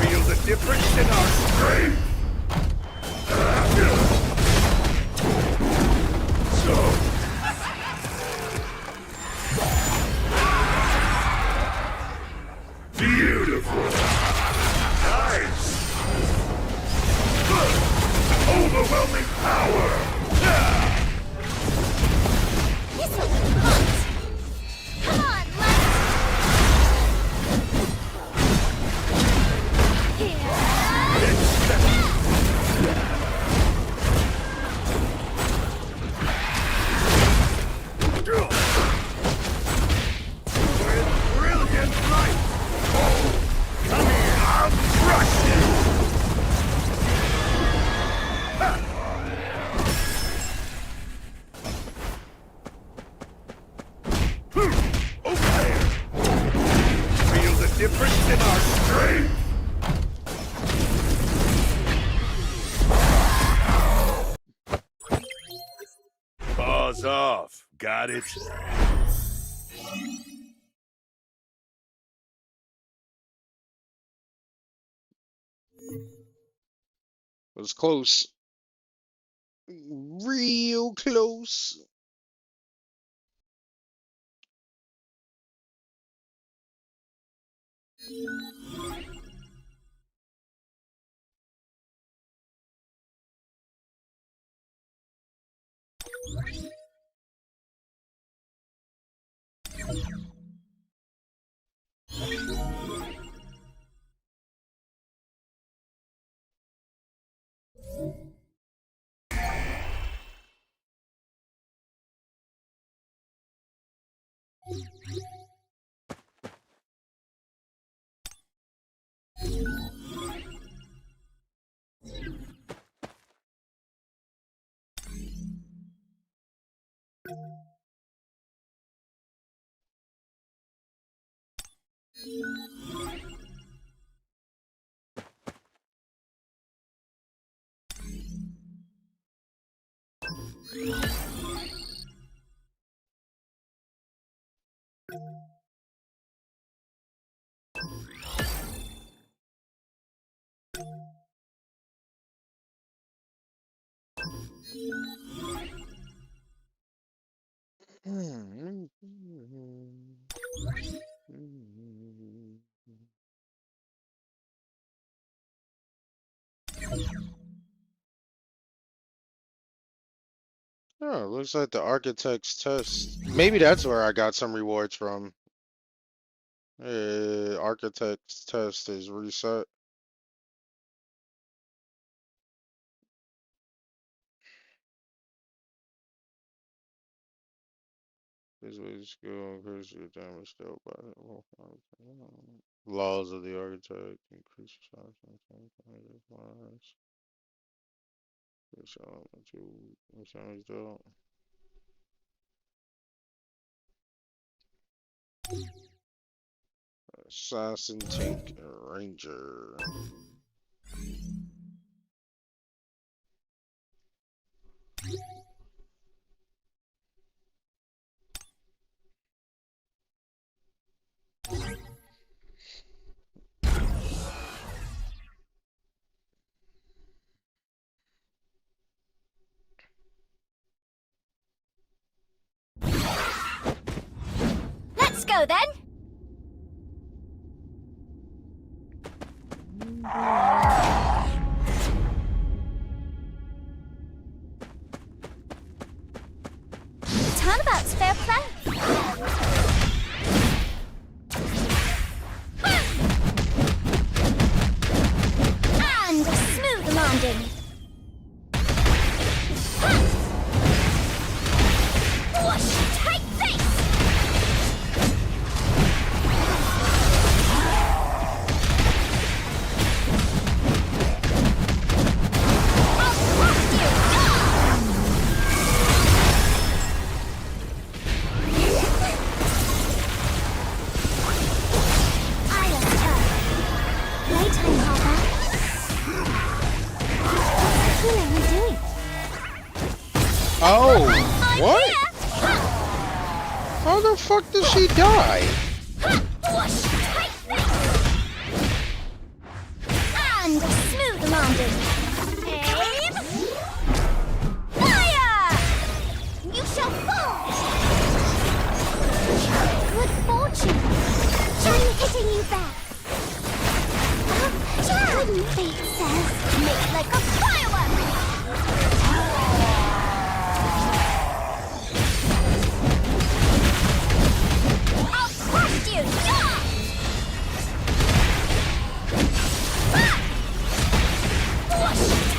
Feel the difference in our strength. Beautiful. Nice. Overwhelming power. This will be hot. Come on, let's. Brilliant light. Come here. I'll crush you. Over there. Feel the difference in our strength. Paws off. Got it? It was close. Real close. Oh, looks like the architect's test. Maybe that's where I got some rewards from. Architect's test is reset. This way skill increase your damage dealt by laws of the architect. Increase your size and damage dealt. Assassin, tank, and ranger. Let's go then. Turnabout's fair play. And a smooth landing. Whoosh, take this! Oh, what? How the fuck did she die? And And smooth landing. Aim. Fire! You shall fall. Good fortune. I'm hitting you back. Good fate says, make like a firework. I'll crush you. Yeah!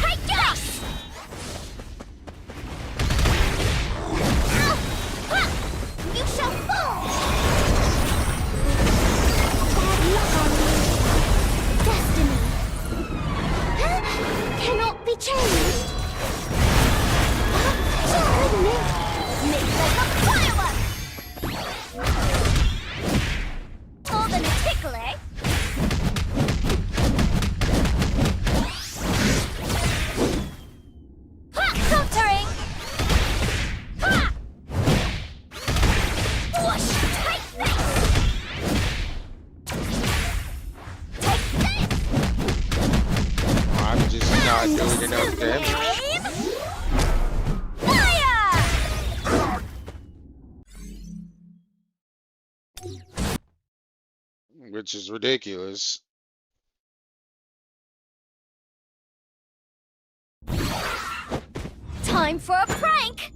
Take this! You shall fall! Bad luck on you. Destiny. Cannot be changed. Make like a firework! More than a tickle, eh? Countering! Ha! Whoosh! Take this! Take this! I'm just not doing enough damage. Fire! Which is ridiculous. Time for a prank!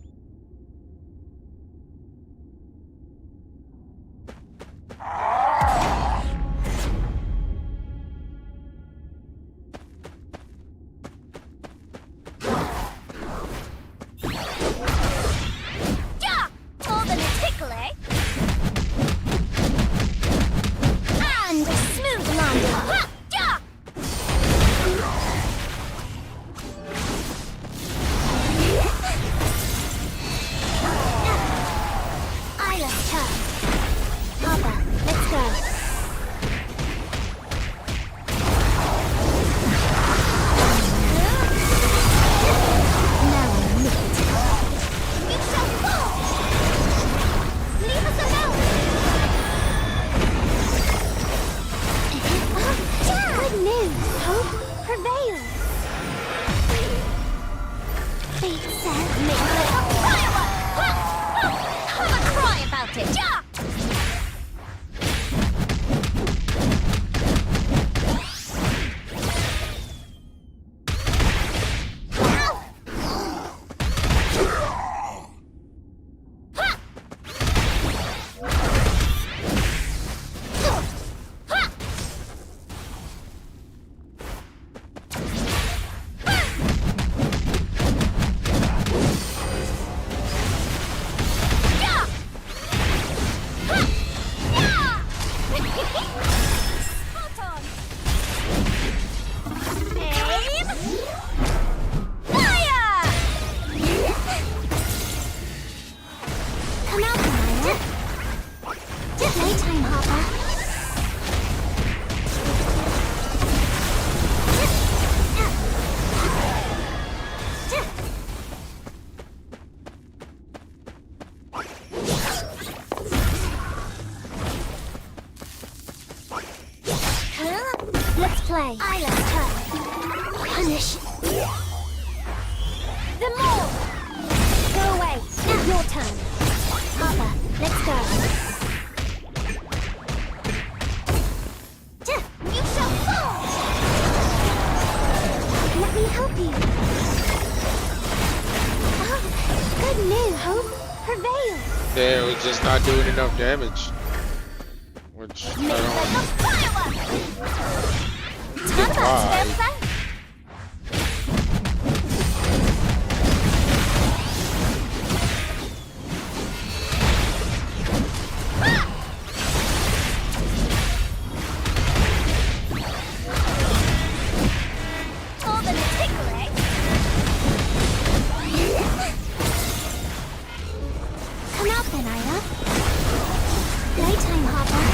Yeah! More than a tickle, eh? And a smooth landing. Ha! Yeah! Isla's turn. Papa, let's go. Now I nip it. You shall fall! Leave us alone! Good news! Hope prevails! Fate says make like a firework! Have a cry about it! Yeah! Come out, Maya. Playtime, Hopper. Let's play. Isla's turn. Punish. The mole. Go away. Now your turn. Papa, let's go. You shall fall. Let me help you. Oh, good news. Hope prevails. Yeah, we're just not doing enough damage. Which I Make like a firework. don't why. More than a tickle, eh? Come out then, Isla. Playtime, Hopper.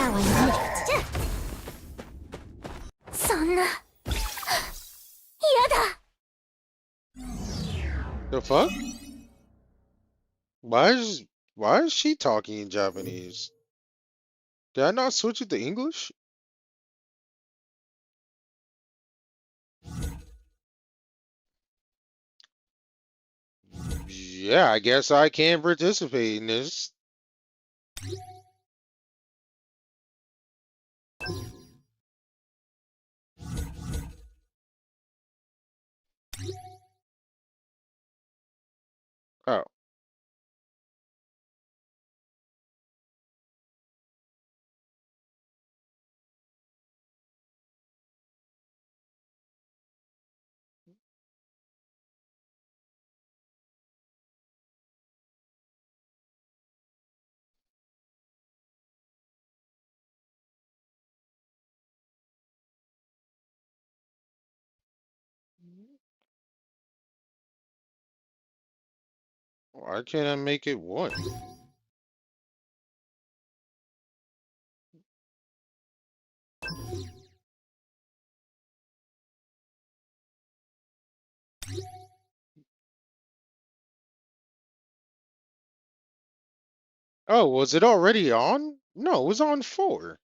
Now I need it. そんな。嫌だ。 The fuck? Why is she talking in Japanese? Did I not switch it to English? Yeah, I guess I can participate in this. Oh. Why can't I make it one? Oh, was it already on? No, it was on 4.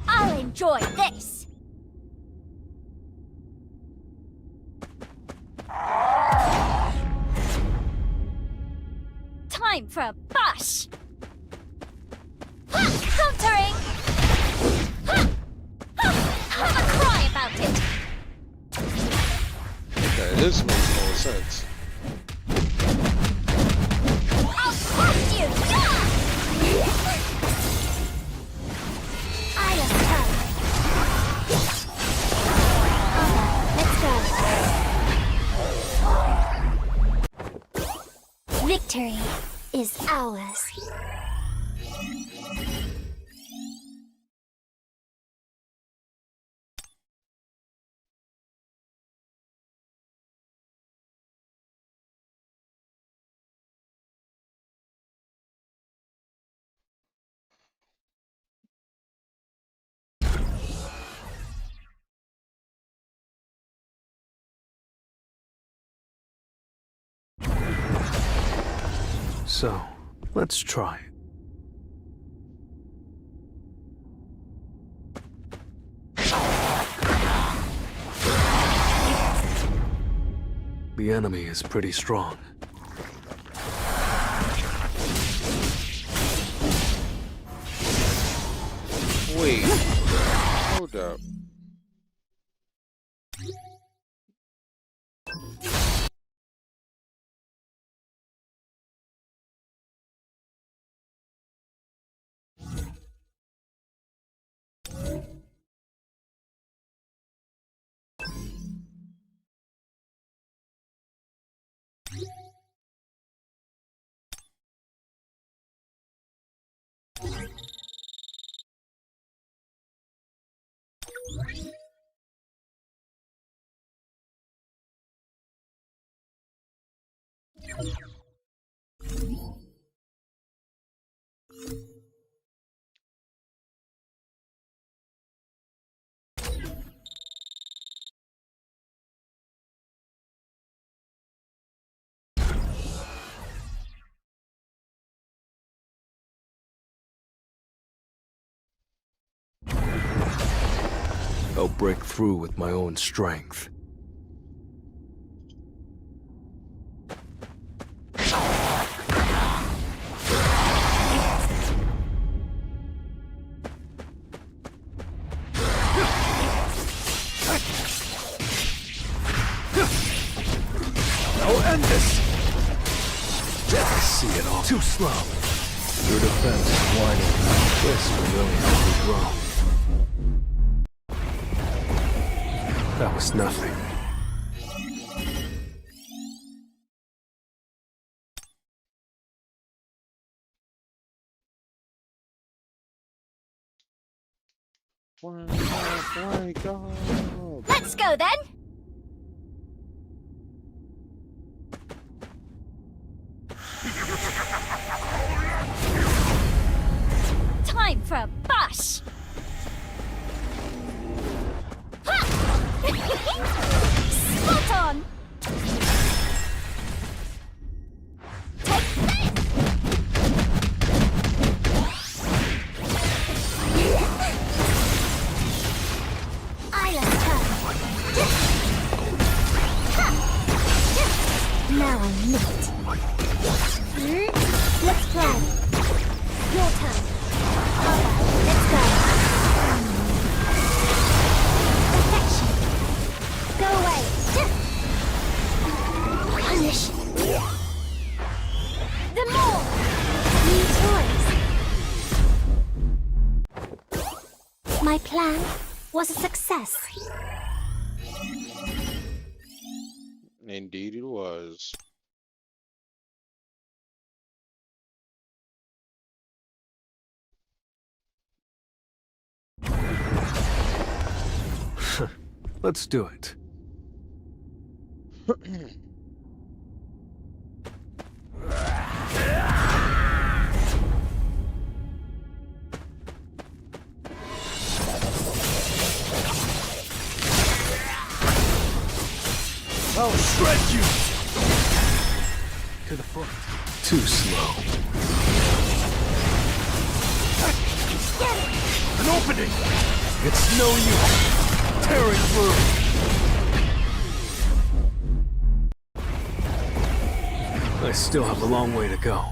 I'll enjoy this. Time for a bash. Ha! Countering. Ha! Ha! Have a cry about it. Okay, this makes more sense. I'll crush you. Victory is ours. So, let's try it. The enemy is pretty strong. Wait. Hold up. I'll break through with my own strength. I'll end this! I see it all. Too slow. Your defense is whining. This will really help me grow. was nothing. Let's go then. Time for a bash. Spot on. Isla's turn. Now I'm lit. Let's play. Your turn. Let's go. Perfection. Go away. Punish. The more. New toys. My plan was a success. Indeed, it was. Let's do it. I'll shred you! To the front. Too slow. An opening! It's no use. Tearing through. I still have a long way to go.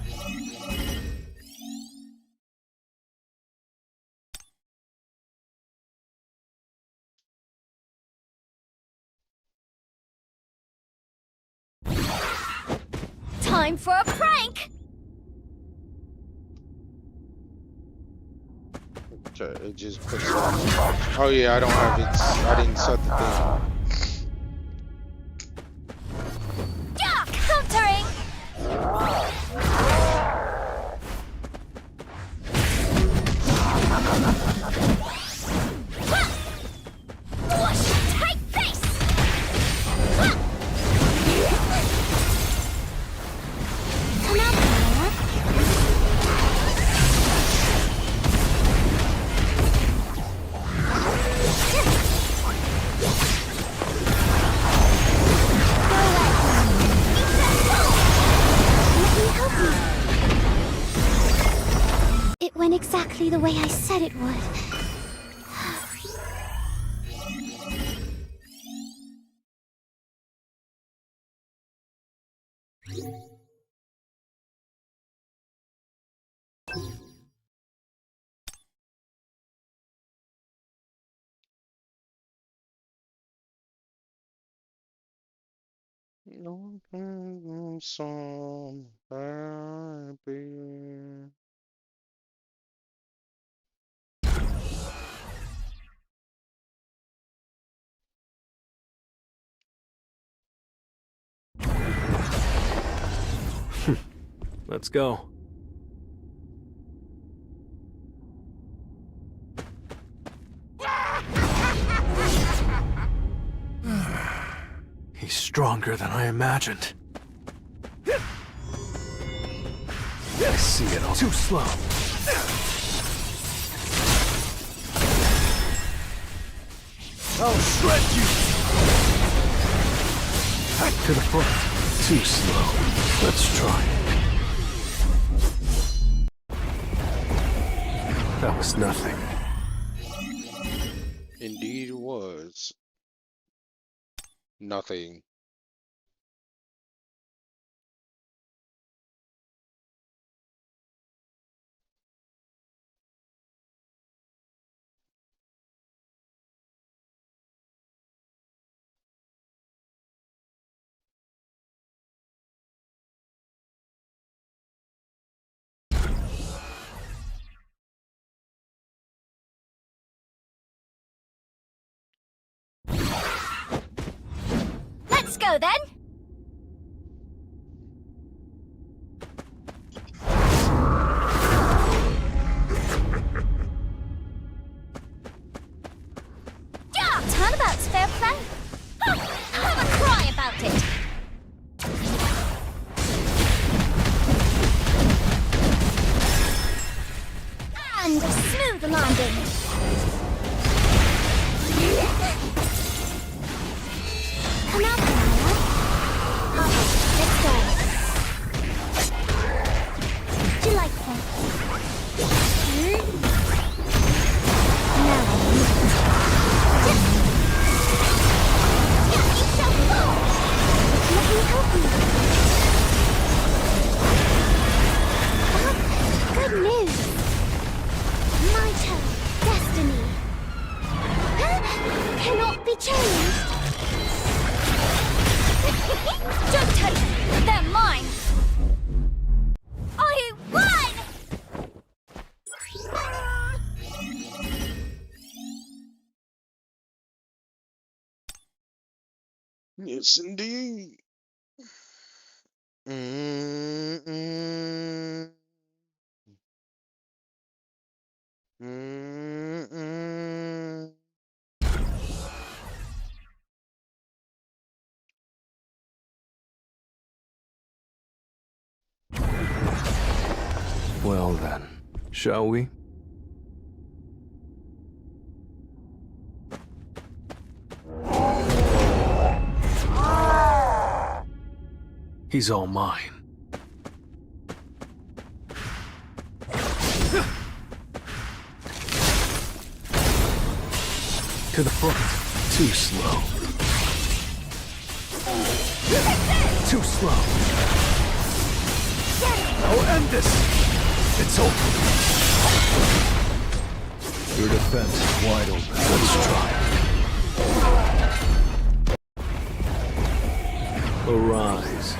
Time for a prank! It just puts oh yeah, I don't have it. I didn't set the thing. Yeah, countering! Wash your tight face! Come out, Maya. It went exactly the way I said it would. So happy. Let's go. He's stronger than I imagined. I see it all. Too slow. I'll shred you! Back to the front. Too slow. Let's try. That was nothing. Indeed, it was. Nothing. go then. Yeah, turnabout's fair play. Have a cry about it. And a smooth landing. Come out, Banana. Let's go. Delightful. Now I move. Yeah, it's so cool. Let me help you. Good news. My turn. Destiny. Cannot be changed. Don't touch them. They're mine. I won! Yes, indeed. Mm-mm. Mm-mm. Well then, shall we? He's all mine. To the front. Too slow. Too slow. I'll end this. It's over. Your defense is wide open. Let's try. Arise.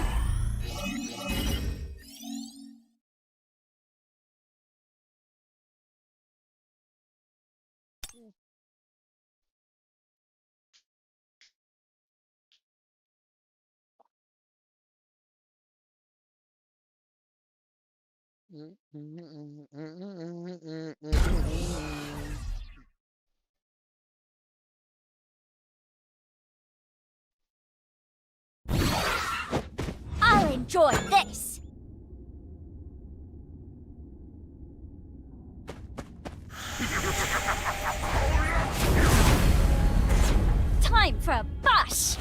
I'll enjoy this. Time for a bash.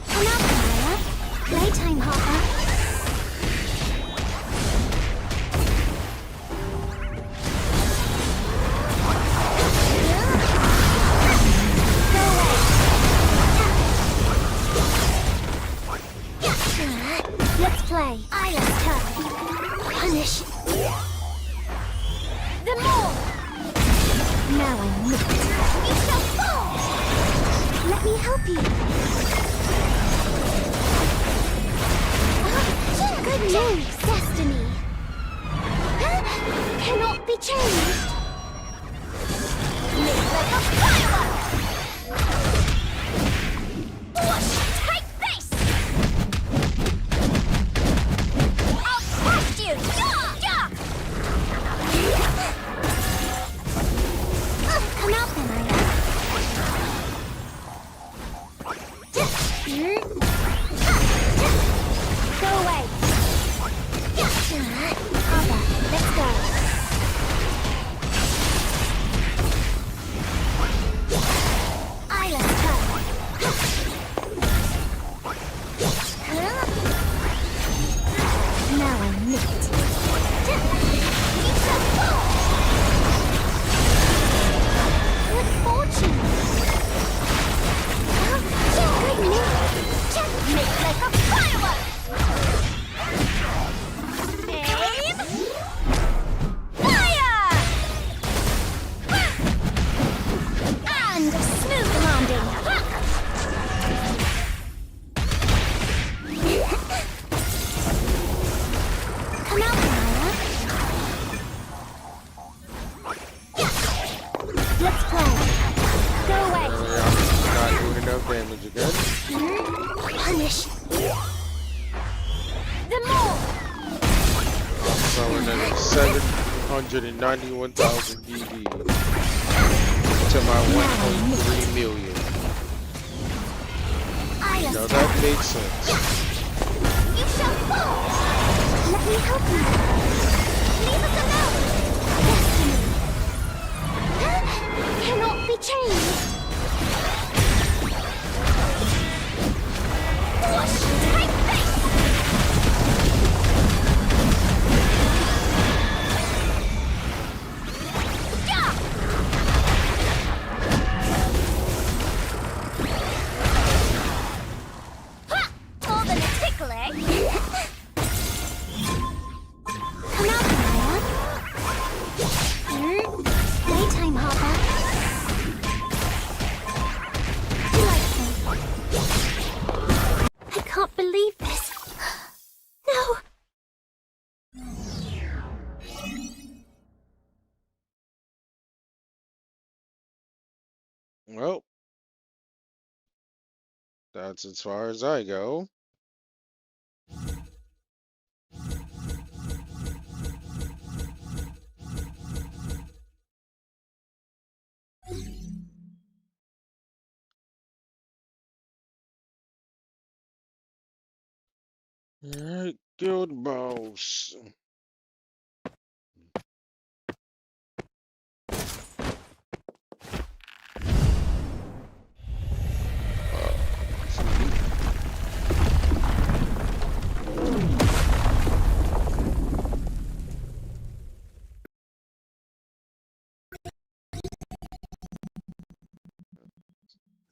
Come out, Maya. Playtime, Hopper. Let's play. Isla's turn. Punish. The more. Now I'm not. You shall fall. Let me help you. Good news, Destiny. Cannot be changed. Move like a firework. Whoosh, take this. I'll crush you. Yeah. Come out then, Ida. Go away. Abba, let's go. Let's play. Go away. I'm not doing enough damage again. Punish. The more. I'm throwing another 791,000 DB to my 1.3 million. Now that makes sense. You shall fall. Let me help you. Leave us alone. Destiny cannot be changed. Whoosh, take this. Yeah. Ha! More than a tickle, eh? Come out, Maya. Playtime, Harper. Delightful. I can't believe this. No. Well, that's as far as I go. Alright, guild boss.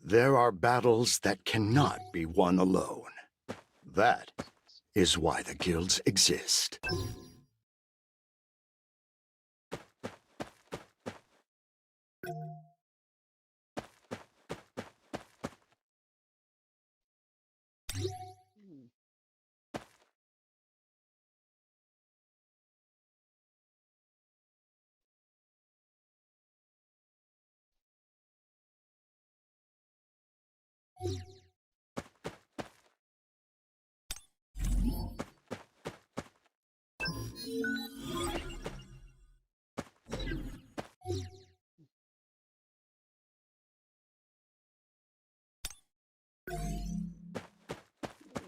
There are battles that cannot be won alone. That is why the guilds exist.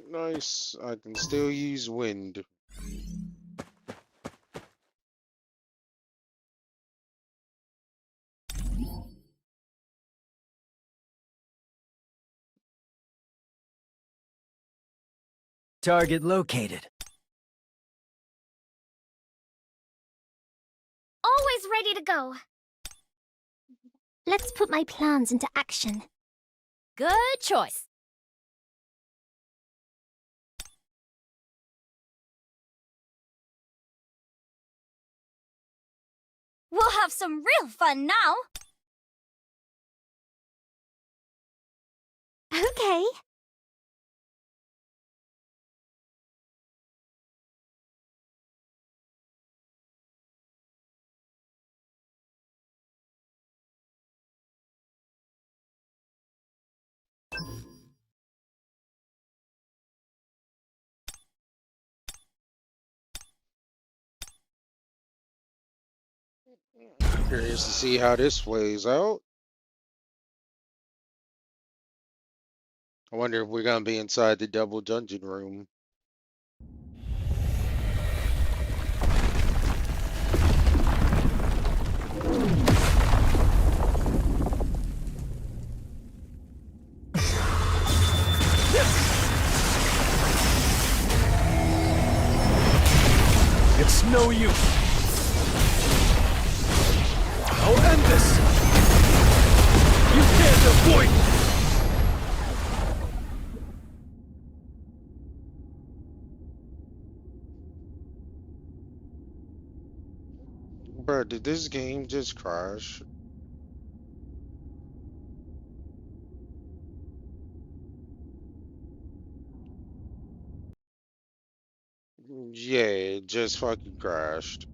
Nice. I can still use wind. Target located. Always ready to go. Let's put my plans into action. Good choice. We'll have some real fun now. Okay. Curious to see how this plays out. I wonder if we're gonna be inside the double dungeon room. It's no use. I'll end this. You can't avoid me. Bro, did this game just crash? Yeah, it just fucking crashed.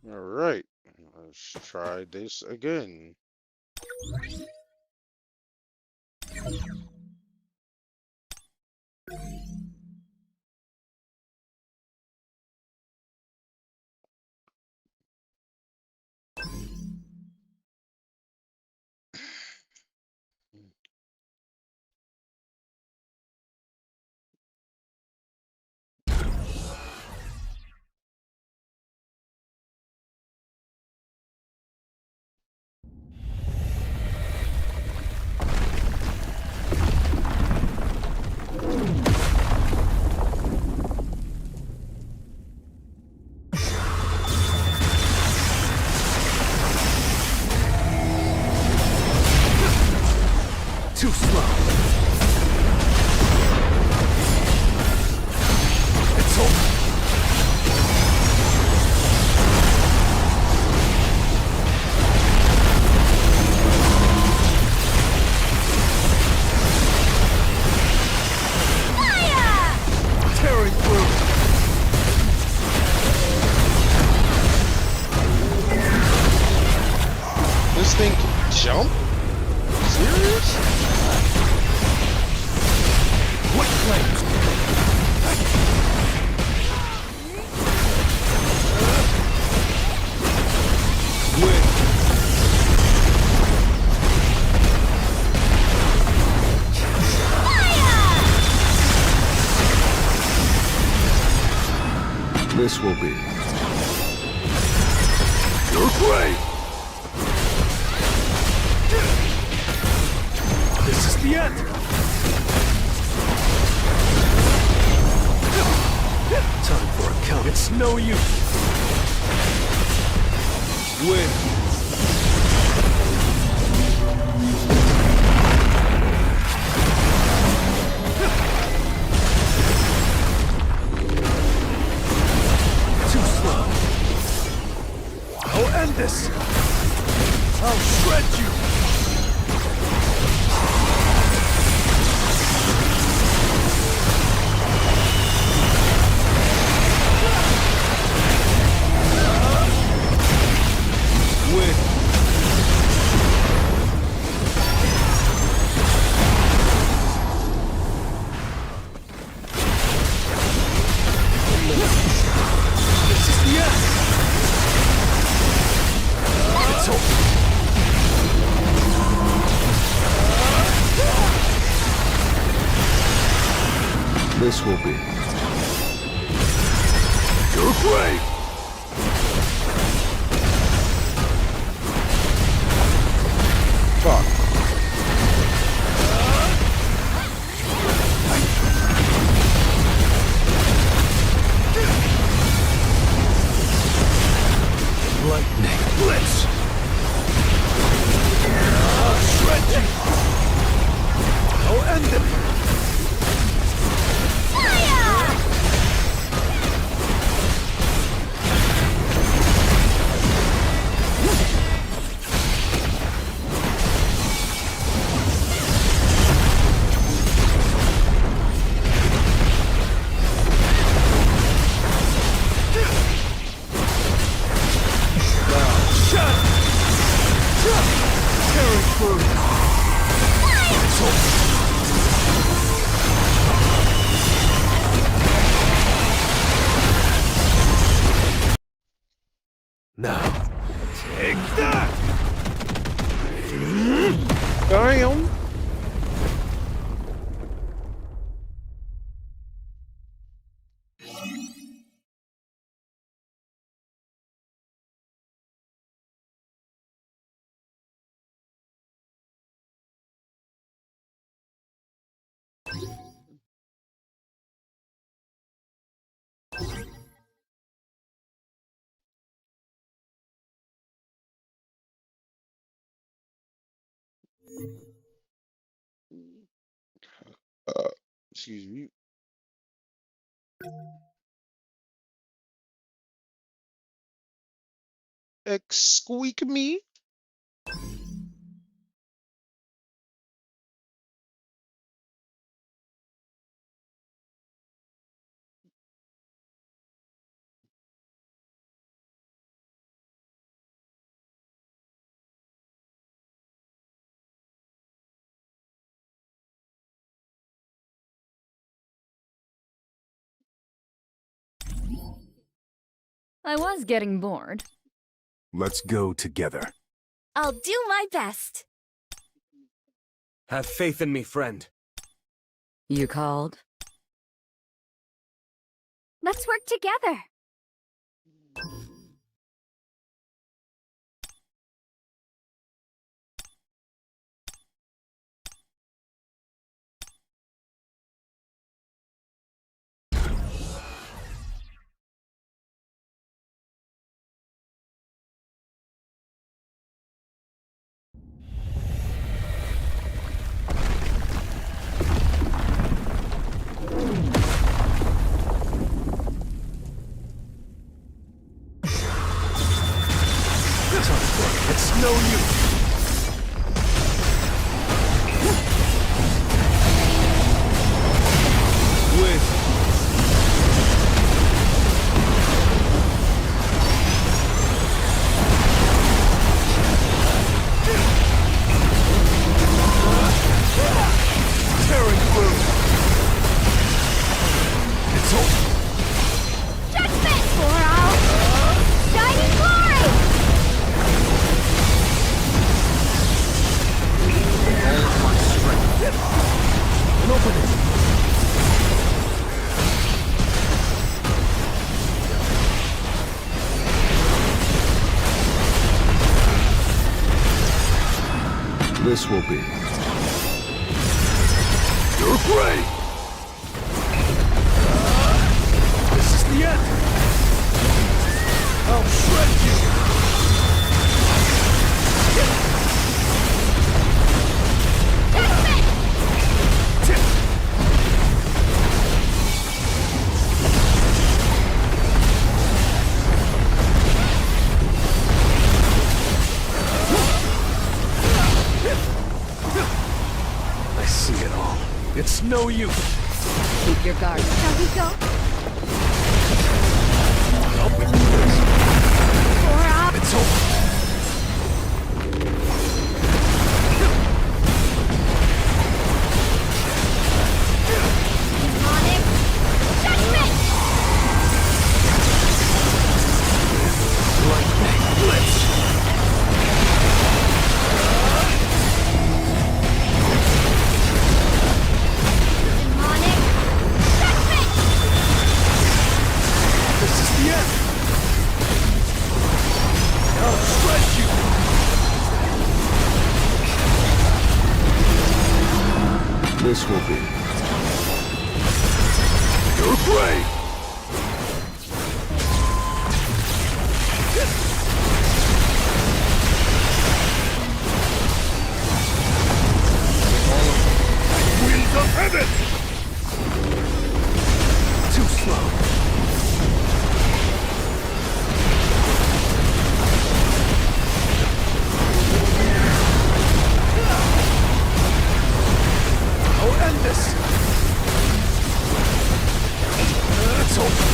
All right, let's try this again. Too slow. It's over. Tearing through. This thing can jump? Serious? What flames? Win. This will be your grave. This is the end. Time for a count. It's no use. Win. Too slow. I'll end this. I'll shred you. This will be your grave. Fuck. Lightning blitz. Shred you. Now, take that! Damn. Excuse me. Excuse me. I was getting bored. Let's go together. I'll do my best. Have faith in me, friend. You called? Let's work together. It's no use. Tearing through. It's over. Judgment for our shining glory. All of my strength. And open it. This will be your grave! This is the end! I'll shred you! I see it all. It's no use. Keep your guard. Shall we go? Help me through this. For our It's over. demonic judgment. Lightning blitz. Demonic judgment. This is the end. I'll shred you. This will be your grave. Winds of heaven. Too slow. I'll end this. It's over.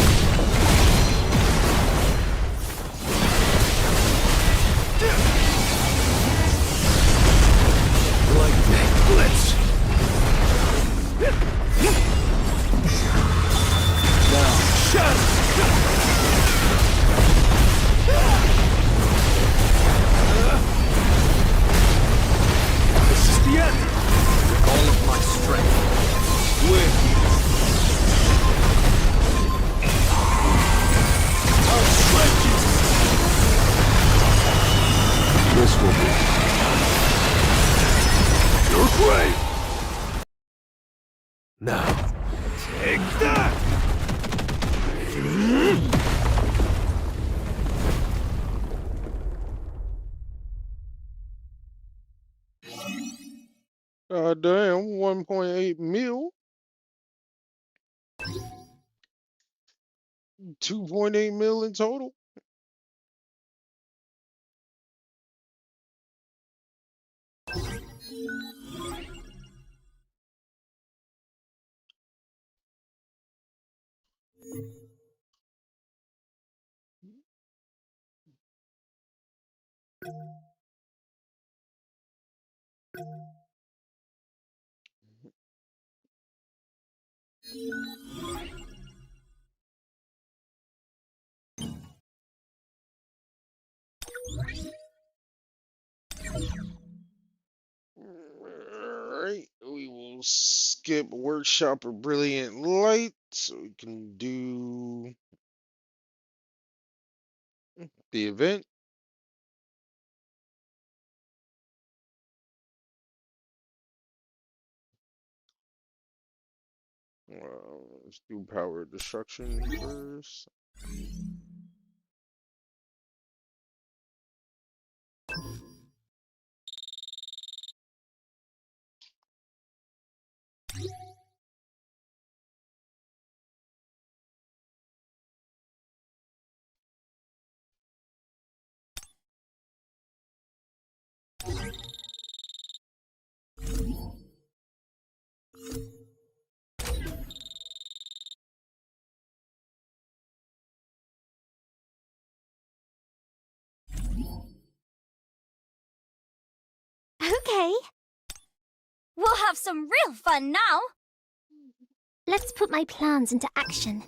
grave! Now, take that! Damn, 1.8 mil. 2.8 mil in total. Alright, we will skip Workshop of Brilliant Light so we can do the event. Let's do Power Destruction first. Okay. We'll have some real fun now. Let's put my plans into action.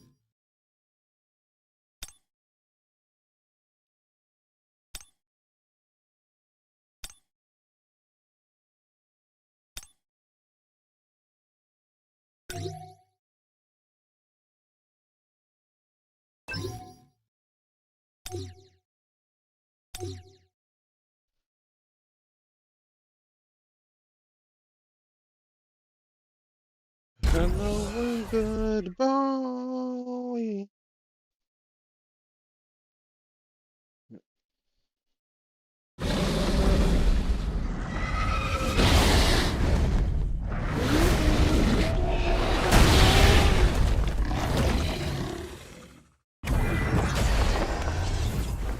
Hello and goodbye.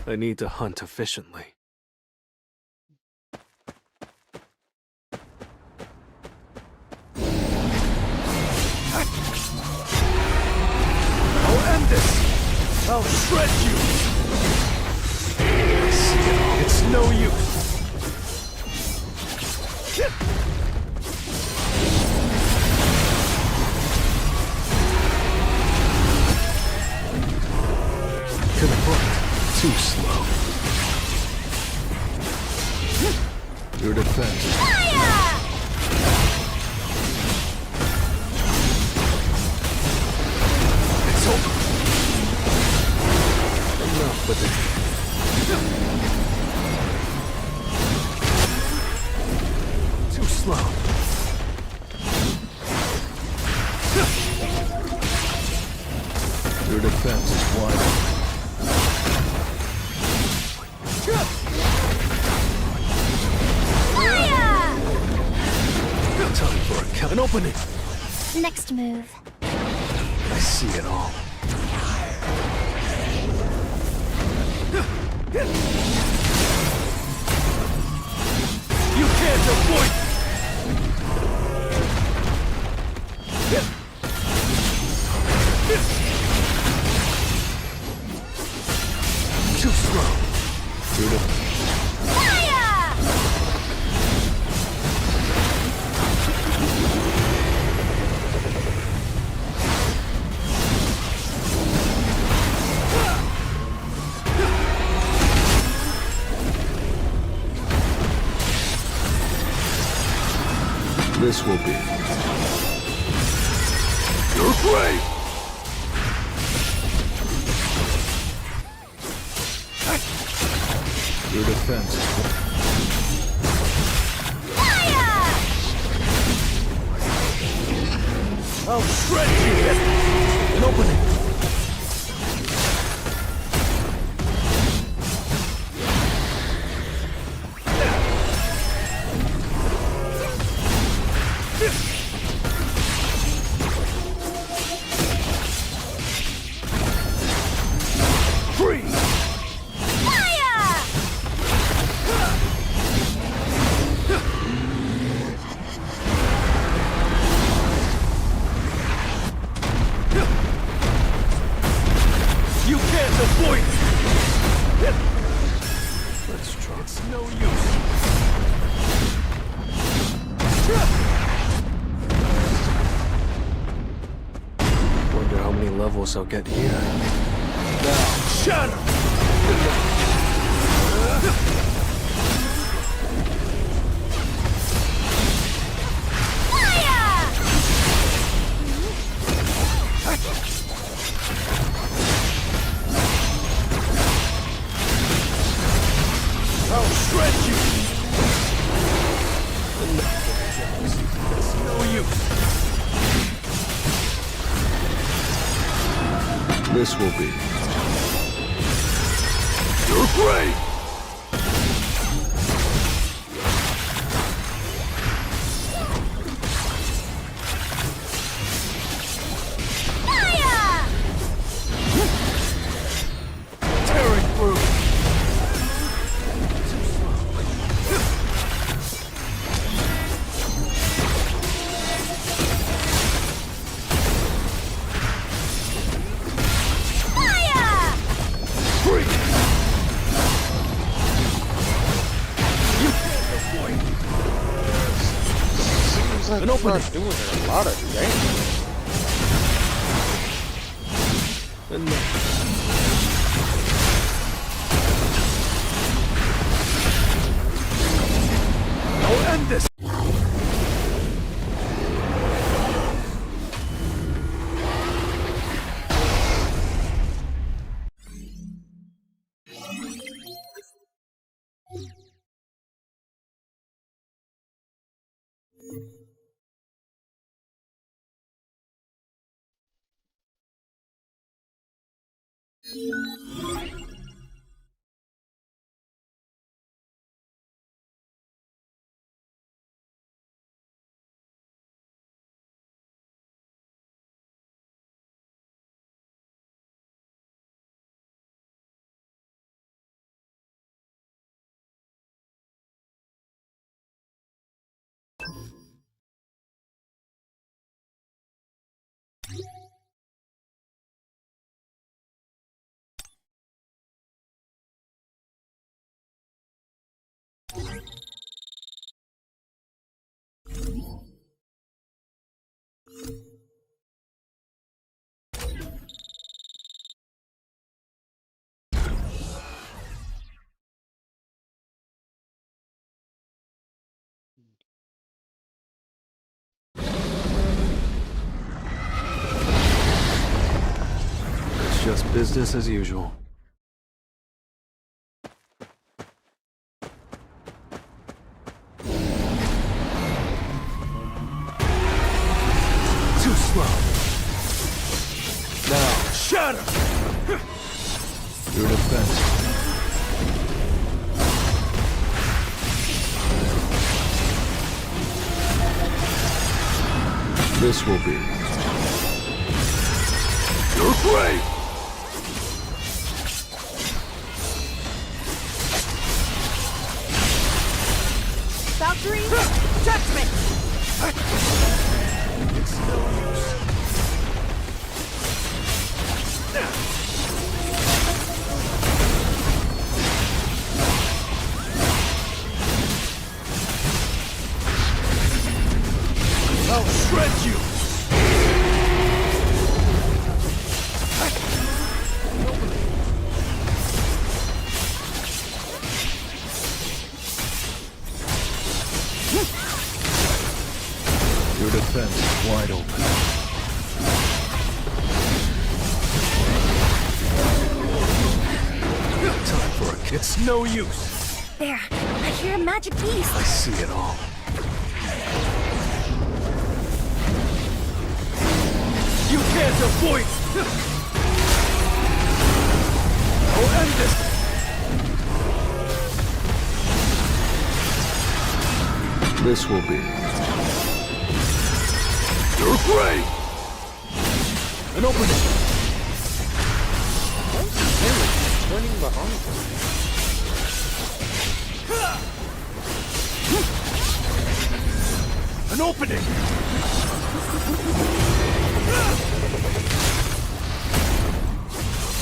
I need to hunt efficiently. I'll end this! I'll shred you! It's no use! To the front. Too slow. Your defense. Fire! It's over. Enough with it. Too slow. Your defense is wide open. Time for an opening. Next move. I see it all. You can't avoid. Too slow. This will be your grave! Your defense is... Fire! I'll shred you! An opening! You can't avoid it! Let's try. It's no use. Wonder how many levels I'll get here. Now, shatter! I'll shred you! It's no use. This will be. You're great! Tearing through! Seems like we're not doing a lot of damage. I'll end this! It's just business as usual. Too slow. Now, shatter! Your defense. This will be. You're great! Valkyrie, judgment! It's no use. I'll shred you! Your defense is wide open. Time for a kick. It's no use. There, I hear a magic beast. I see it all. can't avoid it! I'll end this! This will be your grave! An opening! Turning behind him. An opening!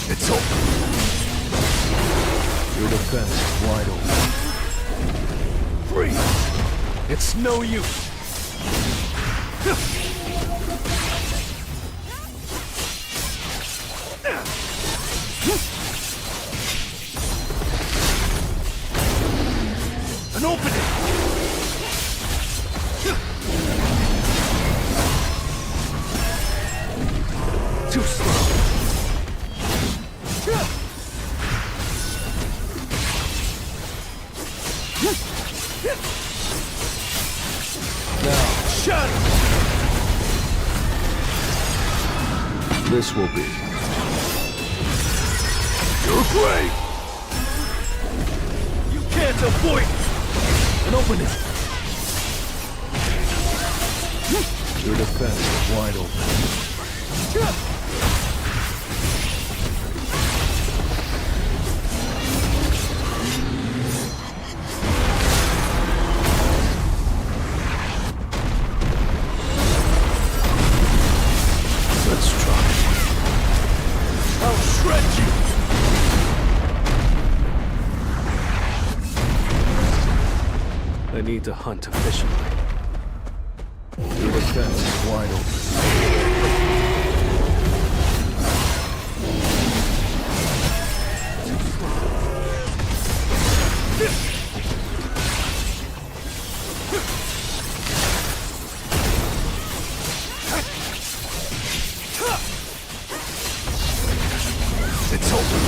It's open! Your defense is wide open. Free! It's no use! An opening! Too slow. Now, shatter! This will be your grave! You can't avoid it! An opening! Your defense is wide open. Let's try. I'll shred you! I need to hunt efficiently. Your defense is wide open. It's open.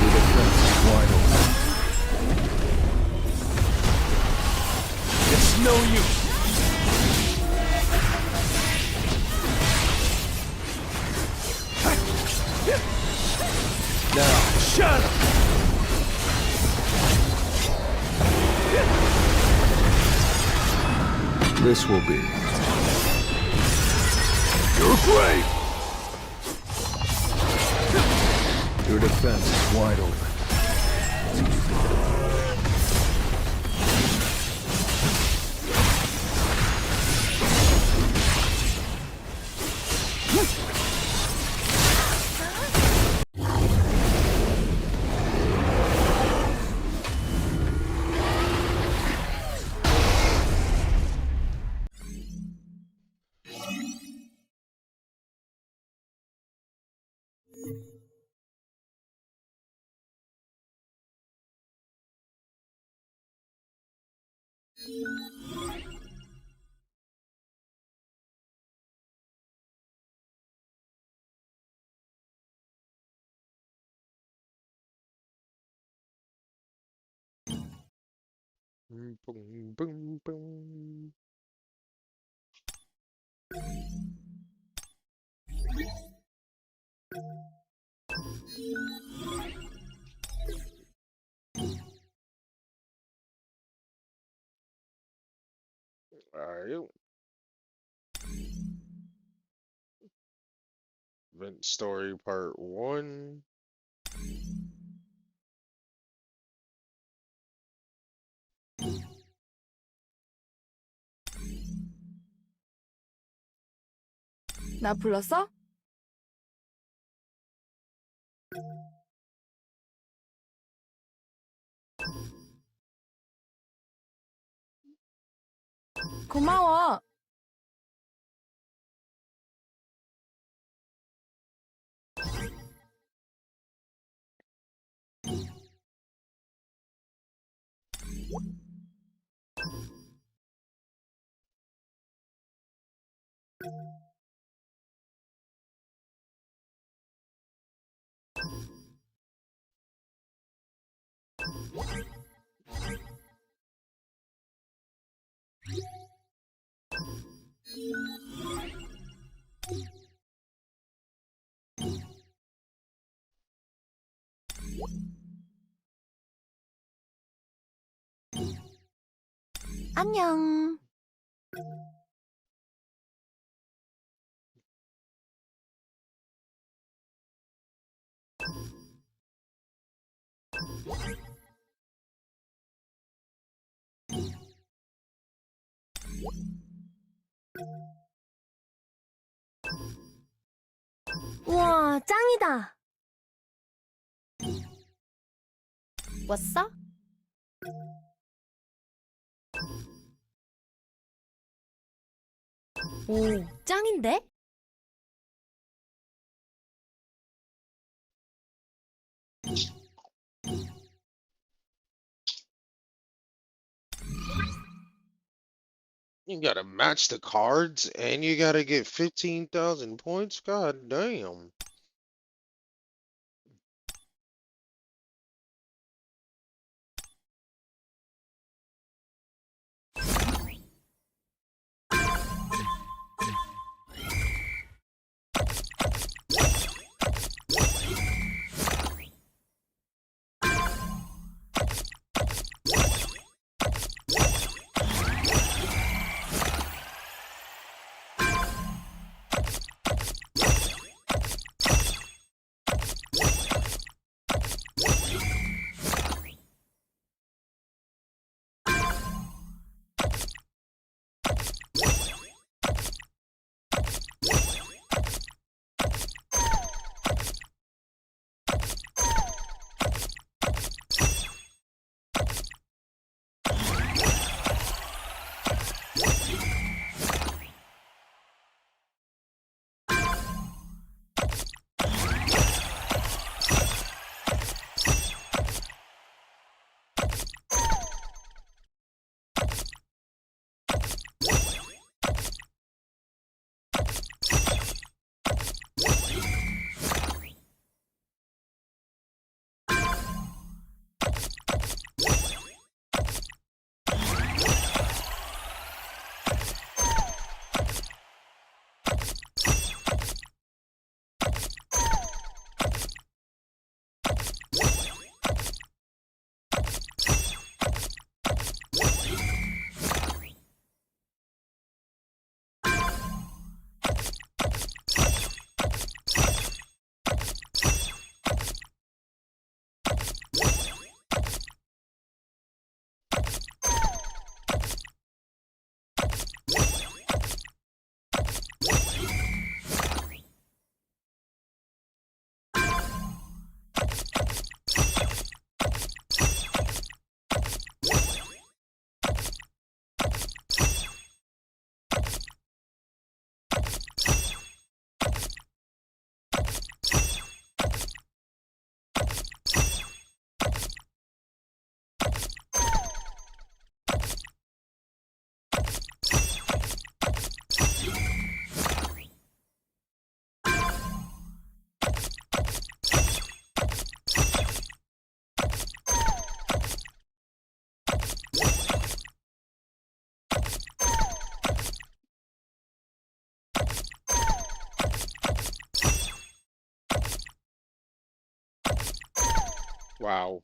Your defense is wide open. It's no use. Now, shatter! This will be your grave! Your defense is wide open. Boom, boom, boom, boom. Alright. Event story part 1. 나 불렀어? 고마워. 안녕. 우와, 짱이다. 왔어? 오, 짱인데? You gotta match the cards and you gotta get 15,000 points? God damn. Wow.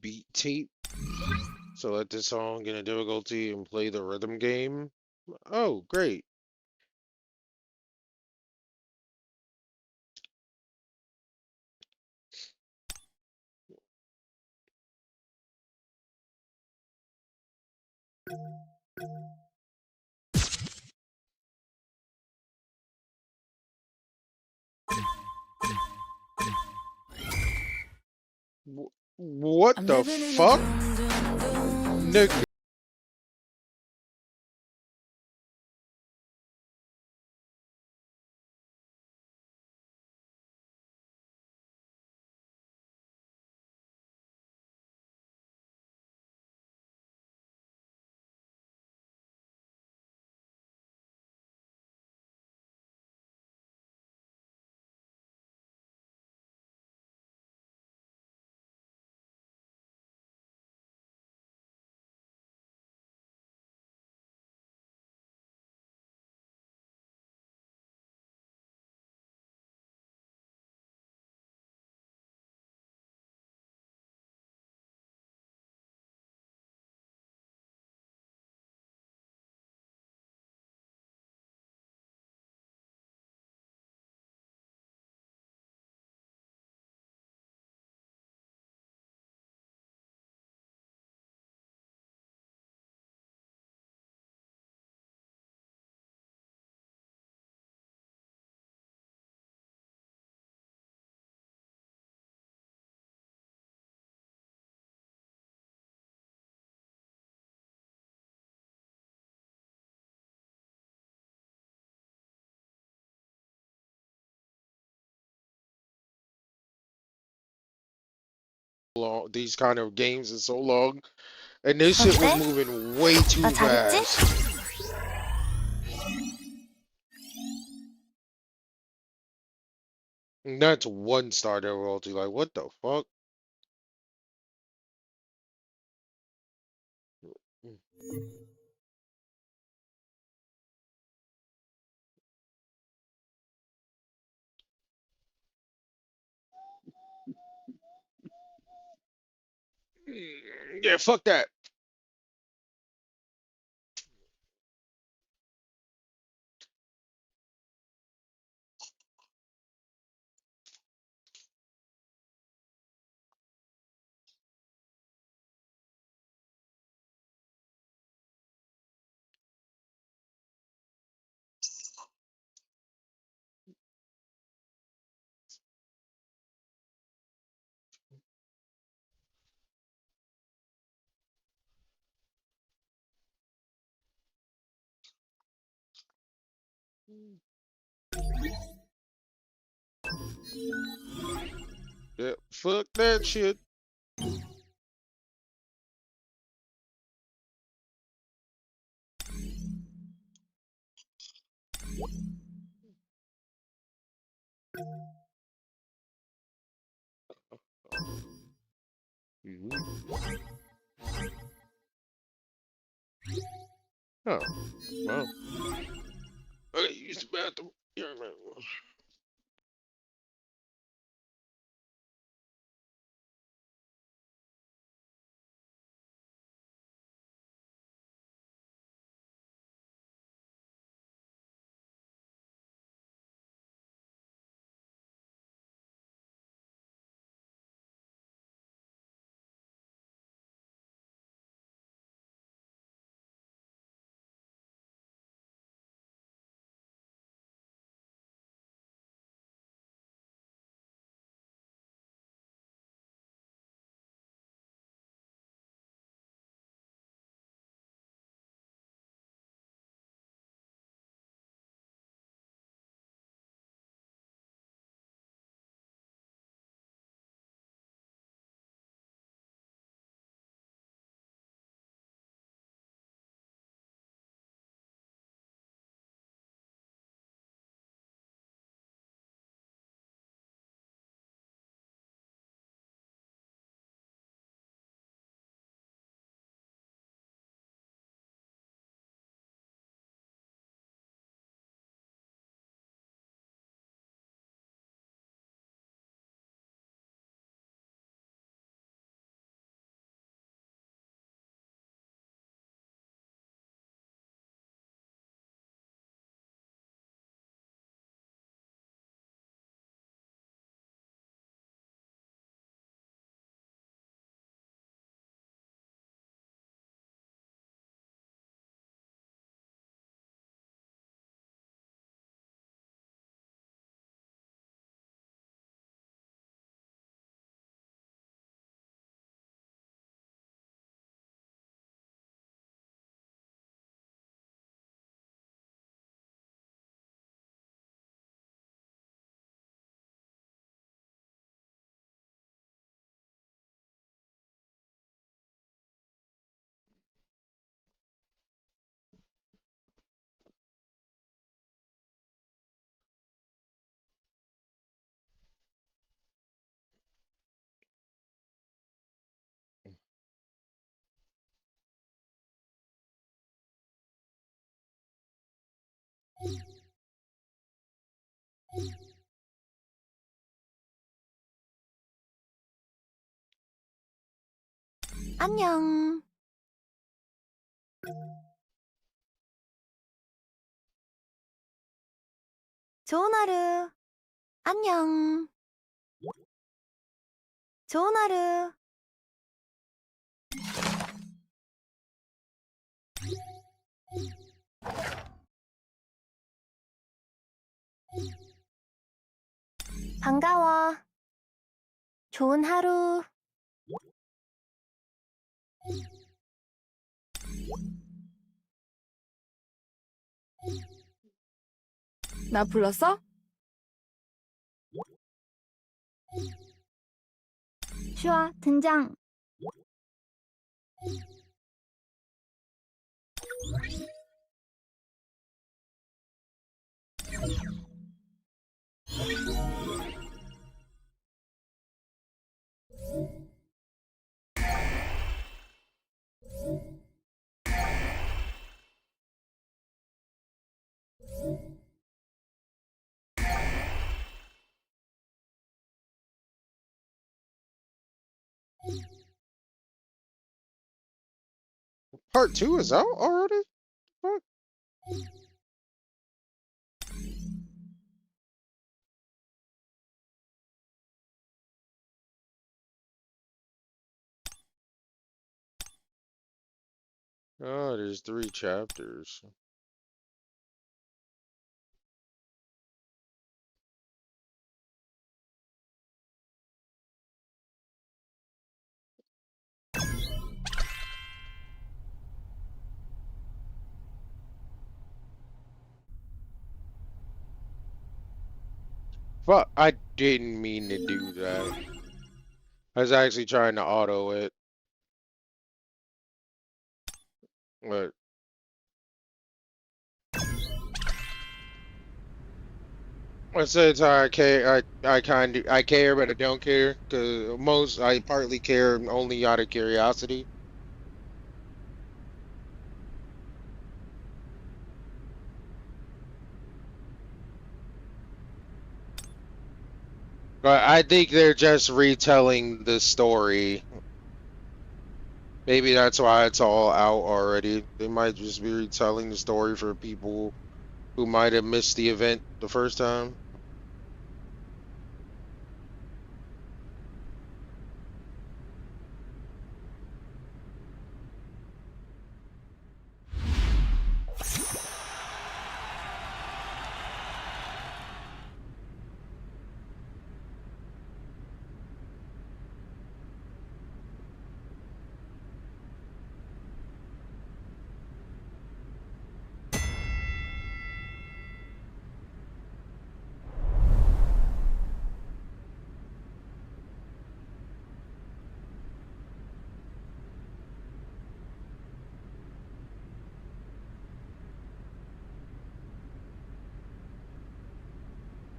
Beat tape. Select the song in a difficulty and play the rhythm game. Oh, great. What the fuck? Nigga. Long, these kind of games are so long, and this shit was 어때? moving way 나 too 잘했지? fast. And that's one star there royalty. Like, what the fuck? Yeah, fuck that. Yeah, fuck that shit. Mhm. Oh, well. Okay, use the bathroom. Yeah, man. 안녕. 좋은 하루. 안녕. 좋은 하루. 반가워. 좋은 하루. 나 불렀어? 슈아, 등장. Part 2 is out already? What? Oh, there's 3 chapters. Fuck, I didn't mean to do that. I was actually trying to auto it. But I said it's how I care. I care, but I don't care. Cause I partly care only out of curiosity. But I think they're just retelling the story. Maybe that's why it's all out already. They might just be retelling the story for people who might have missed the event the first time.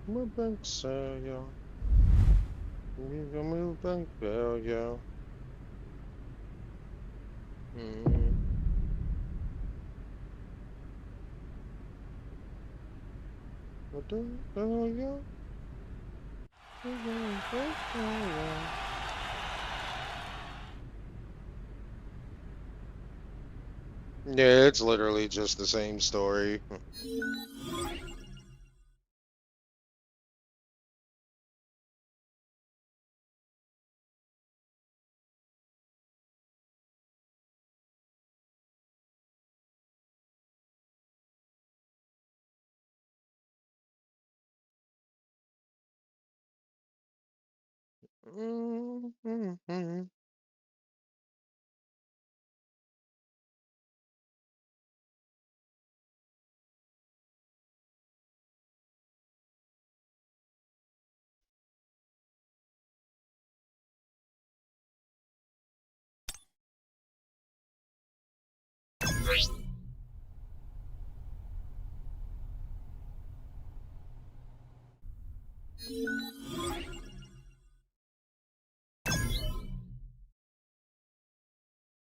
Move back, sir, yo. Move back, bell, yo. What the hell, yo? Yeah, it's literally just the same story.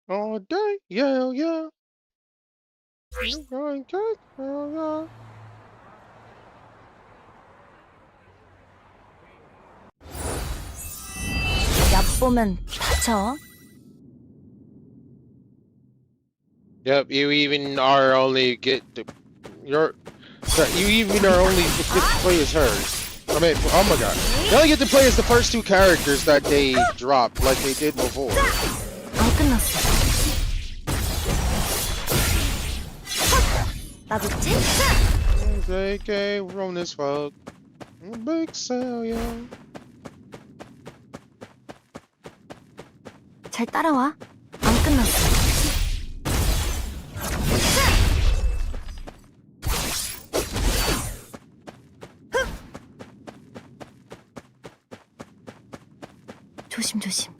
All day, yeah, yeah. You going to, yeah, yeah. 보면 다쳐. Yep, you even are only get to you're you even are only get to play as her. I mean, oh my god, you only get to play as the first two characters that they dropped, like they did before. 안 끝났어. 나 믿지? JK, we're on this fuck. Big sale, yo. 잘 따라와. 안 끝났어. 조심조심.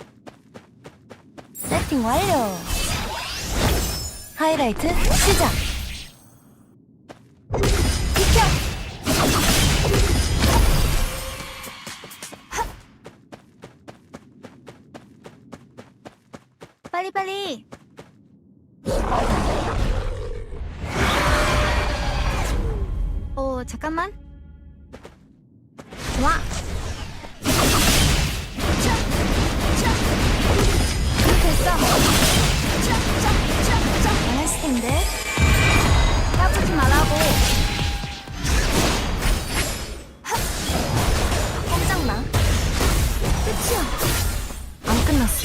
세팅 완료. 하이라이트 시작. 비켜. 빨리빨리. 잠깐만. 좋아. 됐어. 잘했을 텐데. 까부지 말라고. 꼼짝마. 끝이야. 안 끝났어.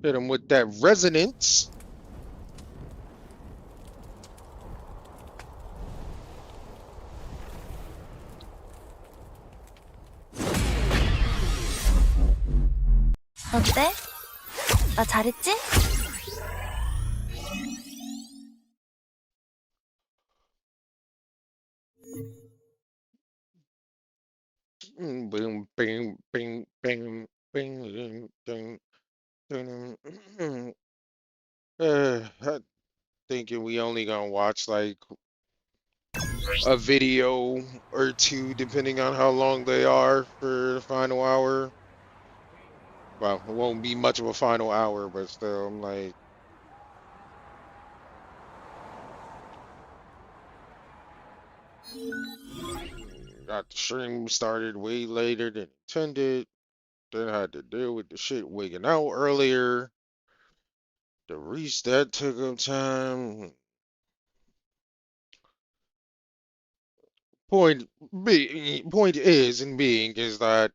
Hit him with that resonance. 어때? 나 잘했지? Boom, bing, bing, bing, bing, ding, ding, ding. I'm thinking we only gonna watch like a video or two, depending on how long they are for the final hour. Well, it won't be much of a final hour, but still, I'm like, got the stream started way later than intended. Then I had to deal with the shit wigging out earlier. The reset took up time. Point is is that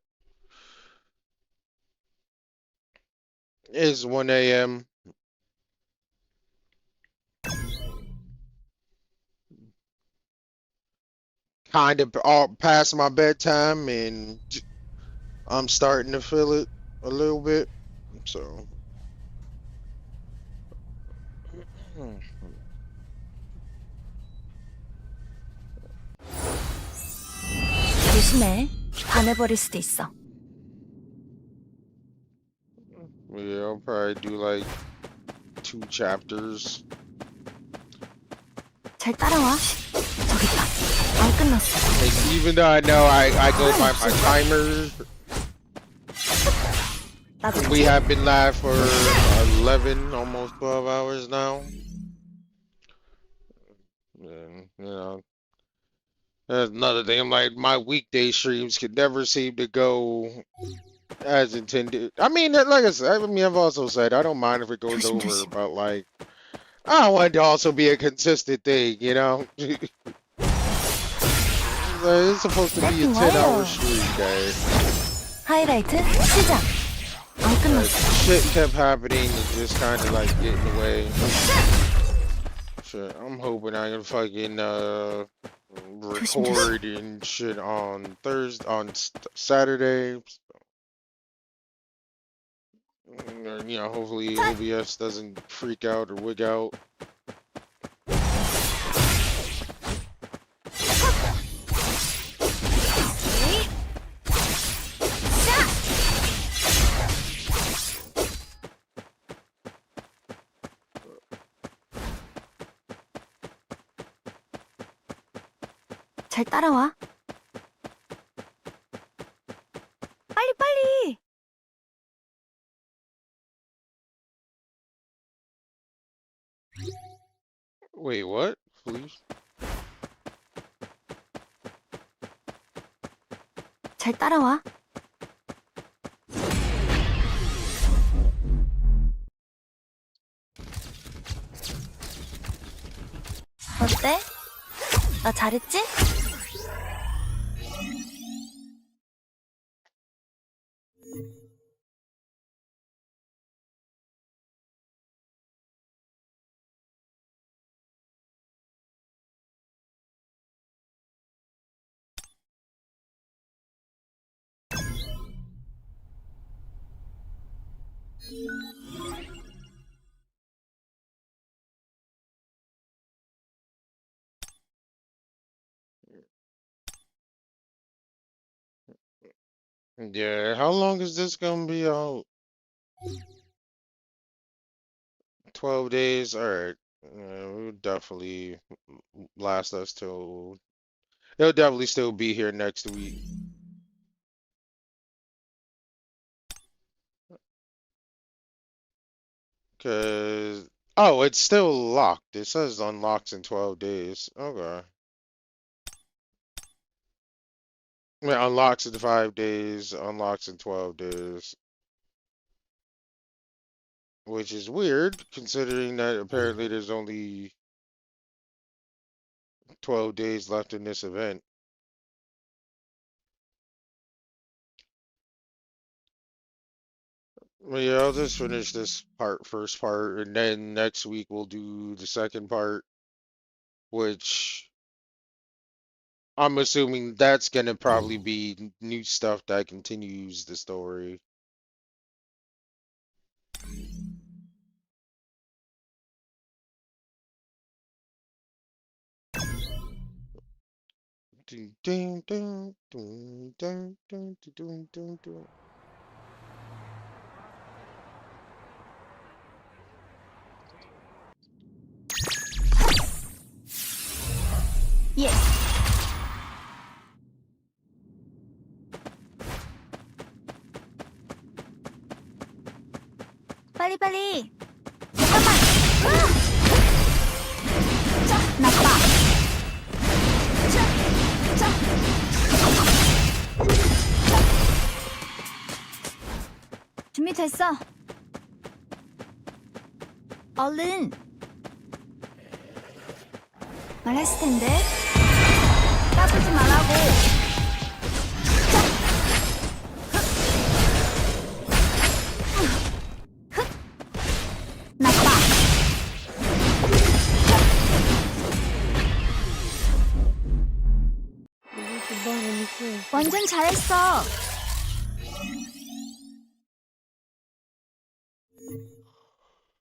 it's 1 a.m. Kind of all past my bedtime, and I'm starting to feel it a little bit. So, 조심해. 반해버릴 수도 있어. yeah, I'll probably do like 2 chapters. 잘 따라와. 저기 있다. 안 끝났어. And even though I know I go by my timer, we have been live for 11, almost 12 hours now. And, you know, that's another thing. I'm like, my weekday streams could never seem to go as intended. I mean, like I said, I mean, I've also said I don't mind if it goes over, but like, I want it to also be a consistent thing, you know? It's supposed to be a 10-hour stream, guys. 하이라이트 시작. 안 끝났어. Shit kept happening and just kind of like getting in the way. Shit, I'm hoping I can fucking record and shit on Saturday. You know, hopefully OBS doesn't freak out or wig out. 잘 따라와. 빨리. Wait, what? Please? 잘 따라와. 어때? 나 잘했지? Yeah, how long is this gonna be out? 12 days? Alright. We'll definitely last us till. It'll definitely still be here next week. Cause. Oh, it's still locked. It says unlocks in 12 days. Okay. I mean, unlocks in 5 days, unlocks in 12 days. Which is weird, considering that apparently there's only 12 days left in this event. Well, yeah, I'll just finish this first part, and then next week we'll do the second part, which I'm assuming that's gonna probably be new stuff that continues the story. Dun, dun, dun, dun, dun, dun, dun, dun, dun. 예스. 빨리빨리. 잠깐만. 자, 나빠. 자. 준비됐어. 얼른. 말했을 텐데. 까불지 말라고. 나빠. 완전 잘했어.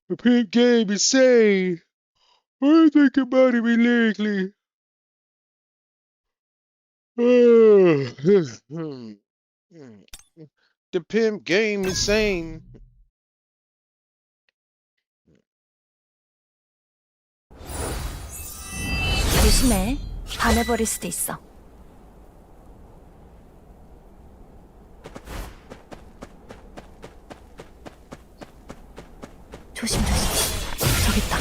The pink game is insane. What do you think about it lately? The pimp game insane. 조심해. 반해버릴 수도 있어. 조심. 저기 있다.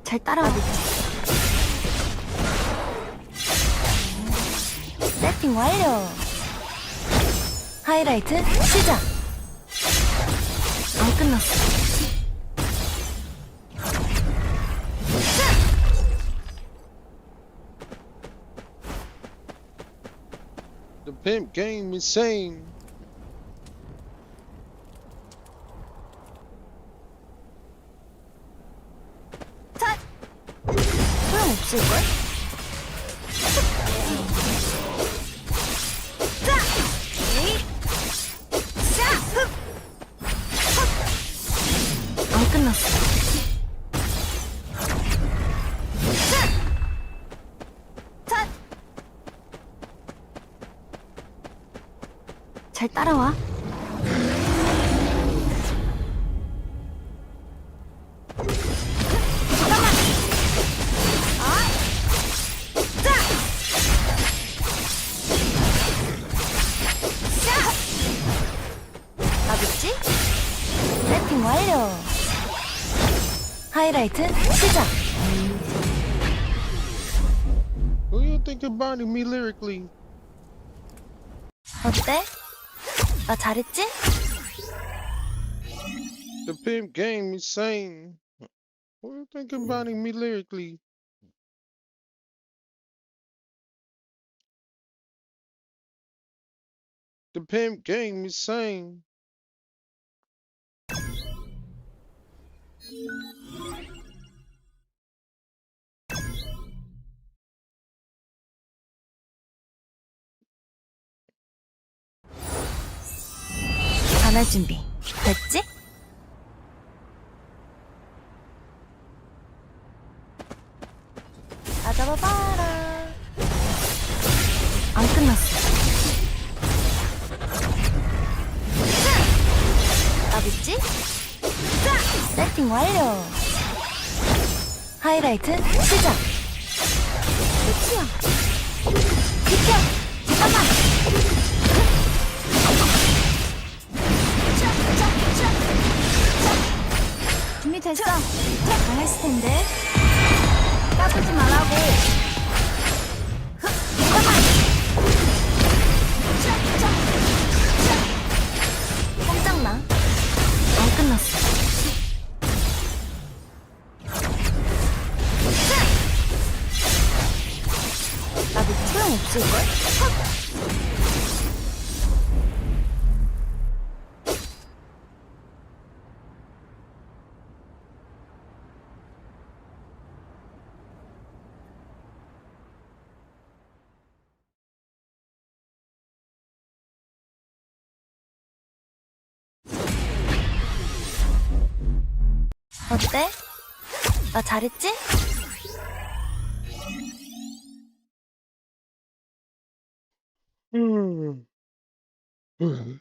잘 따라와. 세팅 완료. 하이라이트 시작. 안 끝났어. The pimp game insane. 소용없을걸? 안 끝났어. 잘 따라와. 나도 하이라이트 시작. Who you think about me lyrically? 어때? 나 잘했지? The pimp game is insane. Who you think about me lyrically? The pimp game is insane. 전할 준비 됐지? 다 잡아봐라. 안 끝났어. 나 믿지? 세팅 완료. 하이라이트 시작. 끝이야. 비켜. 잠깐만. 준비됐어. 잘했을 텐데. 까부지 말라고. 잠깐만. 꼼짝마. 안 끝났어. 나도 소용없을걸? 어때? 나 잘했지?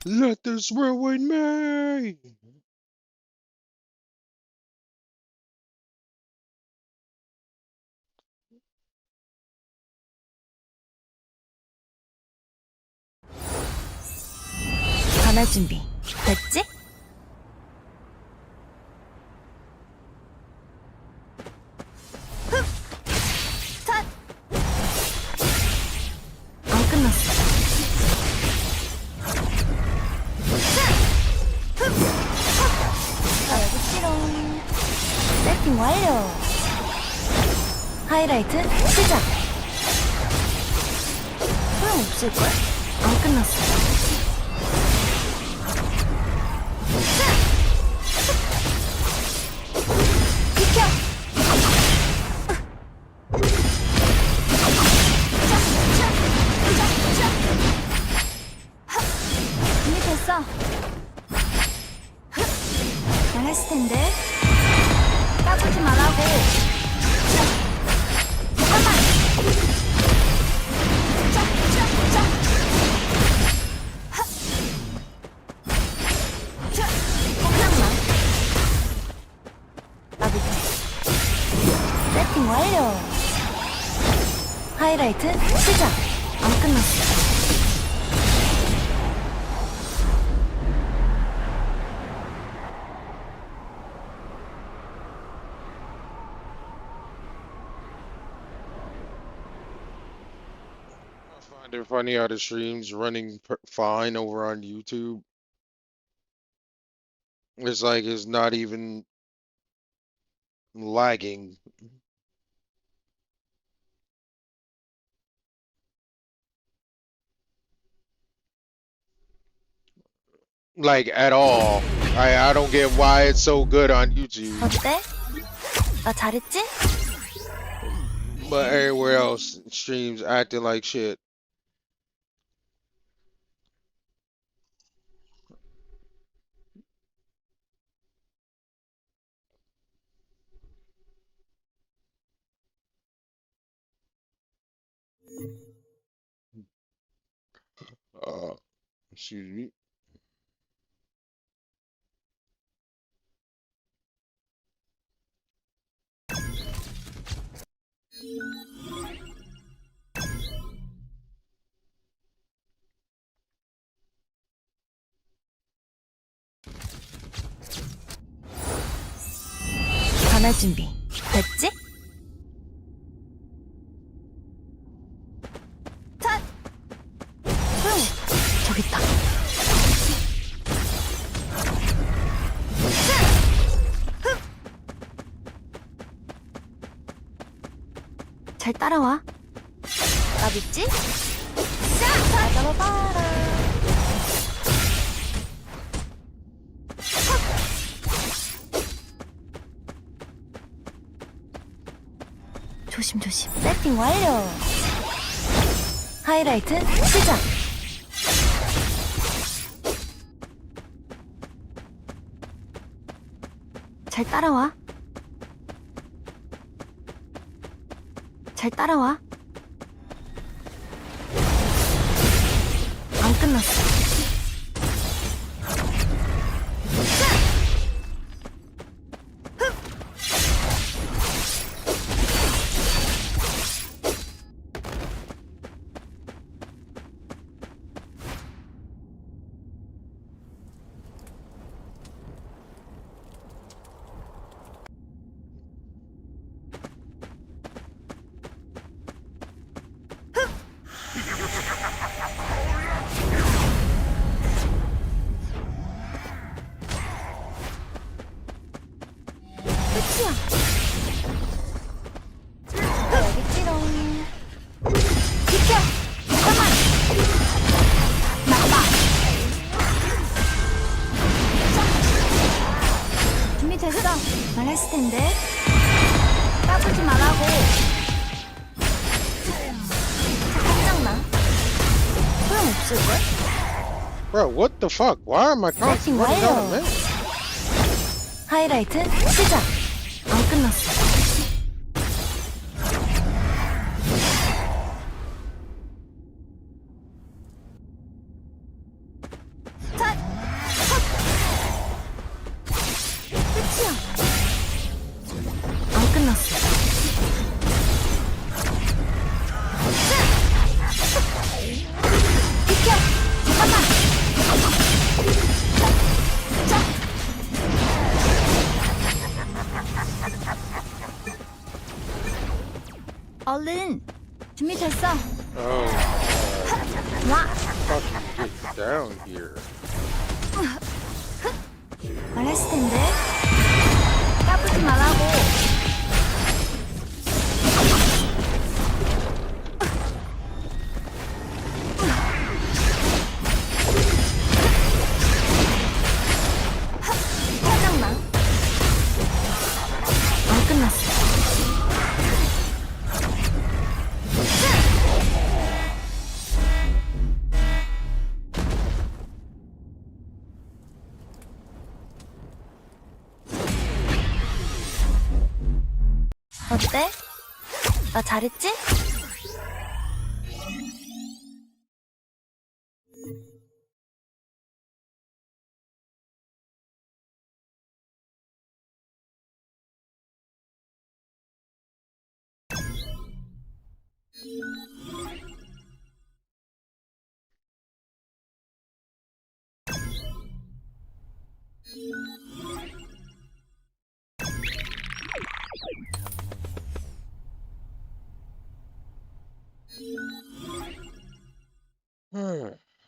Let this world with me. 전할 준비 됐지? 안 끝났어. 나 여기 싫어. 세팅 완료. 하이라이트 시작. 소용없을걸? 안 끝났어. 비켜! 준비됐어. 잘했을 텐데. 까부지 말라고. 잠깐만. 꼼짝마. 나 믿지? 세팅 완료. 하이라이트 시작. 안 끝났어. I find it funny how the stream's running fine over on YouTube. It's like it's not even lagging. Like at all. I don't get why it's so good on YouTube. 어때? 나 잘했지? But everywhere else streams acting like shit. Excuse me. 전할 만날 준비 됐지? 자, 저기 있다. 잘 따라와. 나 믿지? 자, 잡아봐라. 조심조심. 세팅 완료. 하이라이트 시작. 잘 따라와. 잘 따라와. 안 끝났어. 끝이야. 여기 있지롱. 비켜. 잠깐만. 맞다. 준비됐어. 말했을 텐데. 까불지 말라고. 깜짝나. 소용없을걸? Bro, what the fuck? Why am I constantly running out of minutes? 하이라이트 시작. 안 끝났어. 자, 끝이야. 안 끝났어. 비켜. 잠깐만. 얼른 준비됐어. Oh, 와. fucking get down here. 말했을 텐데. 까불지 말라고. 짜증나. 안 끝났어. 어때? 나 잘했지?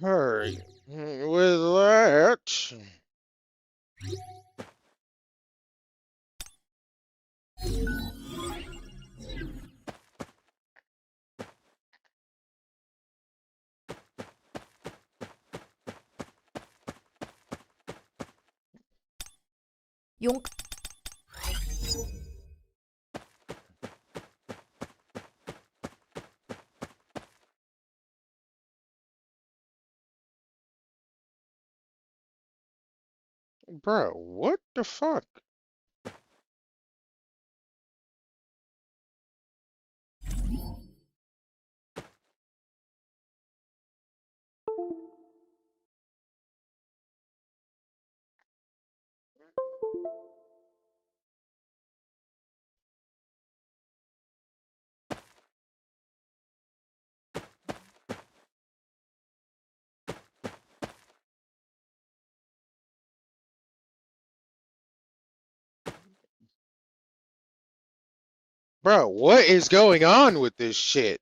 Hurry. With that. 용 Bro, what the fuck? Bro, what is going on with this shit?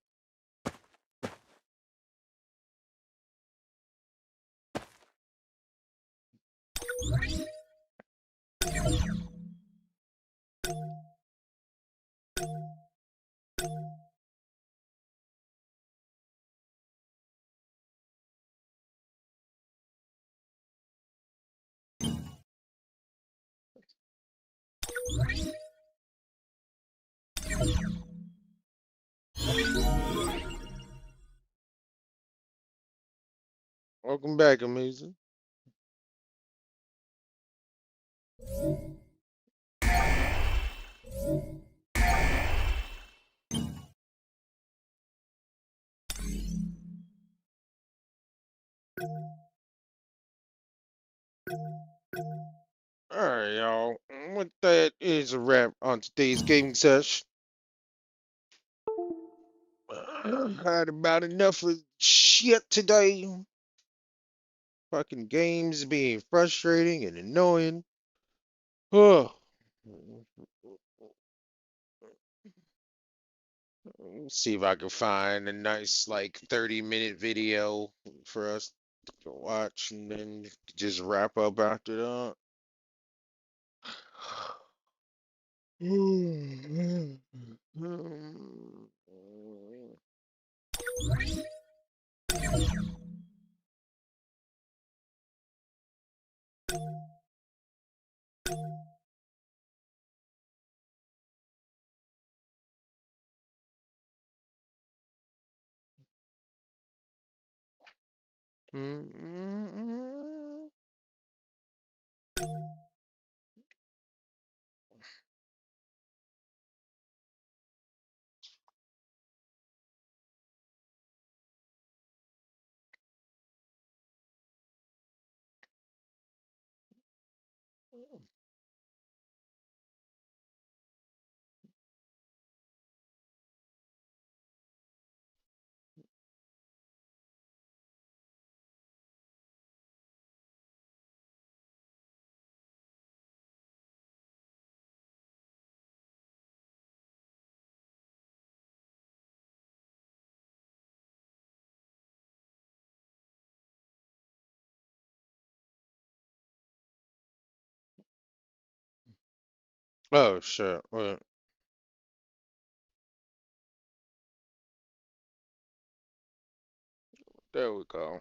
Welcome back, Amazing. Alright, y'all. With that is a wrap on today's gaming session. Had about enough of shit today. Fucking games being frustrating and annoying. Oh. See if I can find a nice like 30-minute video for us to watch and then just wrap up after that. Oh shit. Wait. There we go.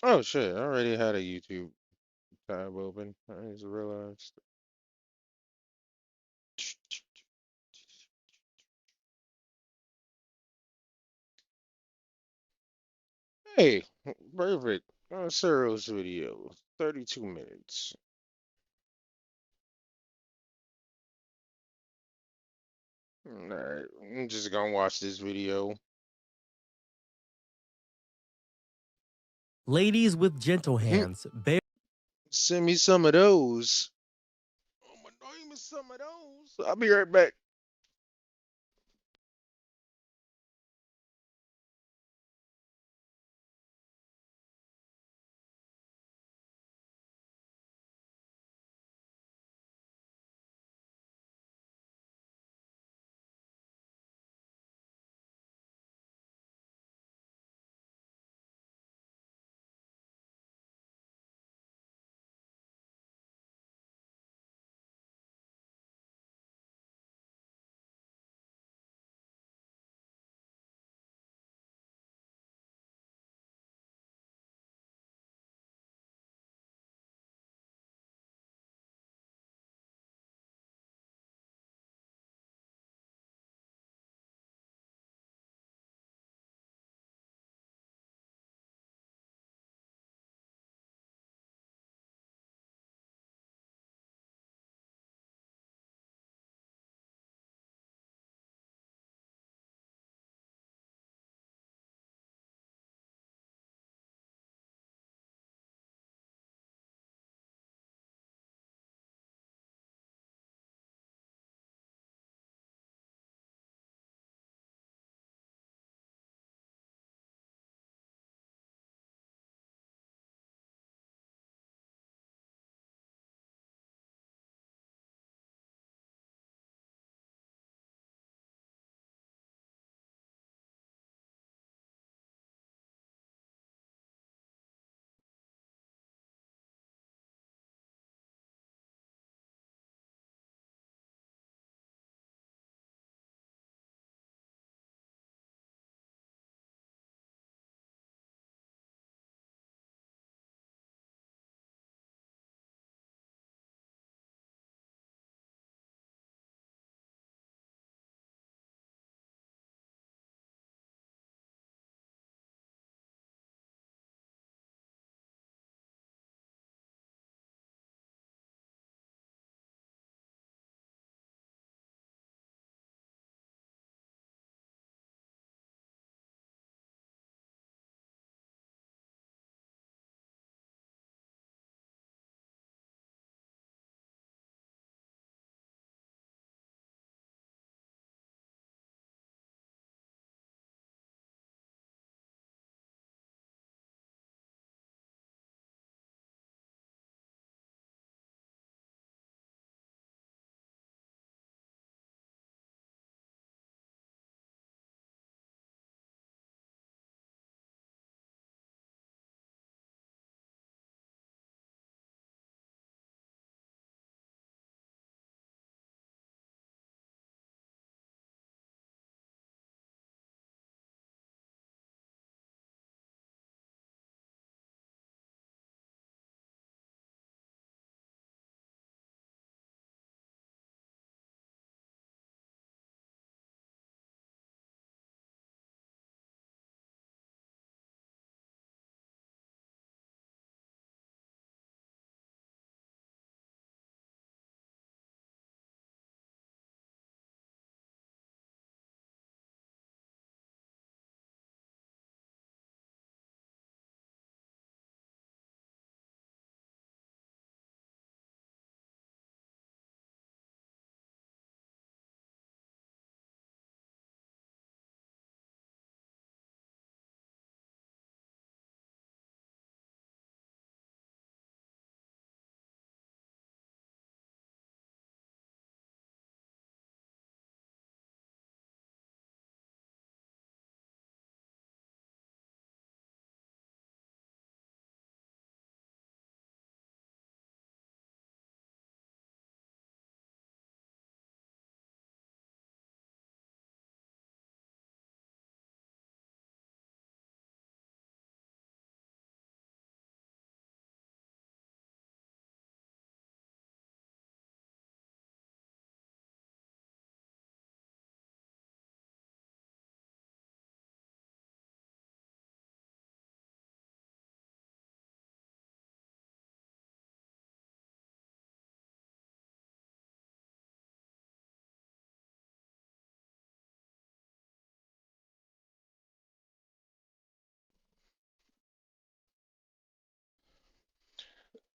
Oh shit, I already had a YouTube tab open. I just realized. Hey, perfect. Cyril's video, 32 minutes. Alright, I'm just gonna watch this video. Ladies with gentle hands, bear Send me some of those. Oh my, name is some of those. I'll be right back.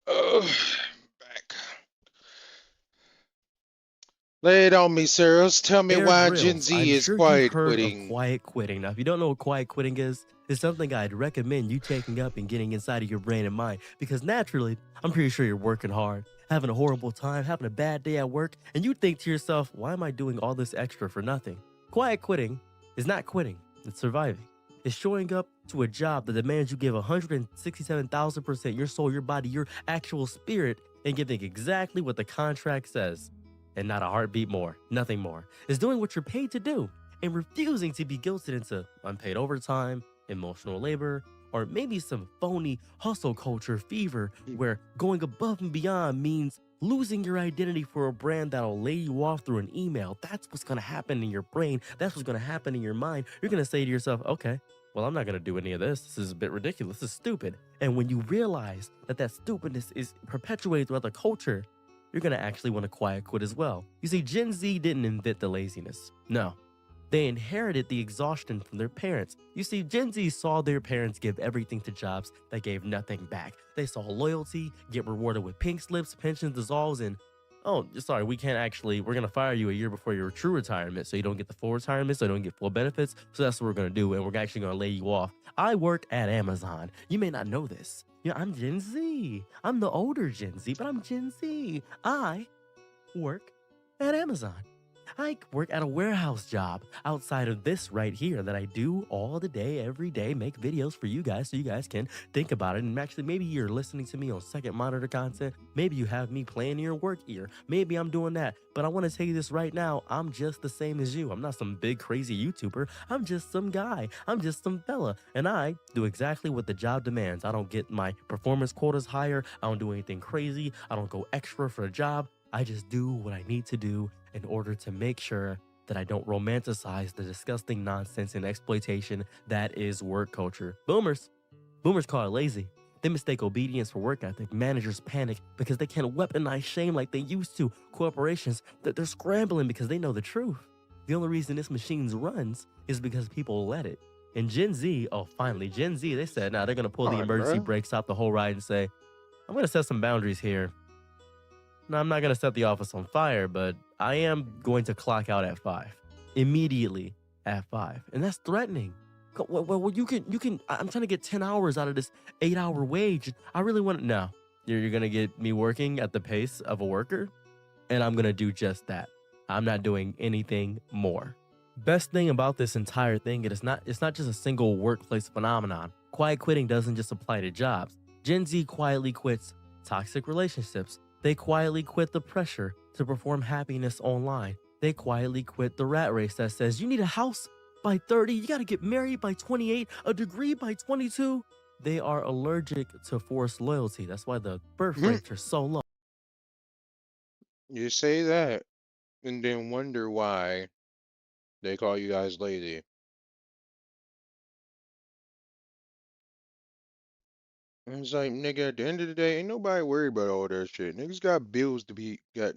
Back. Lay it on me, Cyrus. Tell me Bear why Gen Grylls, Z I'm is sure you've quiet heard of quitting. quiet quitting. Now, if you don't know what quiet quitting is, it's something I'd recommend you taking up and getting inside of your brain and mind. Because naturally, I'm pretty sure you're working hard, having a horrible time, having a bad day at work, and you think to yourself, why am I doing all this extra for nothing? Quiet quitting is not quitting, it's surviving. It's showing up to a job that demands you give 167,000% your soul, your body, your actual spirit, and giving exactly what the contract says. And not a heartbeat more, nothing more. Is doing what you're paid to do and refusing to be guilted into unpaid overtime, emotional labor, or maybe some phony hustle culture fever where going above and beyond means losing your identity for a brand that'll lay you off through an email. That's what's gonna happen in your brain. That's what's gonna happen in your mind. You're gonna say to yourself, okay, well, I'm not gonna do any of this. This is a bit ridiculous. This is stupid. And when you realize that that stupidness is perpetuated throughout the culture, you're gonna actually want to quiet quit as well. You see, Gen Z didn't invent the laziness. No, they inherited the exhaustion from their parents. You see, Gen Z saw their parents give everything to jobs that gave nothing back. They saw loyalty, get rewarded with pink slips, pensions dissolves, and oh, sorry, we're gonna fire you a year before your true retirement, so you don't get the full retirement, so you don't get full benefits. So that's what we're gonna do, and we're actually gonna lay you off. I work at Amazon. You may not know this. Yeah, I'm Gen Z. I'm the older Gen Z, but I'm Gen Z. I work at Amazon. I work at a warehouse job outside of this right here that I do all the day, every day, make videos for you guys so you guys can think about it. And actually, maybe you're listening to me on second monitor content. Maybe you have me playing in your work ear. Maybe I'm doing that. But I want to tell you this right now. I'm just the same as you. I'm not some big crazy YouTuber. I'm just some guy. I'm just some fella. And I do exactly what the job demands. I don't get my performance quotas higher. I don't do anything crazy. I don't go extra for a job. I just do what I need to do in order to make sure that I don't romanticize the disgusting nonsense and exploitation that is work culture. Boomers call it lazy. They mistake obedience for work ethic. Managers panic because they can't weaponize shame like they used to. Corporations, they're scrambling because they know the truth. The only reason this machine runs is because people let it. And Gen Z, finally, Gen Z, they said, now they're going to pull the emergency brakes out the whole ride and say, I'm going to set some boundaries here. Now, I'm not going to set the office on fire, but I am going to clock out at 5. Immediately at 5. And that's threatening. Well, you can, I'm trying to get 10 hours out of this 8-hour wage. I really want to, no. You're going to get me working at the pace of a worker, and I'm going to do just that. I'm not doing anything more. Best thing about this entire thing, it's not just a single workplace phenomenon. Quiet quitting doesn't just apply to jobs. Gen Z quietly quits toxic relationships. They quietly quit the pressure to perform happiness online. They quietly quit the rat race that says you need a house by 30, you gotta get married by 28, a degree by 22. They are allergic to forced loyalty. That's why the birth rates are so low. You say that and then wonder why they call you guys lazy. And it's like, nigga, at the end of the day, ain't nobody worried about all that shit. Niggas got bills to be got.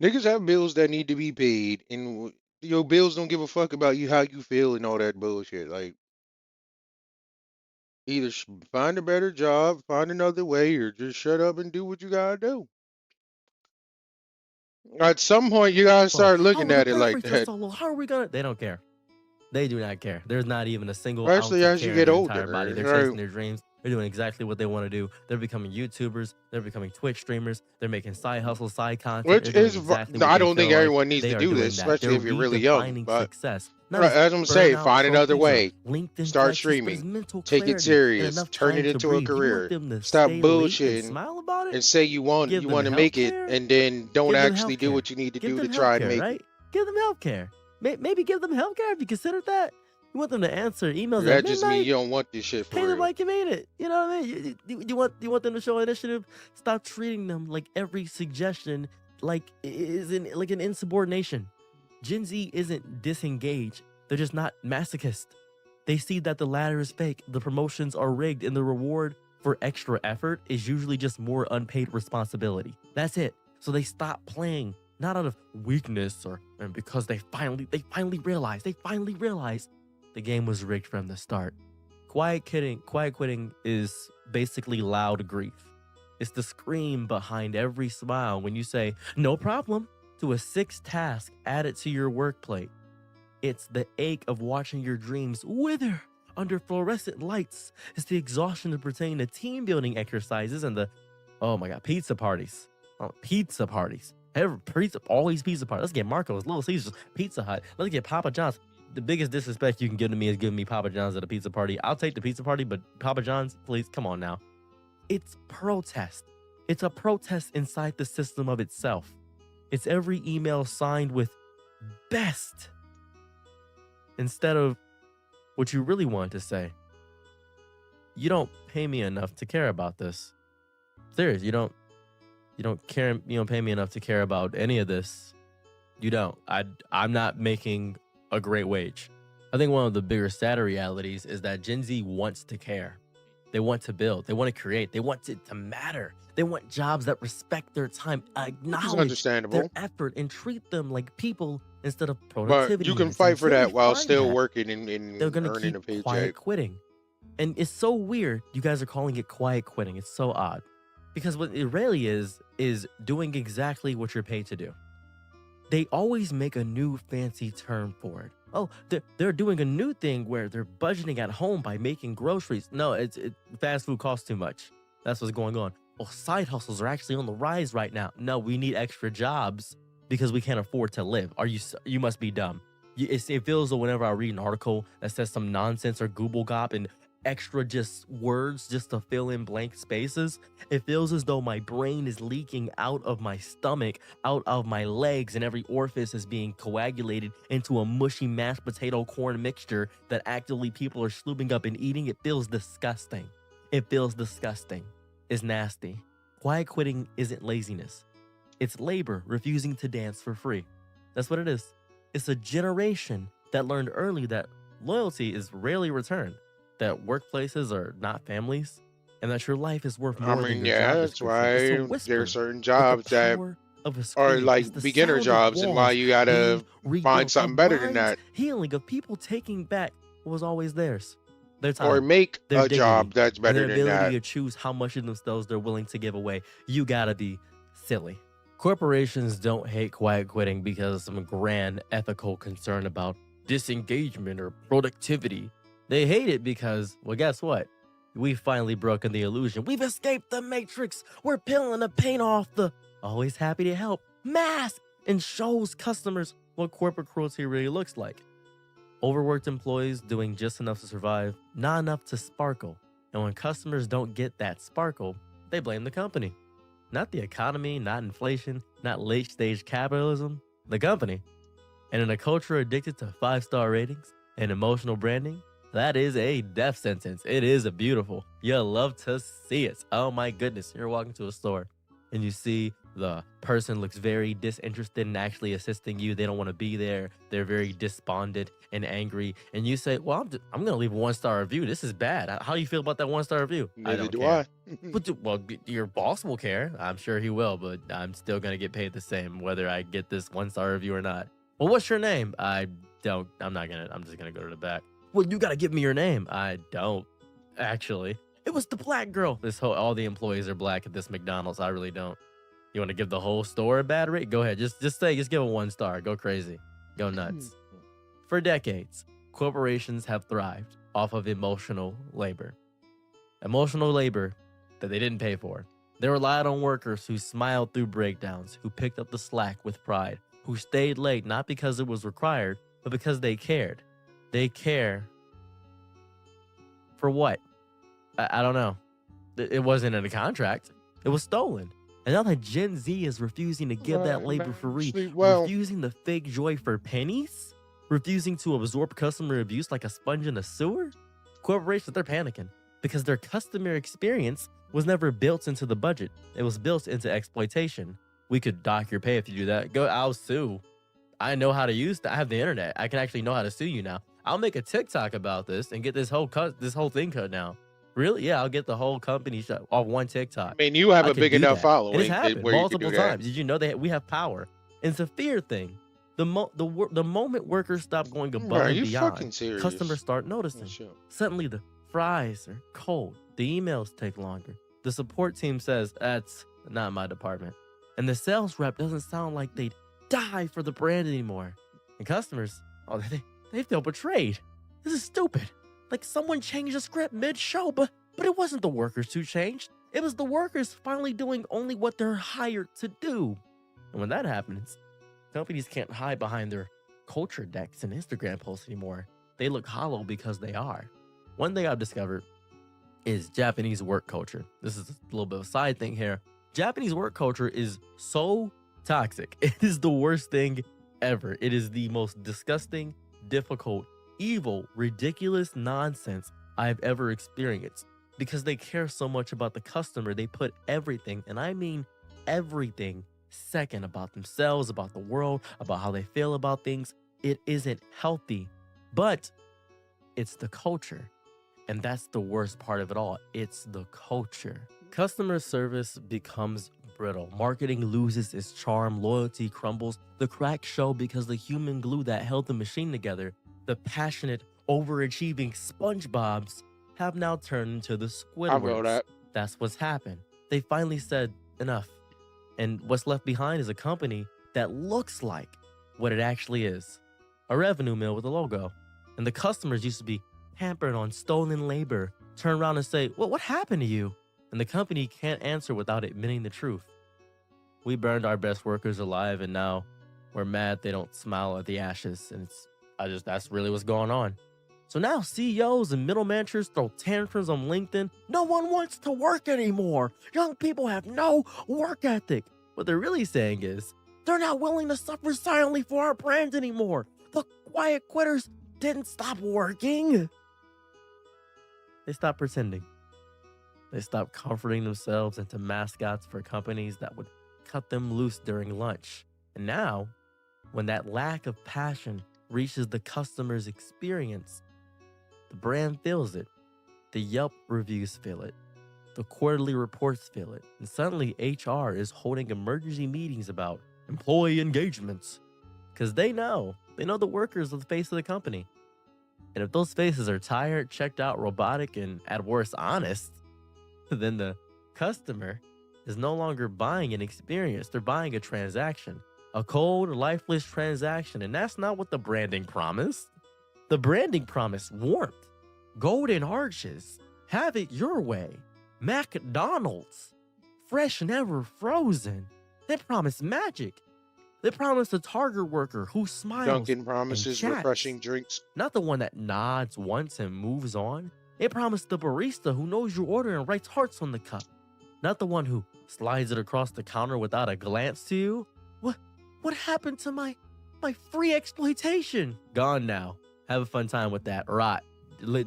Niggas have bills that need to be paid, and your bills don't give a fuck about you, how you feel, and all that bullshit. Like, either find a better job, find another way, or just shut up and do what you gotta do. At some point, you gotta start looking The at it birth like rates are that. so low. How are we gonna? They don't care. They do not care. There's not even a single Especially ounce of as you care in get their entire body. older. They're chasing their dreams. They're doing exactly what they want to do. They're becoming YouTubers. They're becoming Twitch streamers. They're making side hustle, side content. Which They're doing is, exactly no, what I they don't think feel like everyone needs they to are do doing this, that. They're especially if you're really young. redefining But success. Not as as I'm saying, burnout find another trophies or way. LinkedIn Start flexes, but as streaming. mental Take it clarity and serious. enough Turn time it to into a breathe. You want career. them to Stop stay late and bullshitting smile about it? and say you Give you them want to make it, healthcare. and then don't Give them actually do healthcare. what you need to Give do to them try and healthcare, make right? Give them healthcare. Maybe give them healthcare. Have you considered that? You want them to answer it. emails at That just means midnight? you don't want this shit for Pay them real. like you made it. You know what I mean? You want them to show initiative? Stop treating them like every suggestion like is like an insubordination. Gen Z isn't disengaged. They're just not masochist. They see that the ladder is fake, the promotions are rigged, and the reward for extra effort is usually just more unpaid responsibility. That's it. So they stop playing, not out of weakness and because they finally realized the game was rigged from the start. Quiet quitting is basically loud grief. It's the scream behind every smile when you say, no problem, to a 6th task added to your work plate. It's the ache of watching your dreams wither under fluorescent lights. It's the exhaustion of pertaining to team building exercises and the, oh my God, pizza parties. Oh, pizza parties. All these pizza parties. Let's get Marco's, Little Caesars, Pizza Hut. Let's get Papa John's. The biggest disrespect you can give to me is giving me Papa John's at a pizza party. I'll take the pizza party, but Papa John's, please, come on now. It's protest. It's a protest inside the system of itself. It's every email signed with best instead of what you really want to say. You don't pay me enough to care about this. Serious, you don't care, you don't pay me enough to care about any of this. You don't. I'm not making a great wage. I think one of the bigger, sadder realities is that Gen Z wants to care. They want to build. They want to create. They want it to matter. They want jobs that respect their time, acknowledge their effort, and treat them like people instead of productivity. But you can fight for that while still working and they're gonna earning keep a paycheck. quiet quitting. And it's so weird. You guys are calling it quiet quitting. It's so odd. Because what it really is doing exactly what you're paid to do. They always make a new fancy term for it. Oh, they're doing a new thing where they're budgeting at home by making groceries. No, fast food costs too much. That's what's going on. Well, side hustles are actually on the rise right now. No, we need extra jobs because we can't afford to live. You must be dumb. It feels though whenever I read an article that says some nonsense or Google Gop and extra just words just to fill in blank spaces, it feels as though my brain is leaking out of my stomach, out of my legs, and every orifice is being coagulated into a mushy mashed potato corn mixture that actively people are slooping up and eating. It feels disgusting. It feels disgusting. It's nasty. Quiet quitting isn't laziness. It's labor refusing to dance for free. That's what it is. It's a generation that learned early that loyalty is rarely returned, that workplaces are not families, and that your life is worth more than your job that's description. why It's a whisper, there's certain but jobs the that power of a are scream is like the beginner sound of jobs, and why walls you gotta being rebuilt, find of something better than minds that, healing, of people taking back what was always theirs. Their time, or make their a job dignity, that's and better their than ability that. to choose how much of themselves they're willing to give away. You gotta be silly. Corporations don't hate quiet quitting because of some grand ethical concern about disengagement or productivity. They hate it because, well, guess what? We've finally broken the illusion. We've escaped the matrix. We're peeling the paint off the always happy to help mask and shows customers what corporate cruelty really looks like. Overworked employees doing just enough to survive, not enough to sparkle. And when customers don't get that sparkle, they blame the company. Not the economy, not inflation, not late-stage capitalism, the company. And in a culture addicted to 5-star ratings and emotional branding, that is a death sentence. It is a beautiful. You'll love to see it. Oh my goodness. You're walking to a store and you see the person looks very disinterested in actually assisting you. They don't want to be there. They're very despondent and angry. And you say, well, I'm going to leave a 1-star review. This is bad. How do you feel about that 1-star review? Neither do care. I. Well, your boss will care. I'm sure he will, but I'm still going to get paid the same whether I get this 1-star review or not. Well, what's your name? I'm just going to go to the back. Well, you got to give me your name. I don't, actually. It was the black girl. All the employees are black at this McDonald's. I really don't. You want to give the whole store a bad rate? Go ahead. Just give a 1-star. Go crazy. Go nuts. For decades, corporations have thrived off of emotional labor. Emotional labor that they didn't pay for. They relied on workers who smiled through breakdowns, who picked up the slack with pride, who stayed late not because it was required, but because they cared. They care for what? I don't know. It wasn't in a contract. It was stolen. And now that Gen Z is refusing to give that labor for free, refusing to fake joy for pennies, refusing to absorb customer abuse like a sponge in a sewer, corporations, they're panicking because their customer experience was never built into the budget. It was built into exploitation. We could dock your pay if you do that. I'll sue. I know how to use that. I have the internet. I can actually know how to sue you now. I'll make a TikTok about this and get this whole thing cut down. Really? Yeah, I'll get the whole company shut off one TikTok. I mean, you have a big enough following. It's happened where multiple times. Did you know that we have power? And it's a fear thing. The moment workers stop going above and beyond, customers start noticing. Suddenly the fries are cold. The emails take longer. The support team says, that's not my department. And the sales rep doesn't sound like they'd die for the brand anymore. And customers, oh, they feel betrayed. This is stupid. Like someone changed the script mid-show, but it wasn't the workers who changed. It was the workers finally doing only what they're hired to do. And when that happens, companies can't hide behind their culture decks and Instagram posts anymore. They look hollow because they are. One thing I've discovered is Japanese work culture. This is a little bit of a side thing here. Japanese work culture is so toxic. It is the worst thing ever. It is the most disgusting, difficult, evil, ridiculous nonsense I've ever experienced because they care so much about the customer. They put everything, and I mean everything, second, about themselves, about the world, about how they feel about things. It isn't healthy, but it's the culture. And that's the worst part of it all. It's the culture. Customer service becomes brittle. Marketing loses its charm. Loyalty crumbles. The cracks show because the human glue that held the machine together, the passionate, overachieving SpongeBobs, have now turned into the Squidwards. That's what's happened. They finally said enough. And what's left behind is a company that looks like what it actually is. A revenue mill with a logo. And the customers used to be hampered on stolen labor. Turn around and say, well, what happened to you? And the company can't answer without admitting the truth. We burned our best workers alive, and now we're mad they don't smile at the ashes. And that's really what's going on. So now CEOs and middle managers throw tantrums on LinkedIn. No one wants to work anymore. Young people have no work ethic. What they're really saying is, they're not willing to suffer silently for our brand anymore. The quiet quitters didn't stop working. They stopped pretending. They stopped comforting themselves into mascots for companies that would cut them loose during lunch. And now, when that lack of passion reaches the customer's experience, the brand feels it. The Yelp reviews feel it. The quarterly reports feel it. And suddenly HR is holding emergency meetings about employee engagements. Because they know the workers are the face of the company. And if those faces are tired, checked out, robotic, and at worst honest, then the customer is no longer buying an experience. They're buying a transaction. A cold, lifeless transaction. And that's not what the branding promised. The branding promised warmth, golden arches, have it your way, McDonald's, fresh, never frozen. They promised magic. They promised a Target worker who smiles. Dunkin' promises and chats. refreshing drinks. Not the one that nods once and moves on. They promised the barista who knows your order and writes hearts on the cup. Not the one who slides it across the counter without a glance to you. What happened to my free exploitation? Gone now. Have a fun time with that. Rot.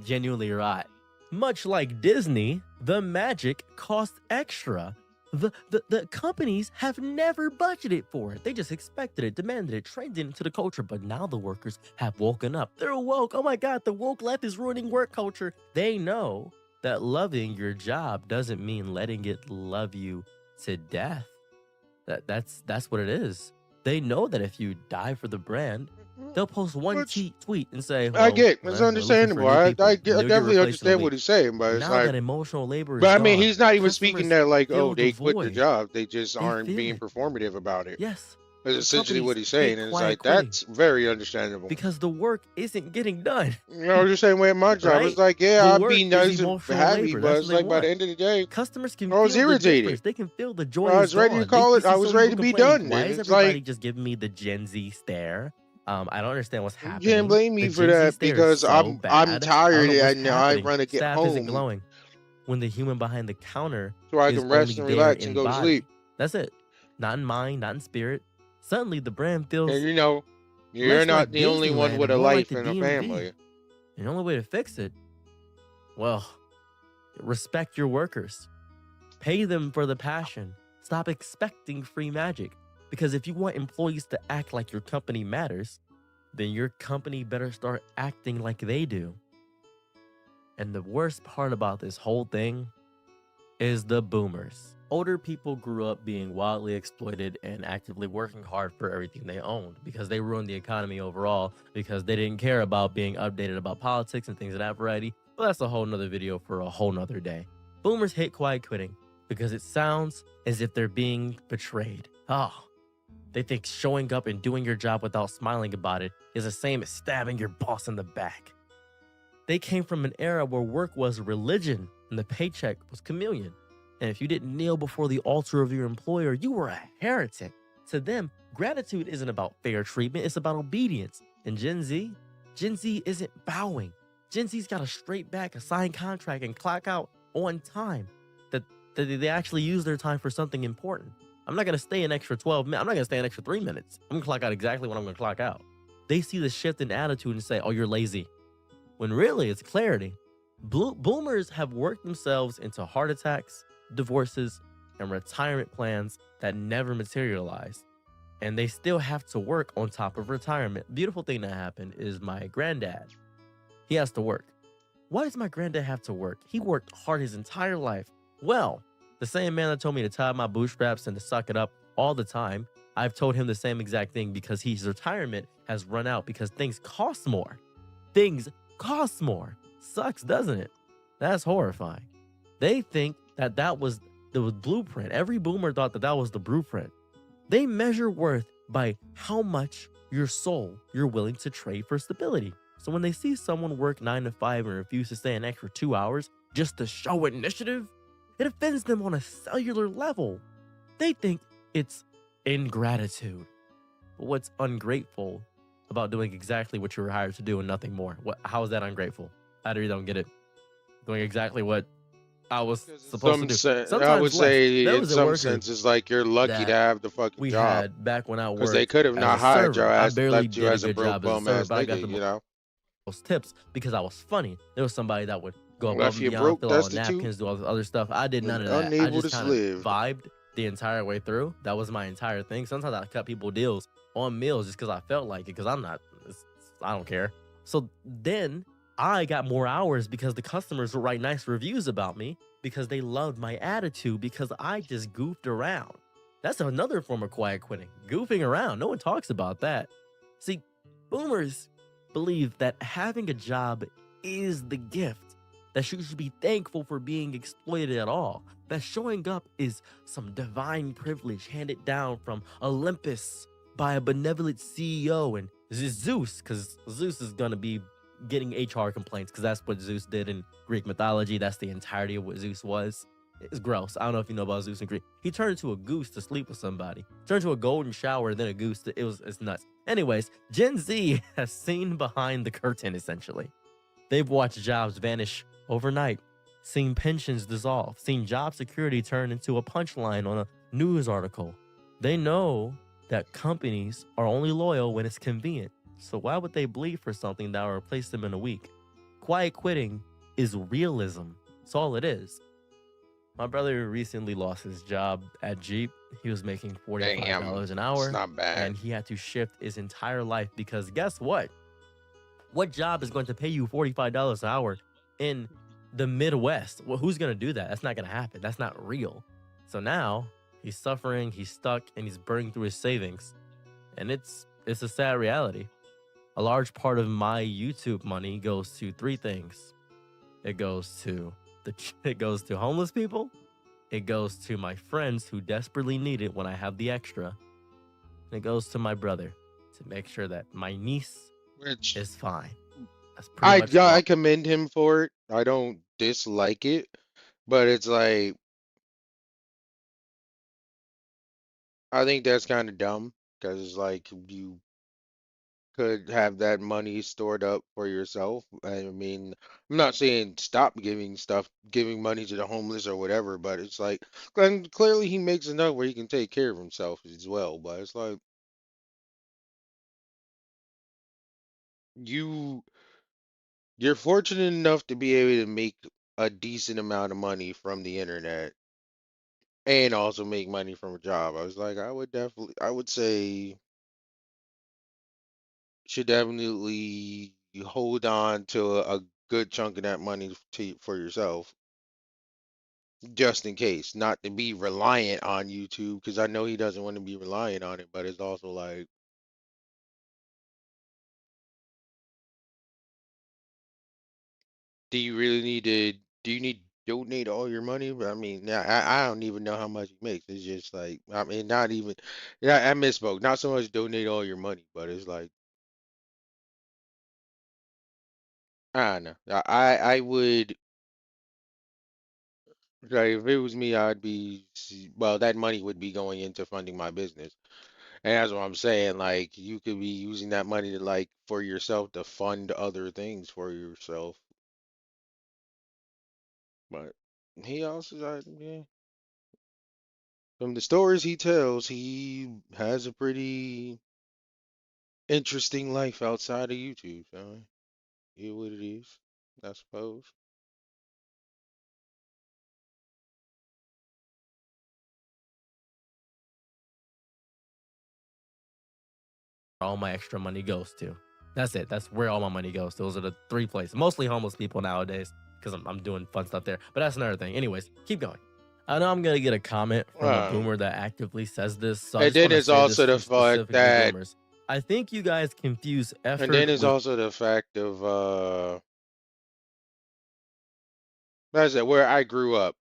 Genuinely rot. Much like Disney, the magic costs extra. The companies have never budgeted for it. They just expected it, demanded it, trained it into the culture. But now the workers have woken up. They're woke. Oh my God, the woke left is ruining work culture. They know that loving your job doesn't mean letting it love you to death. That's what it is. They know that if you die for the brand, they'll post one tweet and say, I get it's understandable. I definitely understand what he's saying, but it's now like that emotional labor is but I mean, gone, he's not even speaking that like, oh, they quit the void. job. They just They aren't feel being it. performative about it. Yes. That's essentially what he's saying, and it's quiet like quitting. that's very understandable. Because the work isn't getting done. You know, the same way at my job. Right? It's like, yeah, The I'd work be is nice and emotional happy, labor. but That's it's what they like by the want. end of the day, Customers can I was feel the irritated. difference. They can feel the joy I was is ready to gone. call They it. see I so was many ready to people be complaining. done. Why And is it's everybody like just giving me the Gen Z stare? I don't understand what's you happening. can't blame me The for Gen Z that stare is because so I'm bad. I tired don't know what's and I happening. want to get Staff isn't home glowing. When the human behind the counter so I is can rest only and there relax and in go to body. sleep. That's it. Not in mind, not in spirit. Suddenly the brand feels And you know, you're less not like the only one Disneyland with and a more like life the and a DMV. family. And the only way to fix it, well, respect your workers. Pay them for the passion. Stop expecting free magic. Because if you want employees to act like your company matters, then your company better start acting like they do. And the worst part about this whole thing is the boomers. Older people grew up being wildly exploited and actively working hard for everything they owned because they ruined the economy overall because they didn't care about being updated about politics and things of that variety. But that's a whole nother video for a whole nother day. Boomers hate quiet quitting. because it sounds as if they're being betrayed. Oh, they think showing up and doing your job without smiling about it is the same as stabbing your boss in the back. They came from an era where work was religion and the paycheck was communion. And if you didn't kneel before the altar of your employer, you were a heretic. To them, gratitude isn't about fair treatment, it's about obedience. And Gen Z isn't bowing. Gen Z's got a straight back, a signed contract, and clock out on time. That they actually use their time for something important. I'm not gonna stay an extra 12 minutes. I'm not gonna stay an extra 3 minutes. I'm gonna clock out exactly when I'm gonna clock out. They see the shift in attitude and say, oh, you're lazy. When really it's clarity. Boomers have worked themselves into heart attacks, divorces, and retirement plans that never materialized. And they still have to work on top of retirement. Beautiful thing that happened is my granddad. He has to work. Why does my granddad have to work? He worked hard his entire life. Well, the same man that told me to tie my bootstraps and to suck it up all the time, I've told him the same exact thing because his retirement has run out because things cost more. Things cost more. Sucks, doesn't it? That's horrifying. They think that was the blueprint. Every boomer thought that was the blueprint. They measure worth by how much your soul you're willing to trade for stability. So when they see someone work 9 to 5 and refuse to stay an extra 2 hours just to show initiative, it offends them on a cellular level. They think it's ingratitude. But what's ungrateful about doing exactly what you were hired to do and nothing more? How is that ungrateful? I really don't get it. Doing exactly what I was supposed to do. Sometimes I would say there in was a some worker sense it's like you're lucky to that have the fucking we job. had back when I Because they worked could have as a not hired your server. I ass, barely left you did a as a good broke job as a bum server, ass but I got nigga, the you know? most tips because I was funny. There was somebody that would go above Left and you beyond, broke, fill out destitute, napkins, do all this other stuff. I did none and of that. I unable just to kind of live. vibed the entire way through. That was my entire thing. Sometimes I cut people deals on meals just because I felt like it, because I don't care. So then I got more hours because the customers would write nice reviews about me because they loved my attitude because I just goofed around. That's another form of quiet quitting. Goofing around. No one talks about that. See, boomers believe that having a job is the gift, that you should be thankful for being exploited at all, that showing up is some divine privilege handed down from Olympus by a benevolent CEO and Zeus, because Zeus is going to be getting HR complaints because that's what Zeus did in Greek mythology. That's the entirety of what Zeus was. It's gross. I don't know if you know about Zeus in Greek. He turned into a goose to sleep with somebody. Turned into a golden shower, then a goose. It's nuts. Anyways, Gen Z has seen behind the curtain, essentially. They've watched jobs vanish overnight, seen pensions dissolve, seen job security turn into a punchline on a news article. They know that companies are only loyal when it's convenient. So why would they bleed for something that will replace them in a week? Quiet quitting is realism. That's all it is. My brother recently lost his job at Jeep. He was making $45 an hour. It's not bad. And he had to shift his entire life because guess what? What job is going to pay you $45 an hour in the Midwest? Well, who's going to do that? That's not going to happen. That's not real. So now he's suffering, he's stuck, and he's burning through his savings. And it's a sad reality. A large part of my YouTube money goes to 3 things. It goes to homeless people. It goes to my friends who desperately need it when I have the extra. And it goes to my brother to make sure that my niece is fine. That's pretty much I commend him for it. I don't dislike it, but it's like I think that's kind of dumb because it's like you could have that money stored up for yourself. I mean, I'm not saying stop giving money to the homeless or whatever, but it's like clearly he makes enough where he can take care of himself as well. But it's like you're fortunate enough to be able to make a decent amount of money from the internet and also make money from a job. I was like, I would say should definitely hold on to a good chunk of that money for yourself, just in case, not to be reliant on YouTube, because I know he doesn't want to be reliant on it, but it's also like, do you really need to, do you need donate all your money. But I mean, I don't even know how much he makes. It's just like, I mean, not even. Yeah, I misspoke. Not so much donate all your money, but it's like, I don't know. I would like if it was me, I'd be well. That money would be going into funding my business, and that's what I'm saying. Like you could be using that money to like for yourself to fund other things for yourself. But he also, yeah. From the stories he tells, he has a pretty interesting life outside of YouTube. So, yeah, what it is, I suppose. All my extra money goes to. That's it. That's where all my money goes. Those are the three places. Mostly homeless people nowadays because I'm doing fun stuff there. But that's another thing. Anyways, keep going. I know I'm going to get a comment from a boomer that actively says this. So I And just then want to there's say this also for the fact specifically that, boomers. I think you guys confuse and effort then there's with also the fact of, that's it, where I grew up.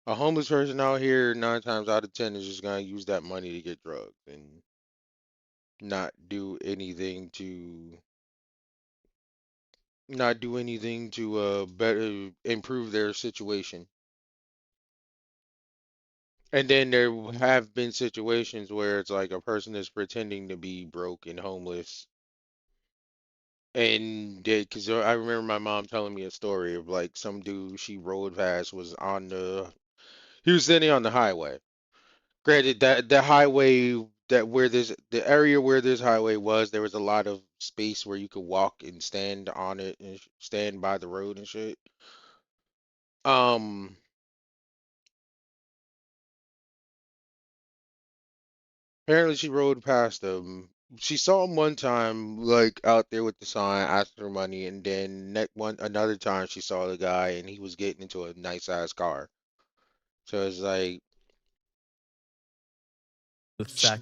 A homeless person out here, 9 times out of 10, is just gonna use that money to get drugs and not do anything to better improve their situation. And then there have been situations where it's like a person is pretending to be broke and homeless, and because I remember my mom telling me a story of like some dude she rode past was he was sitting on the highway. Granted, that the highway that where this the area where this highway was, there was a lot of space where you could walk and stand on it and stand by the road and shit. Um, Apparently she rode past him. She saw him one time, like out there with the sign, asked for money, and then another time she saw the guy and he was getting into a nice ass car. So it's like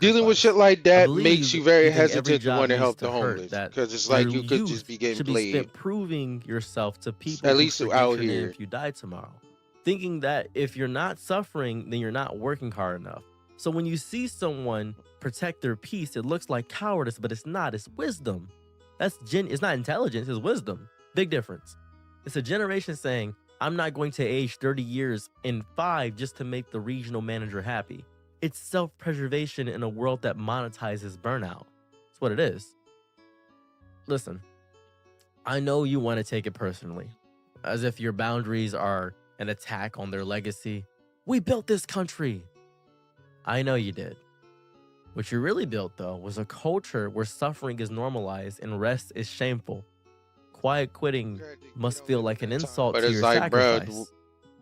dealing with shit sacrifice. like I that makes believe you very you think every hesitant to job want to needs help to the hurt, homeless that because it's your like you could just youth be getting should be played, spent proving yourself to people at who least out forget your name here. if you die tomorrow. Thinking that if you're not suffering, then you're not working hard enough. So when you see someone protect their peace, it looks like cowardice, but it's not. It's wisdom. It's not intelligence, it's wisdom. Big difference. It's a generation saying, I'm not going to age 30 years in 5 just to make the regional manager happy. It's self-preservation in a world that monetizes burnout. That's what it is. Listen, I know you want to take it personally, as if your boundaries are an attack on their legacy. We built this country. I know you did. What you really built, though, was a culture where suffering is normalized and rest is shameful. Quiet quitting must feel like an insult But to it's your like, bro, sacrifice,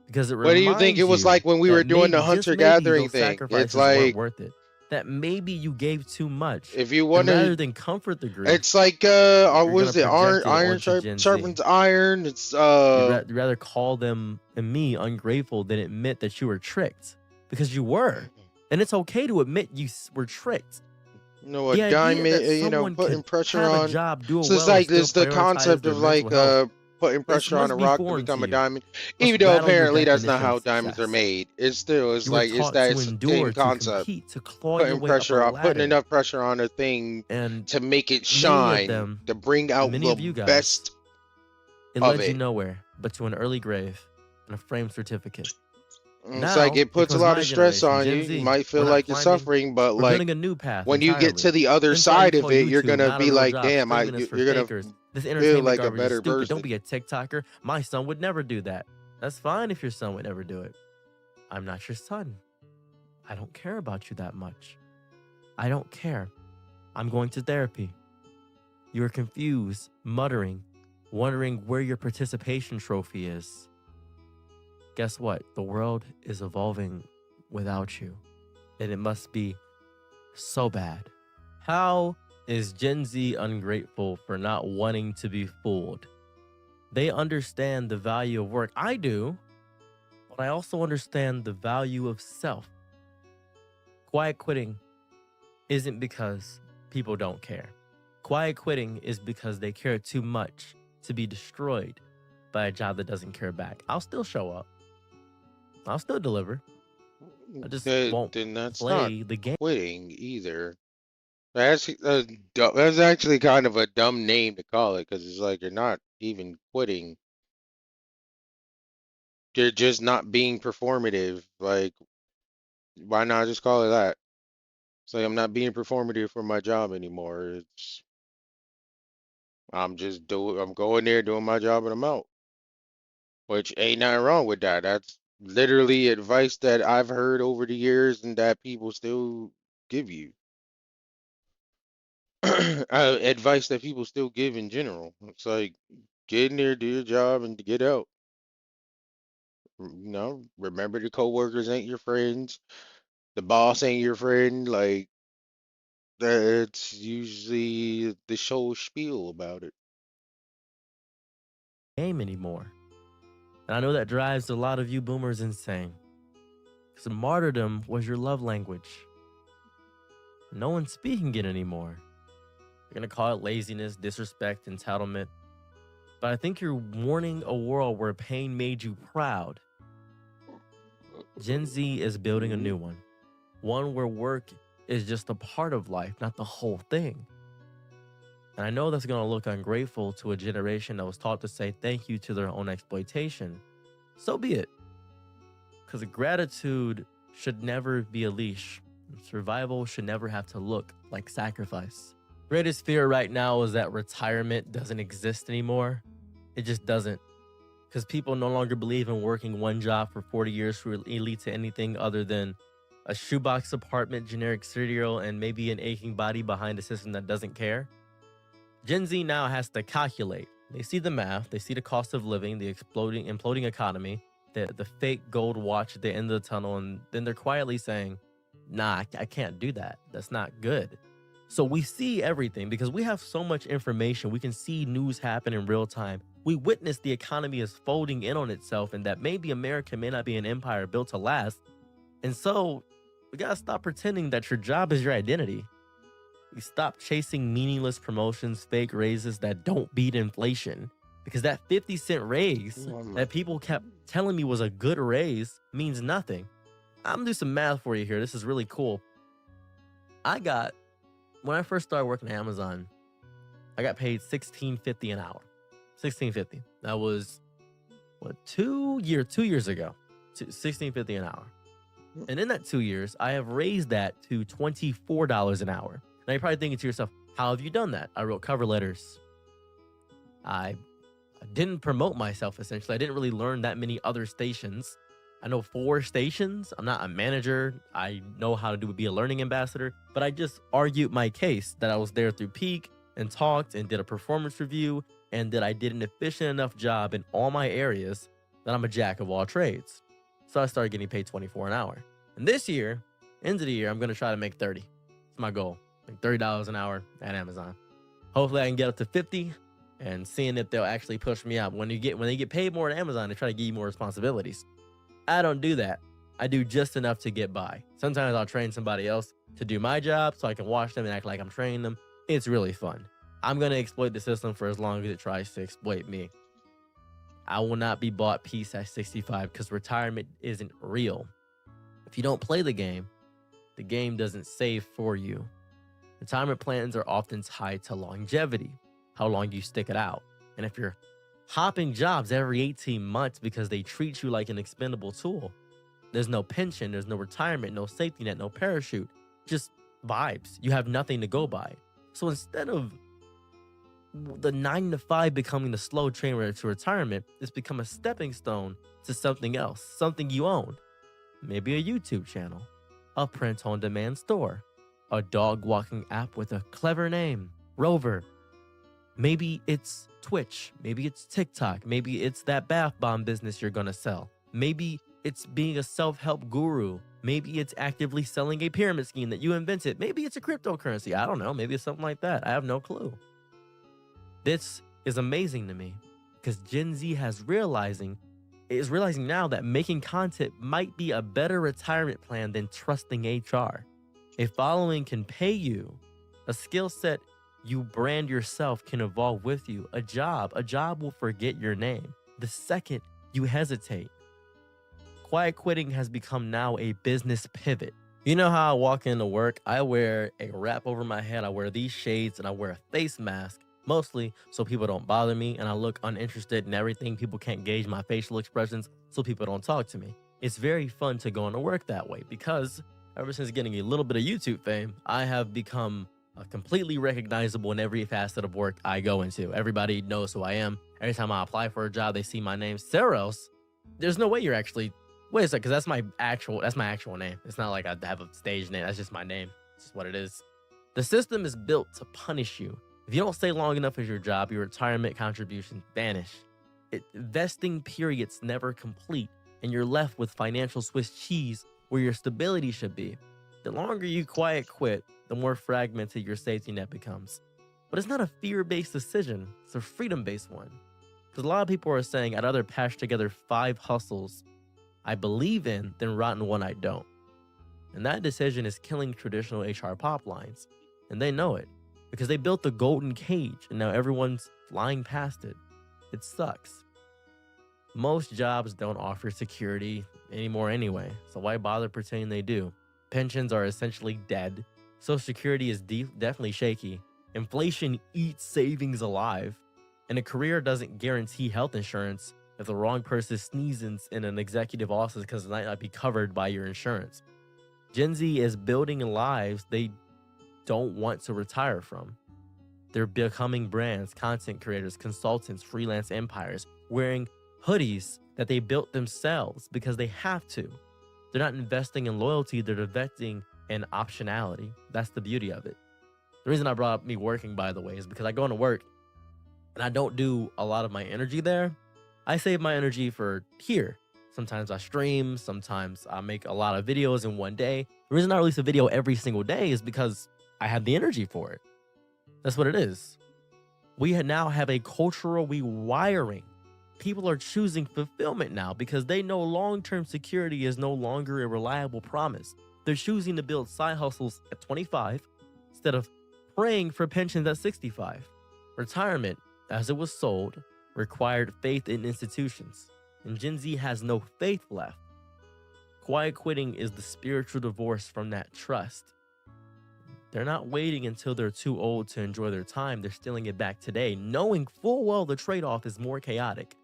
because it what do you think it reminds was you like when we were that doing the maybe, just maybe, hunter-gathering those thing? It's sacrifices weren't like worth it. That maybe you gave too much. if you And want to, rather than comfort the grief, it's like you're what gonna is it? project it Iron onto Gen Z. sharpens iron. It's You'd rather call them and me ungrateful than admit that you were tricked, because you were. And it's okay to admit you were tricked. you know, a The idea diamond, that someone putting could pressure have a on. job, do it So it's well, and like still it's the prioritize concept their of mental like health, putting this pressure on must a be rock to foreign to become a you. diamond. Must Even though rattle your apparently that's not definition how of diamonds are success. made. It's You were like it's taught that to it's the same endure, to concept. compete, to claw your Putting way up a pressure on, putting ladder. enough pressure on a thing And to make it many of shine, them, to bring out many the of you guys, best it of led you it. nowhere but to an early grave and a framed certificate. It's like Now, it here puts a comes lot my of stress generation, on you. Gen You Z. might We're feel not like you're climbing. suffering, but We're like building a new path when you get entirely. to the other Hence why you side of call it, you're YouTube gonna not a be real like, job, damn, stupidness for you're gonna takers. This feel entertainment like a garbage is better stupid. person. Don't be a TikToker. My son would never do that. That's fine if your son would never do it. I'm not your son. I don't care about you that much. I don't care. I'm going to therapy. You're confused, muttering, wondering where your participation trophy is. Guess what? The world is evolving without you, and it must be so bad. How is Gen Z ungrateful for not wanting to be fooled? They understand the value of work. I do, but I also understand the value of self. Quiet quitting isn't because people don't care. Quiet quitting is because they care too much to be destroyed by a job that doesn't care back. I'll still show up. I'll still deliver. I just won't Then that's not play the game quitting either. That's actually kind of a dumb name to call it because it's like you're not even quitting. You're just not being performative. Like, why not just call it that? It's like I'm not being performative for my job anymore. I'm going there doing my job and I'm out. Which ain't nothing wrong with that. That's literally advice that I've heard over the years and that people still give you. Advice that people still give in general. It's like get in there, do your job, and get out. Remember the coworkers ain't your friends. The boss ain't your friend. Like that's usually the show spiel about it. anymore. And I know that drives a lot of you boomers insane. Because martyrdom was your love language. No one's speaking it anymore. You're going to call it laziness, disrespect, entitlement. But I think you're warning a world where pain made you proud. Gen Z is building a new one where work is just a part of life, not the whole thing. And I know that's going to look ungrateful to a generation that was taught to say thank you to their own exploitation. So be it. Because gratitude should never be a leash. Survival should never have to look like sacrifice. Greatest fear right now is that retirement doesn't exist anymore. It just doesn't. Because people no longer believe in working one job for 40 years for elite to anything other than a shoebox apartment, generic cereal, and maybe an aching body behind a system that doesn't care. Gen Z now has to calculate. They see the math, they see the cost of living, the imploding economy, the fake gold watch at the end of the tunnel, and then they're quietly saying, nah, I can't do that. That's not good. So we see everything because we have so much information. We can see news happen in real time. We witness the economy is folding in on itself and that maybe America may not be an empire built to last. And so we gotta stop pretending that your job is your identity. You stop chasing meaningless promotions, fake raises that don't beat inflation. Because that 50-cent raise that people kept telling me was a good raise means nothing. I'm gonna do some math for you here. This is really cool. When I first started working at Amazon, I got paid $16.50 an hour. $16.50. That was, 2 years ago. $16.50 an hour. And in that 2 years, I have raised that to $24 an hour. Now you're probably thinking to yourself, how have you done that? I wrote cover letters. I didn't promote myself, essentially. I didn't really learn that many other stations. I know 4 stations. I'm not a manager. I know how to be a learning ambassador, but I just argued my case that I was there through peak and talked and did a performance review and that I did an efficient enough job in all my areas that I'm a jack of all trades. So I started getting paid $24 an hour. And this year, end of the year, I'm going to try to make 30. It's my goal. Like $30 an hour at Amazon. Hopefully I can get up to 50 and seeing if they'll actually push me up. When they get paid more at Amazon, they try to give you more responsibilities. I don't do that. I do just enough to get by. Sometimes I'll train somebody else to do my job so I can watch them and act like I'm training them. It's really fun. I'm going to exploit the system for as long as it tries to exploit me. I will not be bought peace at 65 because retirement isn't real. If you don't play the game doesn't save for you. Retirement plans are often tied to longevity, how long you stick it out. And if you're hopping jobs every 18 months because they treat you like an expendable tool, there's no pension, there's no retirement, no safety net, no parachute, just vibes. You have nothing to go by. So instead of the 9 to 5 becoming the slow train to retirement, it's become a stepping stone to something else, something you own. Maybe a YouTube channel, a print-on-demand store, a dog-walking app with a clever name, Rover. Maybe it's Twitch, maybe it's TikTok, maybe it's that bath bomb business you're gonna sell. Maybe it's being a self-help guru. Maybe it's actively selling a pyramid scheme that you invented. Maybe it's a cryptocurrency. I don't know. Maybe it's something like that. I have no clue. This is amazing to me because Gen Z is realizing now that making content might be a better retirement plan than trusting HR. A following can pay you. A skill set you brand yourself can evolve with you. A job will forget your name the second you hesitate. quiet quitting has become now a business pivot. You know how I walk into work, I wear a wrap over my head, I wear these shades, and I wear a face mask, mostly so people don't bother me, and I look uninterested in everything. People can't gauge my facial expressions, so people don't talk to me. It's very fun to go into work that way because ever since getting a little bit of YouTube fame, I have become completely recognizable in every facet of work I go into. Everybody knows who I am. Every time I apply for a job, they see my name. Saros, there's no way you're actually... Wait a second, because that's my actual name. It's not like I have a stage name. That's just my name. It's just what it is. The system is built to punish you. If you don't stay long enough at your job, your retirement contributions vanish. Vesting periods never complete, and you're left with financial Swiss cheese where your stability should be. The longer you quiet quit, the more fragmented your safety net becomes. But it's not a fear-based decision. It's a freedom-based one. Because a lot of people are saying, I'd rather patch together 5 hustles I believe in than rotten one I don't. And that decision is killing traditional HR pop lines. And they know it because they built the golden cage and now everyone's flying past it. It sucks. Most jobs don't offer security anymore anyway, so why bother pretending they do? Pensions are essentially dead. Social Security is definitely shaky. Inflation eats savings alive. And a career doesn't guarantee health insurance if the wrong person sneezes in an executive office because it might not be covered by your insurance. Gen Z is building lives they don't want to retire from. They're becoming brands, content creators, consultants, freelance empires, wearing hoodies that they built themselves because they have to. They're not investing in loyalty, they're investing in optionality. That's the beauty of it. The reason I brought up me working, by the way, is because I go into work and I don't do a lot of my energy there. I save my energy for here. Sometimes I stream, sometimes I make a lot of videos in one day. The reason I release a video every single day is because I have the energy for it. That's what it is. We now have a cultural rewiring. People are choosing fulfillment now because they know long-term security is no longer a reliable promise. They're choosing to build side hustles at 25 instead of praying for pensions at 65. Retirement, as it was sold, required faith in institutions, and Gen Z has no faith left. Quiet quitting is the spiritual divorce from that trust. They're not waiting until they're too old to enjoy their time. They're stealing it back today, knowing full well the trade-off is more chaotic.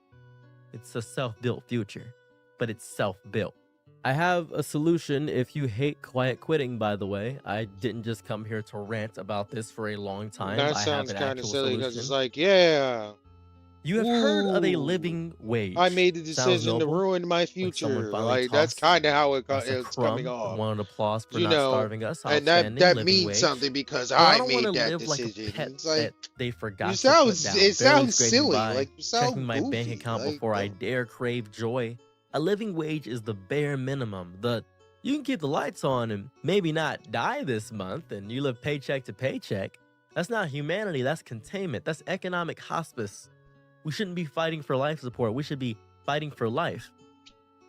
It's a self-built future, but it's self-built. I have a solution if you hate quiet quitting, by the way. I didn't just come here to rant about this for a long time. That I sounds have an kind of actual silly because solution. it's like, yeah. You have heard of a Ooh, living wage. I made the Sounds decision to noble. ruin my Like someone future. finally Like that's tossed kind of how us a it's coming crumb, off. wanted applause for You not know, starving us. and that Outstanding living means wage. something because But I I don't want made to that live like a decision. pet It's like that they forgot you to put sound, down. it Barely sounds scraping silly. by, Like you checking sound my bank goofy. account Like before I dare crave joy. A living wage is the bare minimum. You can keep the lights on and maybe not die this month and you live paycheck to paycheck. That's not humanity, that's containment, that's economic hospice. We shouldn't be fighting for life support, we should be fighting for life.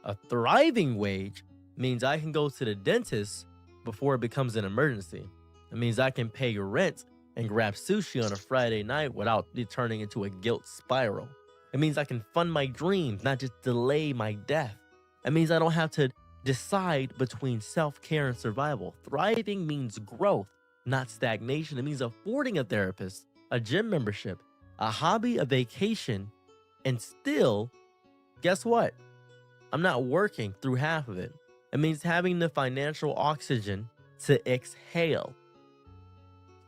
A thriving wage means I can go to the dentist before it becomes an emergency. It means I can pay rent and grab sushi on a Friday night without it turning into a guilt spiral. It means I can fund my dreams, not just delay my death. It means I don't have to decide between self-care and survival. Thriving means growth, not stagnation. It means affording a therapist, a gym membership, a hobby, a vacation, and still, guess what? I'm not working through half of it. It means having the financial oxygen to exhale.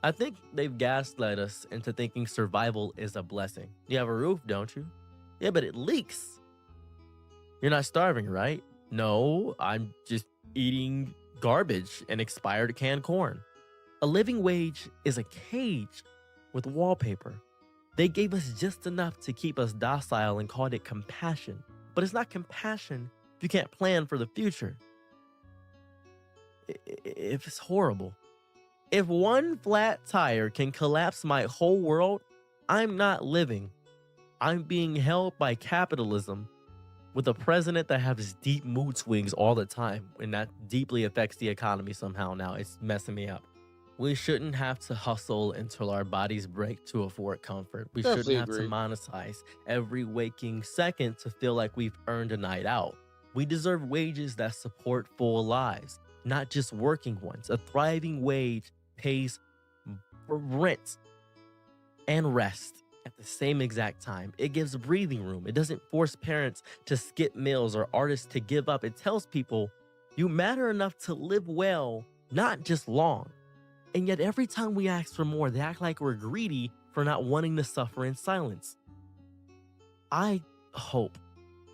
I think they've gaslight us into thinking survival is a blessing. You have a roof, don't you? Yeah, but it leaks. You're not starving, right? No, I'm just eating garbage and expired canned corn. A living wage is a cage with wallpaper. They gave us just enough to keep us docile and called it compassion. But it's not compassion if you can't plan for the future. It's horrible. If one flat tire can collapse my whole world, I'm not living. I'm being held by capitalism with a president that has deep mood swings all the time, and that deeply affects the economy somehow now. It's messing me up. We shouldn't have to hustle until our bodies break to afford comfort. We Definitely shouldn't have agree. to monetize every waking second to feel like we've earned a night out. We deserve wages that support full lives, not just working ones. A thriving wage pays for rent and rest at the same exact time. It gives breathing room. It doesn't force parents to skip meals or artists to give up. It tells people you matter enough to live well, not just long. And yet, every time we ask for more, they act like we're greedy for not wanting to suffer in silence. I hope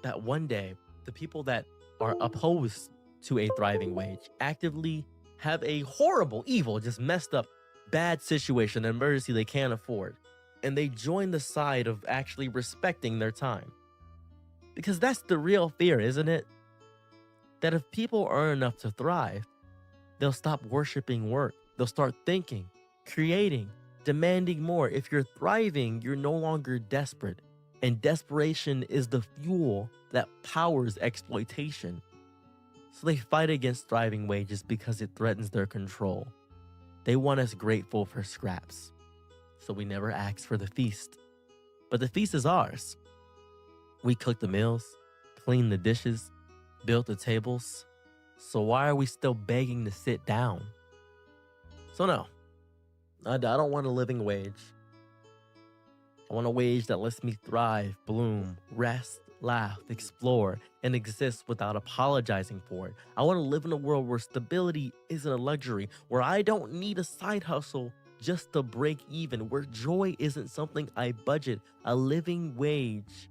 that one day the people that are opposed to a thriving wage actively have a horrible, evil, just messed up, bad situation, an emergency they can't afford, and they join the side of actually respecting their time. Because that's the real fear, isn't it? That if people earn enough to thrive, they'll stop worshiping work. They'll start thinking, creating, demanding more. If you're thriving, you're no longer desperate. And desperation is the fuel that powers exploitation. So they fight against thriving wages because it threatens their control. They want us grateful for scraps. So we never ask for the feast. But the feast is ours. We cook the meals, clean the dishes, built the tables. So why are we still begging to sit down? So no, I don't want a living wage. I want a wage that lets me thrive, bloom, rest, laugh, explore, and exist without apologizing for it. I want to live in a world where stability isn't a luxury, where I don't need a side hustle just to break even, where joy isn't something I budget. A living wage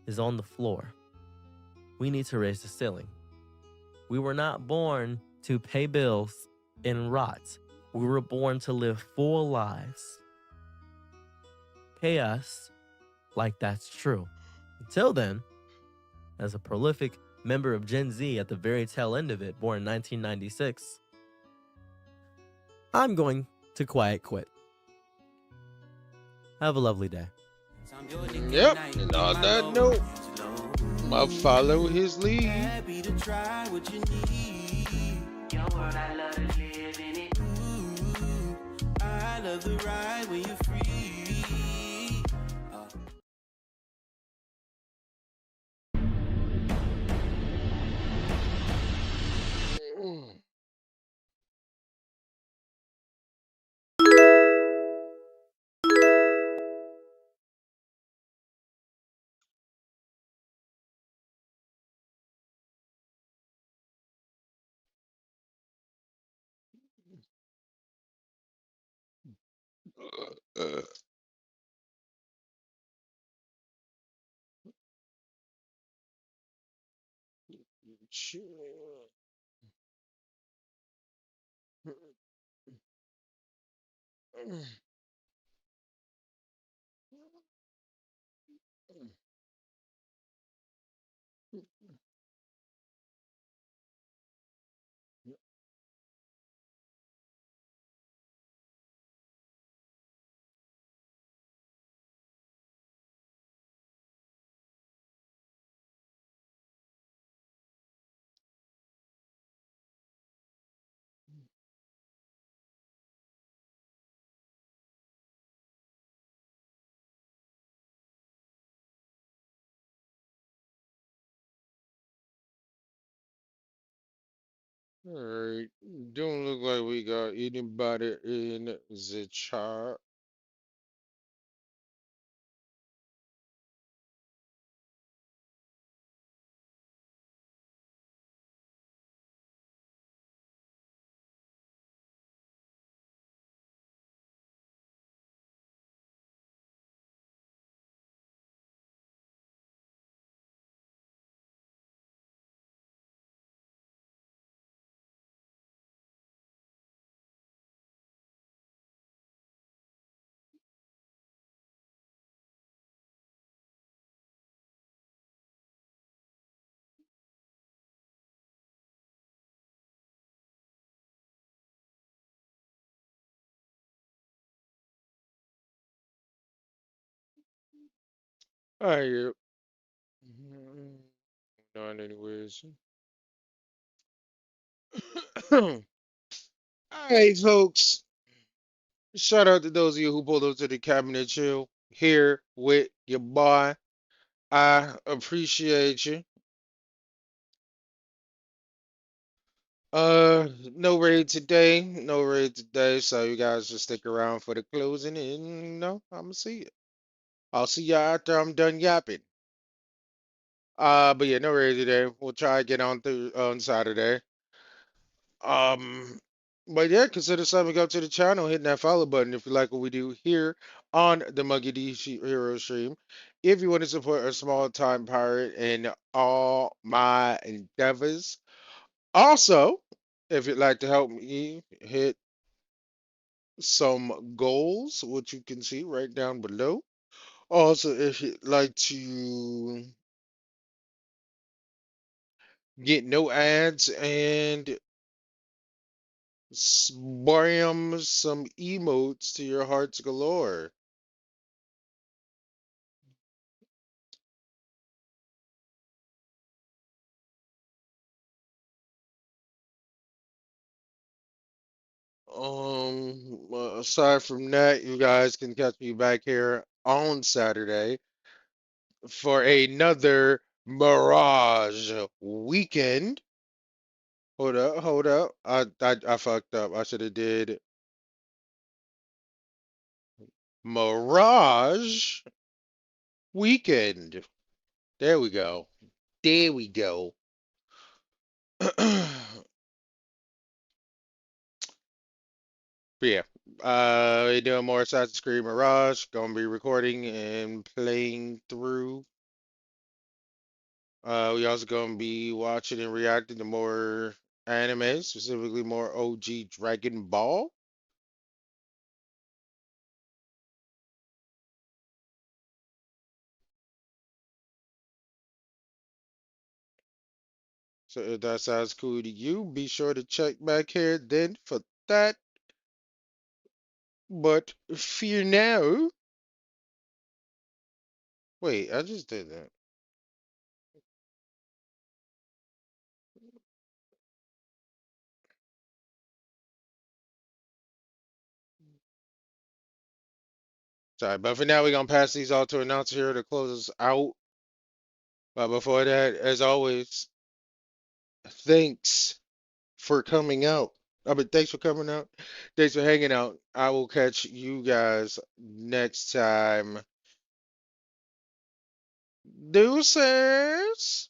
is on the floor. We need to raise the ceiling. We were not born to pay bills and rot. We were born to live full lives. Pay us like that's true. Until then, as a prolific member of Gen Z at the very tail end of it, born in 1996, I'm going to quiet quit. Have a lovely day. Yep, and on that note, I'll follow his lead. Happy to try what you need. Your world, I love to live in it. Ooh, I love the ride when you're free. Uh, Alright, don't look like we got anybody in the chat. Alright, yep. Not anyways. Alright, folks. Shout out to those of you who pulled up to the cabinet chill here with your boy. I appreciate you. No raid today. No raid today. So you guys just stick around for the closing, and I'm gonna see you. I'll see you after I'm done yapping. But yeah, no raid today. We'll try again on Saturday. Um, but yeah, consider subbing up to the channel, hitting that follow button if you like what we do here on the Monkey D Hero stream. If you want to support a small time pirate in all my endeavors. Also, if you'd like to help me hit some goals, which you can see right down below. Also, if you'd like to get no ads and spam some emotes to your heart's galore. Aside from that, you guys can catch me back here on Saturday for another Mirage weekend. Hold up, hold up. I fucked up. I should have did Mirage weekend. There we go. There we go. But yeah, we doing more Assassin's Creed Mirage. Gonna be recording and playing through. We also gonna be watching and reacting to more anime, specifically more OG Dragon Ball. So if that sounds cool to you, be sure to check back here then for that. But for now, wait, I just did that. Sorry, but for now, we're gonna pass these all to announcer here to close us out. But before that, as always, thanks for coming out. Thanks for coming out. Thanks for hanging out. I will catch you guys next time. Deuces.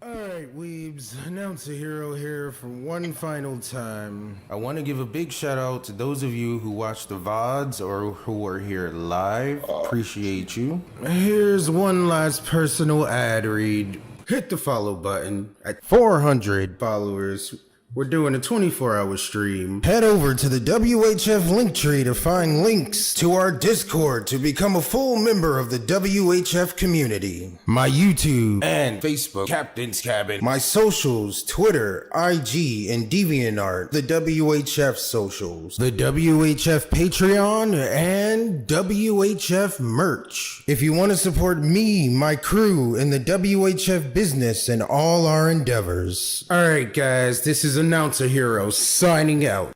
Alright, weebs, announcer hero here for one final time. I want to give a big shout out to those of you who watch the VODs or who are here live. Appreciate you. Here's one last personal ad read. Hit the follow button. At 400 followers, we're doing a 24-hour stream. Head over to the WHF link tree to find links to our Discord to become a full member of the WHF community. My YouTube and Facebook Captain's Cabin. My socials, Twitter, IG, and DeviantArt. The WHF socials. The WHF Patreon and WHF merch. If you want to support me, my crew, and the WHF business and all our endeavors. Alright guys, this is Announcer Hero signing out.